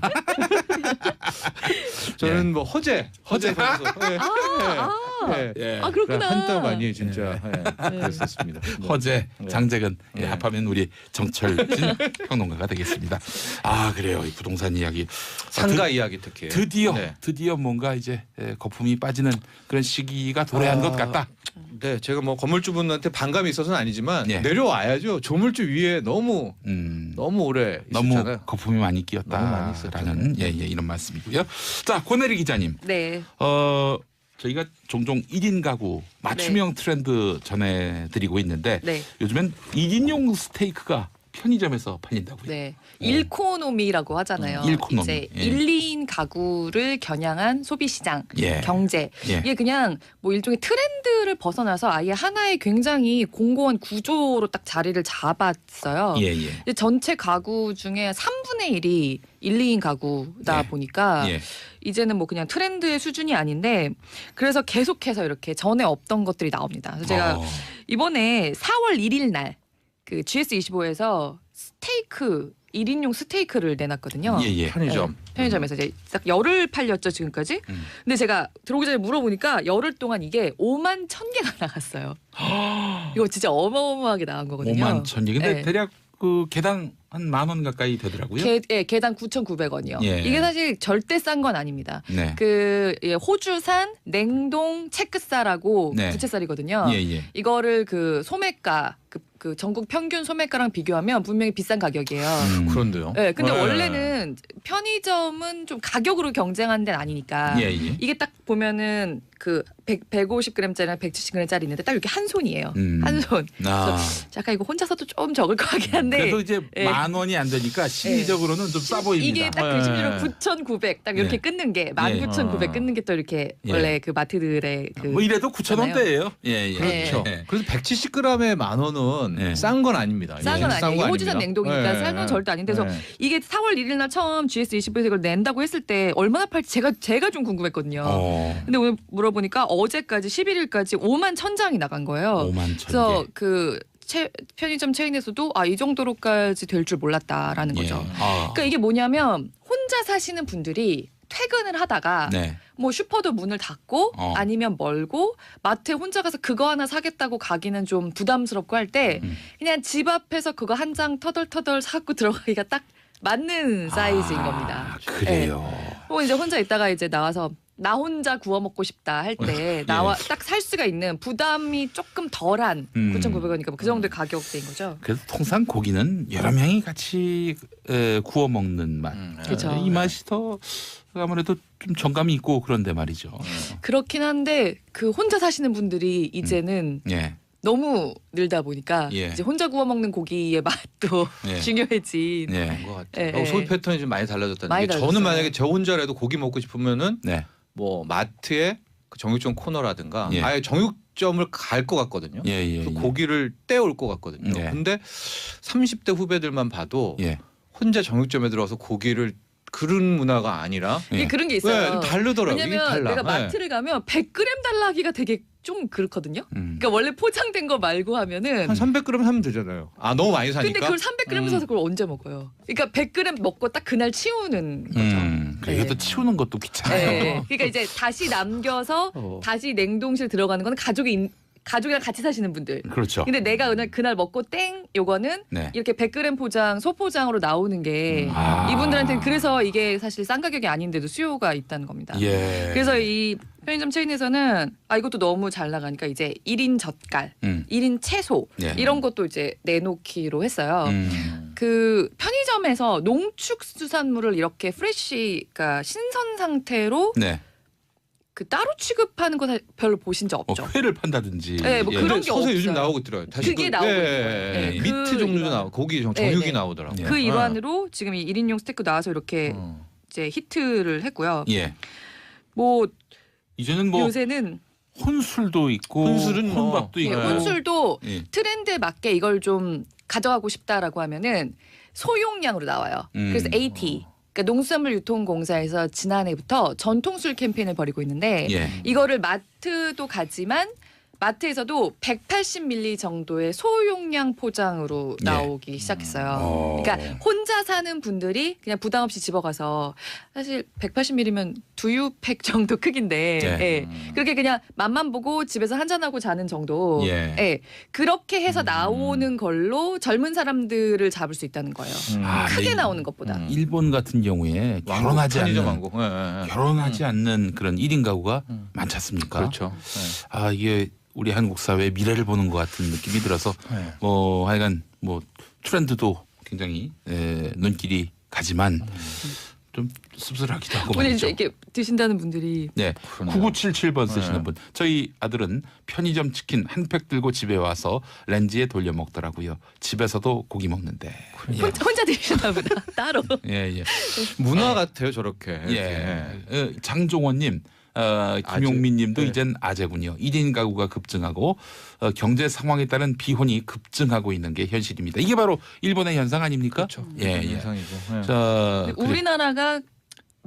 저는 뭐 허재 선수. 예. 예. 아 그렇구나. 한땀 많이 진짜 그랬었습니다. 허재, 네. 장재근, 네. 합하면 우리 정철진 평론가가 되겠습니다. 그래요. 이 부동산 이야기. 상가 이야기 특히. 드디어 뭔가 이제 거품이 빠지는 그런 시기가 도래한 것 같다. 네, 제가 뭐 건물주분한테 반감이 있어서는 아니지만 예. 내려와야죠. 조물주 위에 너무 오래 너무 있었잖아요. 거품이 많이 너무 많이 끼었다라는 이런 말씀이고요. 자, 권혜리 기자님. 네. 저희가 종종 1인 가구 맞춤형 트렌드 전해드리고 있는데 네. 요즘엔 1인용 스테이크가 편의점에서 팔린다고요? 네. 일코노미라고 하잖아요. 일코노미. 이제 예. 1, 2인 가구를 겨냥한 소비 시장, 예. 경제. 예. 이게 그냥 뭐 일종의 트렌드를 벗어나서 아예 하나의 굉장히 공고한 구조로 딱 자리를 잡았어요. 예, 예. 근데 전체 가구 중에 3분의 1이 1, 2인 가구다 예. 보니까 예. 이제는 뭐 그냥 트렌드의 수준이 아닌데 그래서 계속해서 이렇게 전에 없던 것들이 나옵니다. 그래서 제가 이번에 4월 1일 날 그 GS25에서 스테이크 1인용 스테이크를 내놨거든요. 예, 예. 편의점. 네, 편의점에서 이제 딱 열흘 팔렸죠 지금까지. 근데 제가 들어오기 전에 물어보니까 열흘 동안 이게 5만 1,000개가 나갔어요. 이거 진짜 어마어마하게 나간 거거든요. 5만 1,000개. 근데 네. 대략 그 개당 한 10,000원 가까이 되더라고요. 개당 9,900원이요. 예. 이게 사실 절대 싼 건 아닙니다. 네. 그 호주산 냉동 체크쌀하고 네. 부채살이거든요. 예, 예. 이거를 그 소매가 그 전국 평균 소매가랑 비교하면 분명히 비싼 가격이에요. 그런데요. 네, 근데 네. 원래는 편의점은 좀 가격으로 경쟁하는 데는 아니니까 예, 예. 이게 딱 보면은 그 150g짜리랑 170g짜리 있는데 딱 이렇게 한 손이에요. 한 손. 아. 잠깐 이거 혼자서도 좀 적을 것 같긴 한데 그래도 이제 예. 10,000원이 안 되니까 심리적으로는 좀 싸 보입니다. 이게 딱 그 네. 심지어 9,900 딱 이렇게 예. 끊는 게 19,900 끊는 게 또 이렇게 예. 원래 그 마트들의 그 뭐 이래도 9,000원대예요. 예, 예. 그렇죠. 예. 그래서 170g에 10,000원은 네. 싼 건 아닙니다. 싼 건 예, 아니에요. 거 호주산 아닙니다. 냉동이니까 네. 싼 건 절대 아닌데 그래서 네. 이게 4월 1일 날 처음 GS25에서 이걸 낸다고 했을 때 얼마나 팔지 제가 좀 궁금했거든요. 근데 오늘 물어보니까 어제까지 11일까지 5만 1,000장이 나간 거예요. 5만 1,000개. 그래서 그 편의점 체인에서도 이 정도로까지 될 줄 몰랐다라는 거죠. 예. 아. 그러니까 이게 뭐냐면 혼자 사시는 분들이 퇴근을 하다가 네. 뭐 슈퍼도 문을 닫고 아니면 멀고 마트에 혼자 가서 그거 하나 사겠다고 가기는 좀 부담스럽고 할 때 그냥 집 앞에서 그거 한 장 터덜터덜 사갖고 들어가기가 딱 맞는 사이즈인 겁니다. 그래요. 혹은 이제 혼자 있다가 이제 나와서 나 혼자 구워 먹고 싶다 할 때 나와 딱 살 수가 있는 부담이 조금 덜한 9,900원이니까 그 정도의 가격대인 거죠. 그래서 통상 고기는 여러 명이 같이 구워 먹는 맛. 그렇죠. 이 맛이 더 아무래도 좀 정감이 있고 그런데 말이죠. 그렇긴 한데 그 혼자 사시는 분들이 이제는 예. 너무 늘다 보니까 예. 이제 혼자 구워 먹는 고기의 맛도 예. 중요해진. 예. 그런 것 같아요. 예, 예. 소비 패턴이 좀 많이 달라졌다는 많이 게 달라졌어요. 저는 만약에 저 혼자라도 고기 먹고 싶으면은 네. 뭐 마트에 그 정육점 코너라든가 예. 아예 정육점을 갈 것 같거든요. 예, 예, 그 예. 고기를 떼올 것 같거든요. 예. 근데 30대 후배들만 봐도 예. 혼자 정육점에 들어서 고기를 그런 문화가 아니라 이게 예. 그런 게 네, 있어요. 좀 다르더라고요. 이게 왜냐면 달라. 내가 네. 마트를 가면 100g 달라 하기가 되게 좀 그렇거든요. 그러니까 원래 포장된 거 말고 하면은 한 300g 하면 되잖아요. 아 너무 많이 사니까. 근데 그걸 300g 사서 그걸 언제 먹어요? 그러니까 100g 먹고 딱 그날 치우는 거죠. 그러니까 네. 또 치우는 것도 귀찮아요. 네. 그러니까 이제 다시 남겨서 다시 냉동실 들어가는 건 가족이랑 같이 사시는 분들. 그렇죠. 근데 내가 그날 먹고 땡 요거는 네. 이렇게 100g 포장 소포장으로 나오는 게 아. 이분들한테는 그래서 이게 사실 싼 가격이 아닌데도 수요가 있다는 겁니다. 예. 그래서 이 편의점 체인에서는 이것도 너무 잘 나가니까 이제 1인 젓갈, 1인 채소 예. 이런 것도 이제 내놓기로 했어요. 음. 그 편의점에서 농축수산물을 이렇게 프레시, 그러니까 신선 상태로 네. 그 따로 취급하는 거 별로 보신 적 없죠. 회를 판다든지. 네, 뭐 예. 그런 근데 게 서서 없어요. 요즘 나오고 있더라고요. 다시 그게 또- 나오고 예, 있어요. 예, 예. 네, 미트 그 종류도 일반. 나오고 고기 네, 정육이 네. 나오더라고요. 그 일환으로 지금 이 1인용 스테이크 나와서 이렇게 이제 히트를 했고요. 예. 뭐 이제는 뭐 요새는 혼술도 있고 혼술은 뭐- 혼밥도 예, 있고. 혼술도 예. 트렌드에 맞게 이걸 좀 가져가고 싶다라고 하면은 소용량으로 나와요. 그래서 AT, 그러니까 농수산물 유통공사에서 지난해부터 전통술 캠페인을 벌이고 있는데 예. 이거를 마트도 가지만 마트에서도 180ml 정도의 소용량 포장으로 예. 나오기 시작했어요. 그러니까 혼자 사는 분들이 그냥 부담 없이 집어가서 사실 180ml면 두유팩 정도 크기인데 예. 예. 그렇게 그냥 맛만 보고 집에서 한잔하고 자는 정도 예. 예. 그렇게 해서 나오는 걸로 젊은 사람들을 잡을 수 있다는 거예요. 아, 크게 네. 나오는 것보다. 일본 같은 경우에 왕국, 결혼하지 편의점 않는 왕국. 예, 예, 예. 결혼하지 않는 그런 1인 가구가 많지 않습니까? 그렇죠. 예. 아 이게 우리 한국 사회의 미래를 보는 것 같은 느낌이 들어서 네. 뭐 하여간 뭐 트렌드도 굉장히 눈길이 가지만 좀 씁쓸하기도 하고 오늘 말이죠. 이제 이렇게 드신다는 분들이 네, 그러네요. 9977번 쓰시는 네. 분. 저희 아들은 편의점 치킨 한 팩 들고 집에 와서 렌지에 돌려 먹더라고요. 집에서도 고기 먹는데. 혼자 드시나 보다. 따로. 예, 예. 문화 같아요 저렇게. 예. 장종원님, 김용민님도 네. 이젠 아재군요. 1인 가구가 급증하고 경제 상황에 따른 비혼이 급증하고 있는 게 현실입니다. 이게 바로 일본의 현상 아닙니까? 그렇죠. 예, 예. 현상이고. 예. 자, 그래. 우리나라가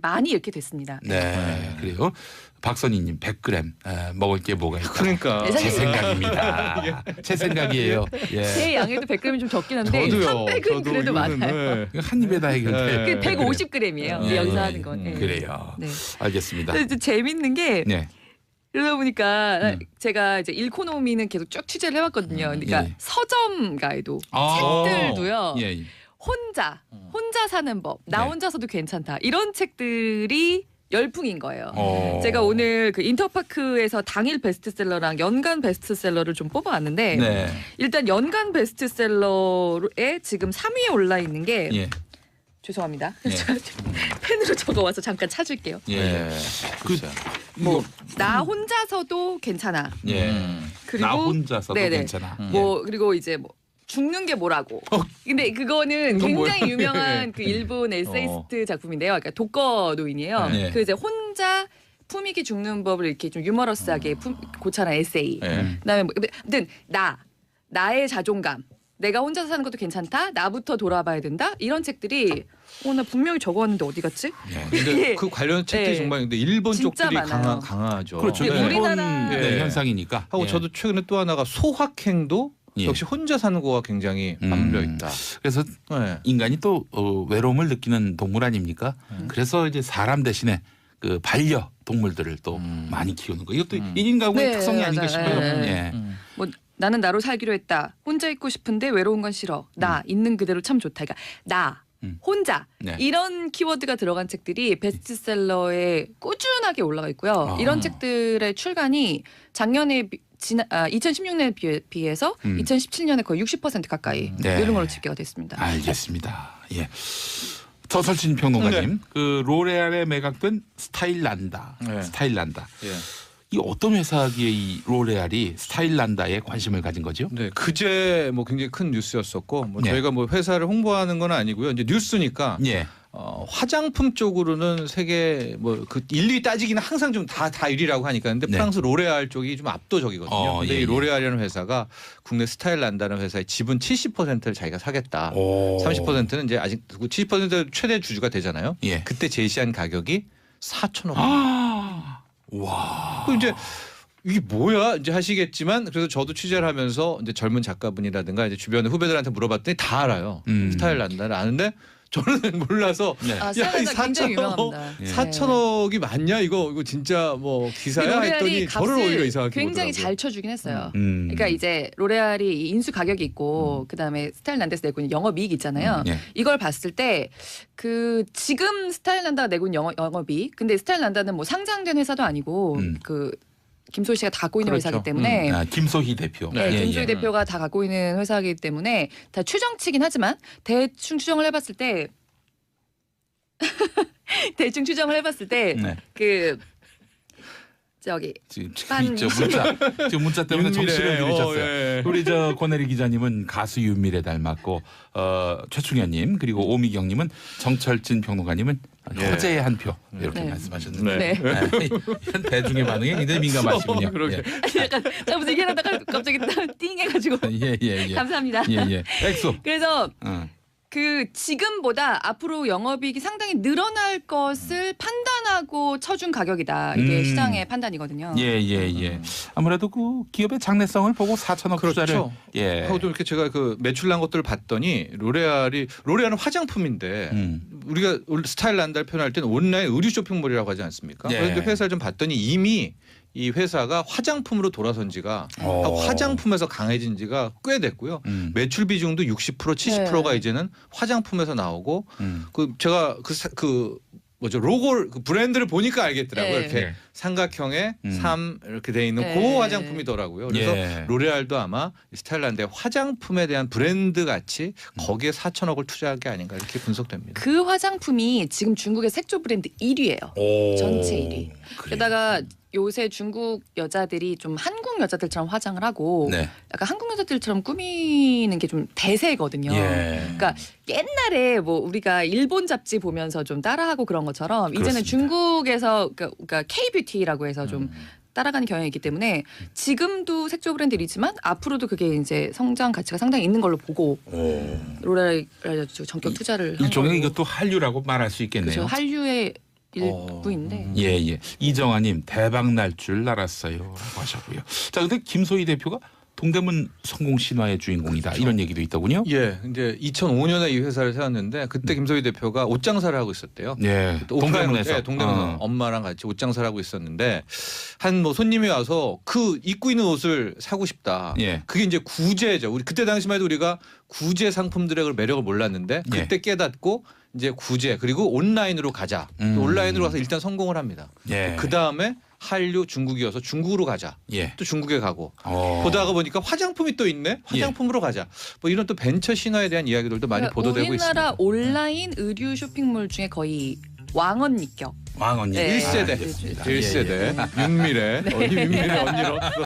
많이 이렇게 됐습니다. 네, 그래요. 박선희님 100g 먹을 게 뭐가 있다. 그러니까 제 생각입니다. 제 생각이에요. 예. 제 양에도 100g이 좀 적긴 한데 저도요. 300은 그래도 이거는, 많아요. 네. 한 입에다 해결돼. 네. 그 150g이에요. 예, 여기서 예, 하는 건. 예. 그래요. 네. 알겠습니다. 근데 이제 재밌는 게 네. 그러다 보니까 제가 이제 일코노미는 계속 쭉 취재를 해왔거든요. 그러니까 예. 서점 가이도 아. 책들도요. 예, 예. 혼자 사는 법, 나 네. 혼자서도 괜찮다 이런 책들이 열풍인 거예요. 어. 제가 오늘 그 인터파크에서 당일 베스트셀러랑 연간 베스트셀러를 좀 뽑아왔는데 네. 일단 연간 베스트셀러에 지금 3위에 올라 있는 게 예. 죄송합니다. 예. 제가 펜으로 적어와서 잠깐 찾을게요. 예. 예. 그 뭐 나 혼자서도 괜찮아. 예. 그리고 나 혼자서도 네네. 괜찮아. 뭐 그리고 이제 뭐 죽는 게 뭐라고. 근데 그거는 그건 굉장히 뭐예요? 유명한 그 일본 에세이스트 작품인데요. 그러니까 독거 노인이에요. 네. 그 이제 혼자 품위있게 죽는 법을 이렇게 좀 유머러스하게 고찰한 에세이. 예. 그다음에 뭐, 아무튼 나의 자존감. 내가 혼자 사는 것도 괜찮다. 나부터 돌아봐야 된다. 이런 책들이 나 분명히 적어왔는데 어디 갔지? 근데 예. 그 관련 책들이 네. 정말 근데 일본 진짜 쪽들이 많아요. 강하죠. 그렇죠. 네, 일본 우리나라- 네, 예. 현상이니까. 하고 예. 저도 최근에 또 하나가 소확행도 예. 역시 혼자 사는 거와 굉장히 맞물려 있다. 그래서 네. 인간이 또 외로움을 느끼는 동물 아닙니까? 그래서 이제 사람 대신에 그 반려 동물들을 또 많이 키우는 거. 이것도 1인 가구의 네, 특성이 아닌가 맞아요. 싶어요. 네. 예. 뭐 나는 나로 살기로 했다. 혼자 있고 싶은데 외로운 건 싫어. 나 있는 그대로 참 좋다. 그러니까 나 혼자 네. 이런 키워드가 들어간 책들이 베스트셀러에 꾸준하게 올라가 있고요. 아. 이런 책들의 출간이 작년에 2016년에 비해서 2017년에 거의 60% 가까이 네. 이런 걸로 집계가 됐습니다. 알겠습니다. 예. 저설진 평론가님, 그 로레알에 매각된 스타일란다. 네. 스타일란다. 예. 이 어떤 회사기에 이 로레알이 스타일란다에 관심을 가진 거죠? 네, 그제 뭐 굉장히 큰 뉴스였었고 뭐 네. 저희가 뭐 회사를 홍보하는 건 아니고요. 이제 뉴스니까 예. 화장품 쪽으로는 세계 뭐 그 1, 2위 따지기는 항상 좀 다 1위라고 하니까 근데 네. 프랑스 로레알 쪽이 좀 압도적이거든요. 근데 예, 이 예. 로레알이라는 회사가 국내 스타일란다는 회사의 지분 70%를 자기가 사겠다. 오. 30%는 이제 아직 70% 최대 주주가 되잖아요. 예. 그때 제시한 가격이 4,000억 원. 아. 와. 그 이제 이게 뭐야 이제 하시겠지만 그래서 저도 취재를 하면서 이제 젊은 작가분이라든가 이제 주변의 후배들한테 물어봤더니 다 알아요. 스타일란다를 아는데 저는 몰라서 네. 아, 야, 이 스타일란다 굉장히 4,000억, 유명합니다. 예. 4천억이 맞냐 이거 진짜 뭐 기사야 했더니 저를 오히려 이상하게 굉장히 보더라고요. 잘 쳐주긴 했어요. 음. 그러니까 이제 로레알이 이 인수 가격이 있고 그다음에 스타일란다에서 내고 있는 영업이익 있잖아요. 예. 이걸 봤을 때 그 지금 스타일란다가 내고 있는 영업이익 근데 스타일란다는 뭐 상장된 회사도 아니고 그 김소희 씨가 다 갖고 있는 그렇죠. 회사이기 때문에 아, 김소희 대표. 네, 예, 김소희 예. 대표가 다 갖고 있는 회사이기 때문에 다 추정치긴 하지만 대충 추정을 해봤을 때 대충 추정을 해봤을 때 네. 그 저기 지금 한 지금 문자 때문에 정신을 들이셨어요. 예. 우리 저 권혜리 기자님은 가수 윤미래 닮았고 최충현님 그리고 오미경님은 정철진 평론가님은 효재의 한 표 이렇게 네. 말씀하셨는데 네. 이런 대중의 반응에 굉장히 민감하시군요. 그러게. 약간 무슨 얘기하다가 갑자기 띵 해가지고 예예예. 감사합니다. 예예. 엑소. 그래서 어. 그 지금보다 앞으로 영업이익이 상당히 늘어날 것을 판단하고 쳐준 가격이다. 이게 시장의 판단이거든요. 예예예. 아무래도 그 기업의 장래성을 보고 4천억 투자를 그렇죠. 예. 하고 또 이렇게 제가 그 매출 난 것들을 봤더니 로레알은 화장품인데 우리가 스타일란다를 표현할 때는 온라인 의류 쇼핑몰이라고 하지 않습니까? 네. 그런데 회사를 좀 봤더니 이미 이 회사가 화장품으로 돌아선 지가 하고 화장품에서 강해진 지가 꽤 됐고요. 매출 비중도 60% 70%가 네. 이제는 화장품에서 나오고 그 제가 그 뭐죠 로고를 그 브랜드를 보니까 알겠더라고요. 네. 이렇게 네. 삼각형에 3 이렇게 돼 있는 네. 그 화장품이더라고요. 그래서 예. 로레알도 아마 스타일란드의 화장품에 대한 브랜드 가치 거기에 4천억을 투자한 게 아닌가 이렇게 분석됩니다. 그 화장품이 지금 중국의 색조 브랜드 1위예요. 전체 1위. 게다가 요새 중국 여자들이 좀 한국 여자들처럼 화장을 하고 네. 약간 한국 여자들처럼 꾸미는 게 좀 대세거든요. 예. 그러니까 옛날에 뭐 우리가 일본 잡지 보면서 좀 따라하고 그런 것처럼 이제는 그렇습니다. 중국에서 그러니까 K-뷰티라고 해서 좀 따라가는 경향이 있기 때문에 지금도 색조 브랜드이지만 앞으로도 그게 이제 성장 가치가 상당히 있는 걸로 보고 로레알 전격 투자를 한 일종의 거고. 이것도 한류라고 말할 수 있겠네요. 그렇죠. 한류의 일부인데. 예. 이정아님 대박 날 줄 알았어요라고 하셨고요. 자, 근데 김소희 대표가 동대문 성공 신화의 주인공이다 이런 얘기도 있더군요. 예, 이제 2005년에 이 회사를 세웠는데 그때 김소희 대표가 옷 장사를 하고 있었대요. 예. 또 동대문에서. 동대문 엄마랑 같이 옷 장사를 하고 있었는데 한 뭐 손님이 와서 그 입고 있는 옷을 사고 싶다. 예. 그게 이제 구제죠. 우리 그때 당시만 해도 우리가 구제 상품들의 매력을 몰랐는데 그때 깨닫고 이제 구제 그리고 온라인으로 가자. 또 온라인으로 가서 일단 성공을 합니다. 예. 그 다음에 한류 중국이어서 중국으로 가자. 예. 또 중국에 가고 보다가 보니까 화장품이 또 있네. 화장품으로 가자. 뭐 이런 또 벤처 신화에 대한 이야기들도 많이 보도되고 우리나라 있습니다. 온라인 의류 쇼핑몰 중에 거의 왕언니격. 왕언니. 네. 1세대. 네. 1세대. 윤미래. 윤미래 언니로.